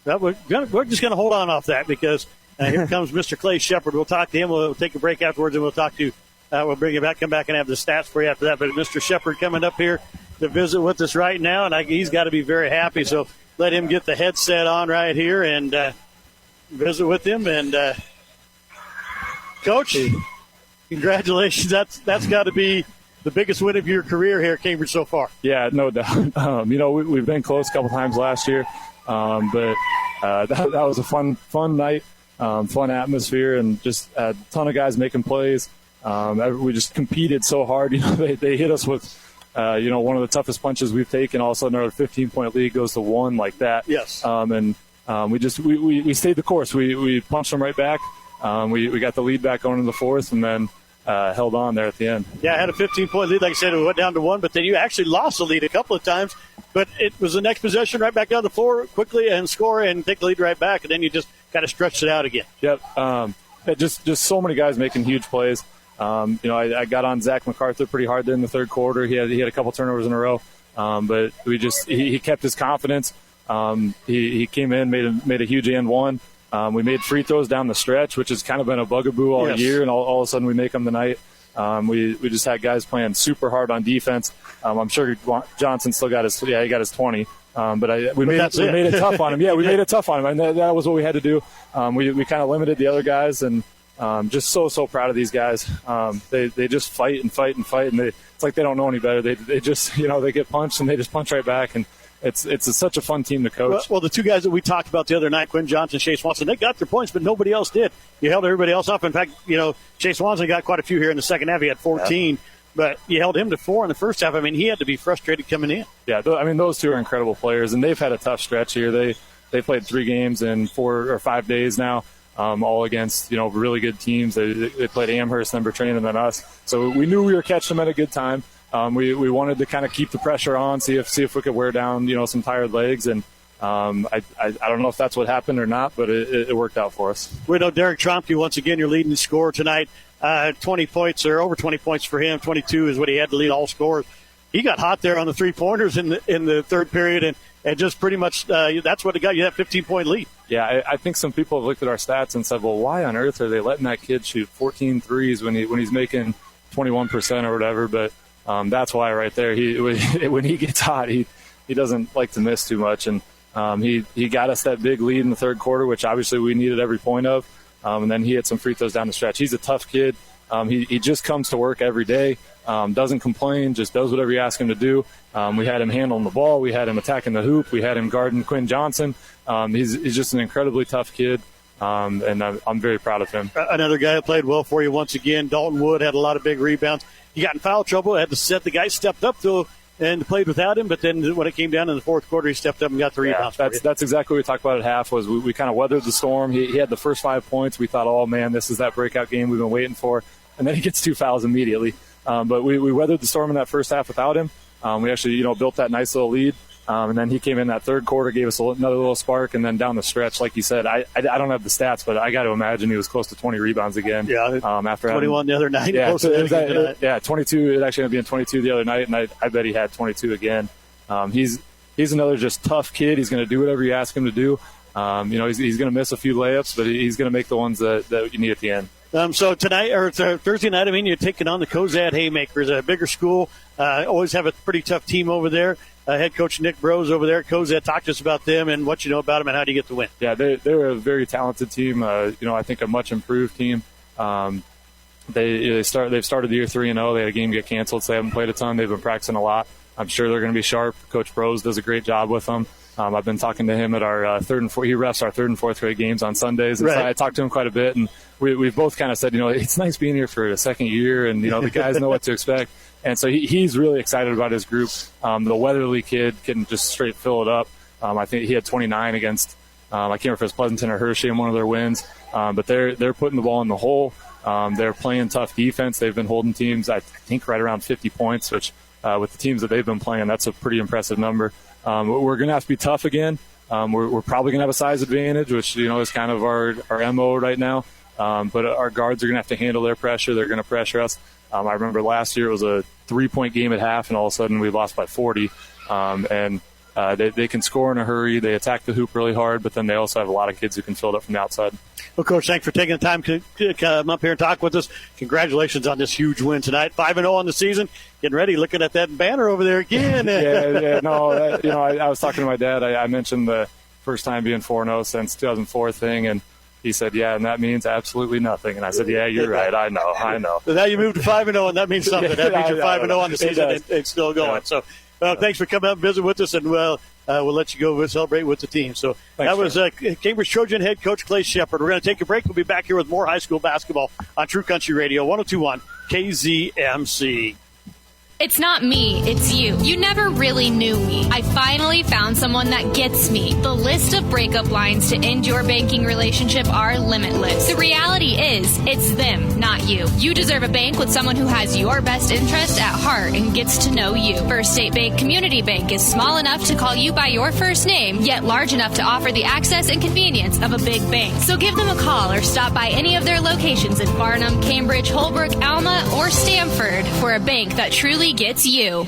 We're just going to hold on off that because here comes Mr. Clay Shepard. We'll talk to him. We'll take a break afterwards, and we'll talk to. We'll bring you back. Come back and have the stats for you after that. But Mr. Shepard coming up here to visit with us right now, and he's got to be very happy. So let him get the headset on right here and visit with him. And Coach, congratulations. That's got to be the biggest win of your career here at Cambridge so far. Yeah, no doubt. We've been close a couple times last year, but that was a fun night, fun atmosphere, and just a ton of guys making plays. We just competed so hard. They hit us with, one of the toughest punches we've taken. All of a sudden, our 15-point lead goes to 1 like that. Yes. We stayed the course. We punched them right back. We got the lead back going into the fourth, and then held on there at the end. Yeah, I had a 15-point lead. Like I said, it went down to 1, but then you actually lost the lead a couple of times. But it was the next possession right back down the floor quickly and score and take the lead right back, and then you just kind of stretched it out again. Yep. Just so many guys making huge plays. I got on Zach MacArthur pretty hard there in the third quarter. He had a couple turnovers in a row, but he kept his confidence. He came in, made a huge and one. We made free throws down the stretch, which has kind of been a bugaboo all year, and all of a sudden we make them tonight. We just had guys playing super hard on defense. I'm sure Johnson still got his 20. But we made it tough on him. Yeah, we made it tough on him, and that was what we had to do. We kind of limited the other guys, and just so proud of these guys. They just fight, and it's like they don't know any better. They just they get punched and they just punch right back, and it's such a fun team to coach. Well, the two guys that we talked about the other night, Quinn Johnson, Chase Swanson, they got their points, but nobody else did. You held everybody else off. In fact, Chase Swanson got quite a few here in the second half. He had 14. Yeah. But you held him to 4 in the first half. I mean, he had to be frustrated coming in. Yeah, those two are incredible players, and they've had a tough stretch here. They they played 3 games in 4 or 5 days now, all against, really good teams. They played Amherst, then Bertrand, and then us. So we knew we were catching them at a good time. We wanted to kind of keep the pressure on, see if we could wear down, some tired legs. And I don't know if that's what happened or not, but it worked out for us. We know Derek Tromke, once again, your leading scorer tonight. 20 points or over 20 points for him. 22 is what he had to lead all scorers. He got hot there on the 3-pointers in the third period, and just pretty much that's what got you that 15-point lead. Yeah, I think some people have looked at our stats and said, well, why on earth are they letting that kid shoot 14 threes when he's making 21% or whatever? But that's why right there. When he gets hot, he doesn't like to miss too much, and he got us that big lead in the third quarter, which obviously we needed every point of. And then he hit some free throws down the stretch. He's a tough kid. He just comes to work every day, doesn't complain, just does whatever you ask him to do. We had him handling the ball. We had him attacking the hoop. We had him guarding Quinn Johnson. He's just an incredibly tough kid, and I'm very proud of him. Another guy who played well for you once again, Dalton Wood, had a lot of big rebounds. He got in foul trouble, had to set. The guy stepped up to and played without him, but then when it came down in the fourth quarter, he stepped up and got the rebounds. That's exactly what we talked about at half. Was we kind of weathered the storm. He had the first 5 points. We thought, oh man, this is that breakout game we've been waiting for, and then he gets 2 fouls immediately. But we weathered the storm in that first half without him. We actually built that nice little lead, and then he came in that third quarter, gave us another little spark, and then down the stretch, like you said, I don't have the stats, but I got to imagine he was close to 20 rebounds again. Yeah, after 21 the other night. Yeah, 22. It actually ended up being 22 the other night, and I bet he had 22 again. He's another just tough kid. He's going to do whatever you ask him to do. He's going to miss a few layups, but he's going to make the ones that you need at the end. So tonight, or Thursday night, you're taking on the Cozad Haymakers, a bigger school. Always have a pretty tough team over there. Head coach Nick Brose over there at Cozad. Talk to us about them and what you know about them and how do you get the win. Yeah, they're a very talented team. I think a much improved team. They've started the year 3-0. They had a game get canceled, so they haven't played a ton. They've been practicing a lot. I'm sure they're going to be sharp. Coach Brose does a great job with them. I've been talking to him at our third and fourth. He refs our third and fourth grade games on Sundays, and so I talked to him quite a bit. And we've both kind of said, it's nice being here for a second year, and the guys know what to expect. And so he's really excited about his group. The Weatherly kid can just straight fill it up. I think he had 29 against I can't remember if it was Pleasanton or Hershey in one of their wins. But they're putting the ball in the hole. They're playing tough defense. They've been holding teams, I think, right around 50 points, which with the teams that they've been playing, that's a pretty impressive number. We're going to have to be tough again. We're probably going to have a size advantage, which is kind of our MO right now. But our guards are going to have to handle their pressure. They're going to pressure us. I remember last year it was a 3-point game at half, and all of a sudden we lost by 40. They can score in a hurry. They attack the hoop really hard, but then they also have a lot of kids who can fill it up from the outside. Well, Coach, thanks for taking the time to come up here and talk with us. Congratulations on this huge win tonight. 5-0 on the season. Getting ready, looking at that banner over there again. I was talking to my dad. I mentioned the first time being 4-0 since 2004 thing, and he said, yeah, and that means absolutely nothing. And I said, yeah, you're right. I know. So now you moved to 5-0, and that means something. That means you're 5-0 on the season, and it's still going. Yeah. So thanks for coming up and visiting with us, and we'll let you go celebrate with the team. So that was Cambridge Trojan head coach Clay Shepard. We're going to take a break. We'll be back here with more high school basketball on True Country Radio, 102.1 KZMC. It's not me, it's you. You never really knew me. I finally found someone that gets me. The list of breakup lines to end your banking relationship are limitless. The reality is, it's them, not you. You deserve a bank with someone who has your best interest at heart and gets to know you. First State Bank Community Bank is small enough to call you by your first name, yet large enough to offer the access and convenience of a big bank. So give them a call or stop by any of their locations in Farnham, Cambridge, Holbrook, Alma, or Stamford for a bank that truly gets you.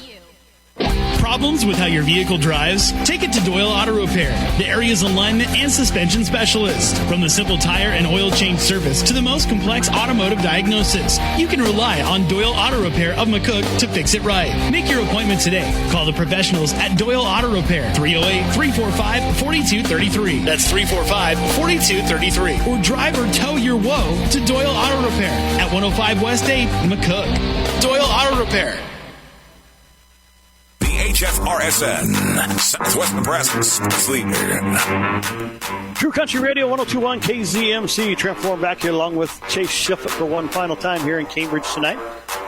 Problems with how your vehicle drives? Take it to Doyle Auto Repair, the area's alignment and suspension specialist. From the simple tire and oil change service to the most complex automotive diagnosis, you can rely on Doyle Auto Repair of McCook to fix it right. Make your appointment today. Call the professionals at Doyle Auto Repair, 308-345-4233. That's 345-4233. Or drive or tow your woe to Doyle Auto Repair at 105 West 8 McCook. Doyle Auto Repair. HFRSN, Southwest Nebraska's leader. True Country Radio, 102.1 KZMC. Trent Form back here along with Chase Shiflett for one final time here in Cambridge tonight.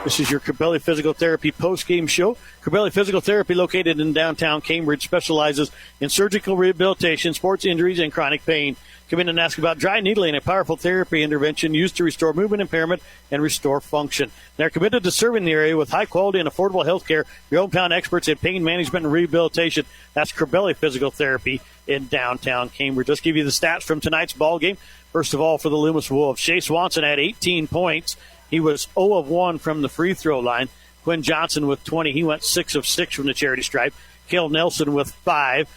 This is your Corbelli Physical Therapy post-game show. Corbelli Physical Therapy, located in downtown Cambridge, specializes in surgical rehabilitation, sports injuries, and chronic pain. Come in and ask about dry needling, a powerful therapy intervention used to restore movement impairment and restore function. They're committed to serving the area with high-quality and affordable health care. Your hometown experts in pain management and rehabilitation. That's Corbelli Physical Therapy in downtown Cambridge. Let's give you the stats from tonight's ball game. First of all, for the Loomis Wolves, Shea Swanson had 18 points. He was 0 of 1 from the free throw line. Quinn Johnson with 20. He went 6 of 6 from the charity stripe. Cale Nelson with 5.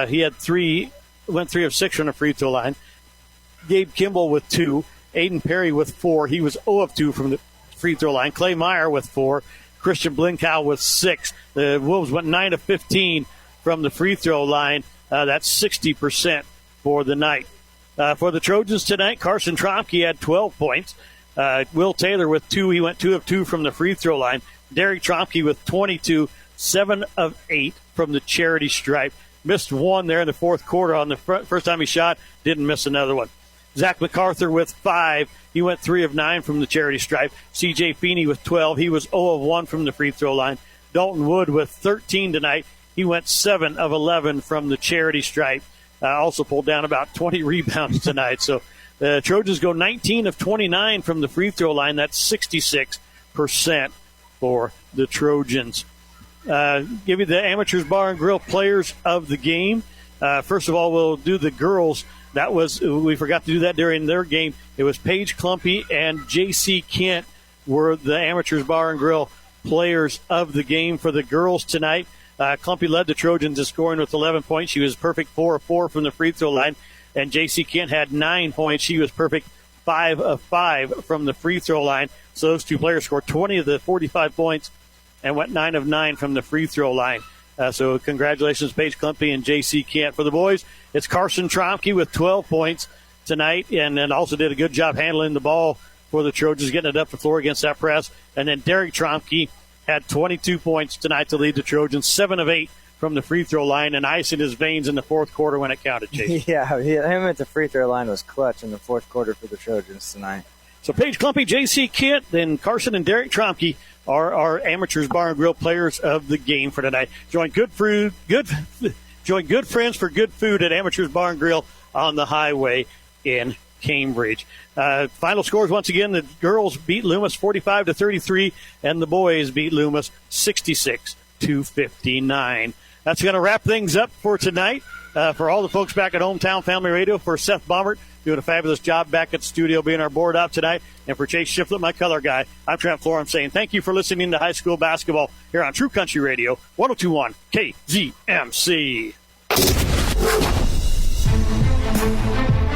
He had 3, went 3 of 6 from the free throw line. Gabe Kimball with 2. Aiden Perry with 4. He was 0 of 2 from the free throw line. Clay Meyer with 4. Christian Blinkow with 6. The Wolves went 9 of 15 from the free throw line. That's 60% for the night. For the Trojans tonight, Carson Tromke had 12 points. Will Taylor with 2. He went 2 of 2 from the free throw line. Derek Tromke with 22, 7 of 8 from the charity stripe. Missed one there in the fourth quarter on the first time he shot. Didn't miss another one. Zach MacArthur with 5. He went 3 of 9 from the charity stripe. C.J. Feeney with 12. He was 0 of 1 from the free throw line. Dalton Wood with 13 tonight. He went 7 of 11 from the charity stripe. Also pulled down about 20 rebounds tonight. So the Trojans go 19 of 29 from the free throw line. That's 66% for the Trojans. Give you the Amateurs Bar and Grill players of the game. First of all, we'll do the girls. We forgot to do that during their game. It was Paige Klumpy and J.C. Kent were the Amateurs Bar and Grill players of the game for the girls tonight. Klumpy led the Trojans in scoring with 11 points. She was perfect 4 of 4 from the free throw line. And J.C. Kent had 9 points. She was perfect 5 of 5 from the free throw line. So those two players scored 20 of the 45 points and went 9 of 9 from the free throw line. So congratulations, Paige Klumpy and J.C. Kent. For the boys, it's Carson Tromke with 12 points tonight, and then also did a good job handling the ball for the Trojans, getting it up the floor against that press. And then Derek Tromke had 22 points tonight to lead the Trojans, 7 of 8 from the free throw line, and ice in his veins in the fourth quarter when it counted, Chase. Yeah, him at the free throw line was clutch in the fourth quarter for the Trojans tonight. So Paige Klumpy, J.C. Kent, then Carson and Derek Tromke are our Amateurs Bar and Grill players of the game for tonight. Join good friends for good food at Amateurs Bar and Grill on the highway in Cambridge. Final scores once again: the girls beat Loomis 45-33, and the boys beat Loomis 66-59. That's going to wrap things up for tonight. For all the folks back at Hometown Family Radio, for Seth Baumert, doing a fabulous job back at the studio being our board op tonight, and for Chase Shiflett, my color guy, I'm Trent Florham saying thank you for listening to high school basketball here on True Country Radio, 102.1 KZMC.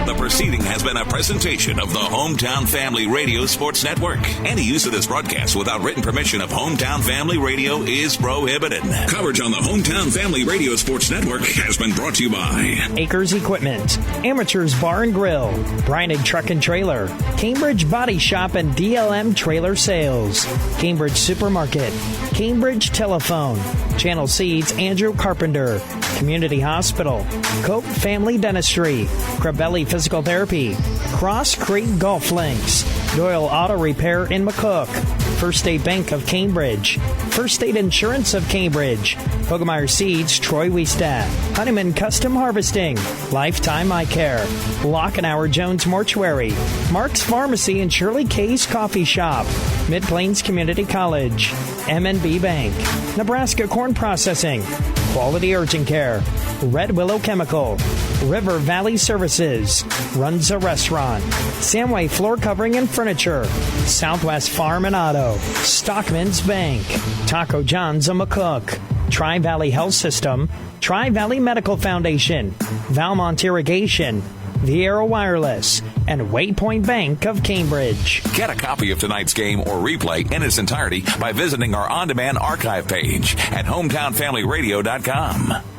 The proceeding has been a presentation of the Hometown Family Radio Sports Network. Any use of this broadcast without written permission of Hometown Family Radio is prohibited. Coverage on the Hometown Family Radio Sports Network has been brought to you by Acres Equipment, Amateurs Bar and Grill, Breinig Truck and Trailer, Cambridge Body Shop and DLM Trailer Sales, Cambridge Supermarket, Cambridge Telephone, Channel Seeds Andrew Carpenter, Community Hospital, Cope Family Dentistry, Corbelli Physical Therapy, Cross Creek Golf Links, Doyle Auto Repair in McCook, First State Bank of Cambridge, First State Insurance of Cambridge, Hogemeyer Seeds, Troy Wiestat, Honeyman Custom Harvesting, Lifetime Eye Care, Lockenauer Jones Mortuary, Mark's Pharmacy and Shirley K's Coffee Shop, Mid-Plains Community College, M&B Bank, Nebraska Corn Processing, Quality Urgent Care, Red Willow Chemical, River Valley Services, Runza Restaurant, Samway Floor Covering and Furniture, Southwest Farm and Auto, Stockman's Bank, Taco John's of McCook, Tri-Valley Health System, Tri-Valley Medical Foundation, Valmont Irrigation, Viera Wireless, and Waypoint Bank of Cambridge. Get a copy of tonight's game or replay in its entirety by visiting our on-demand archive page at hometownfamilyradio.com.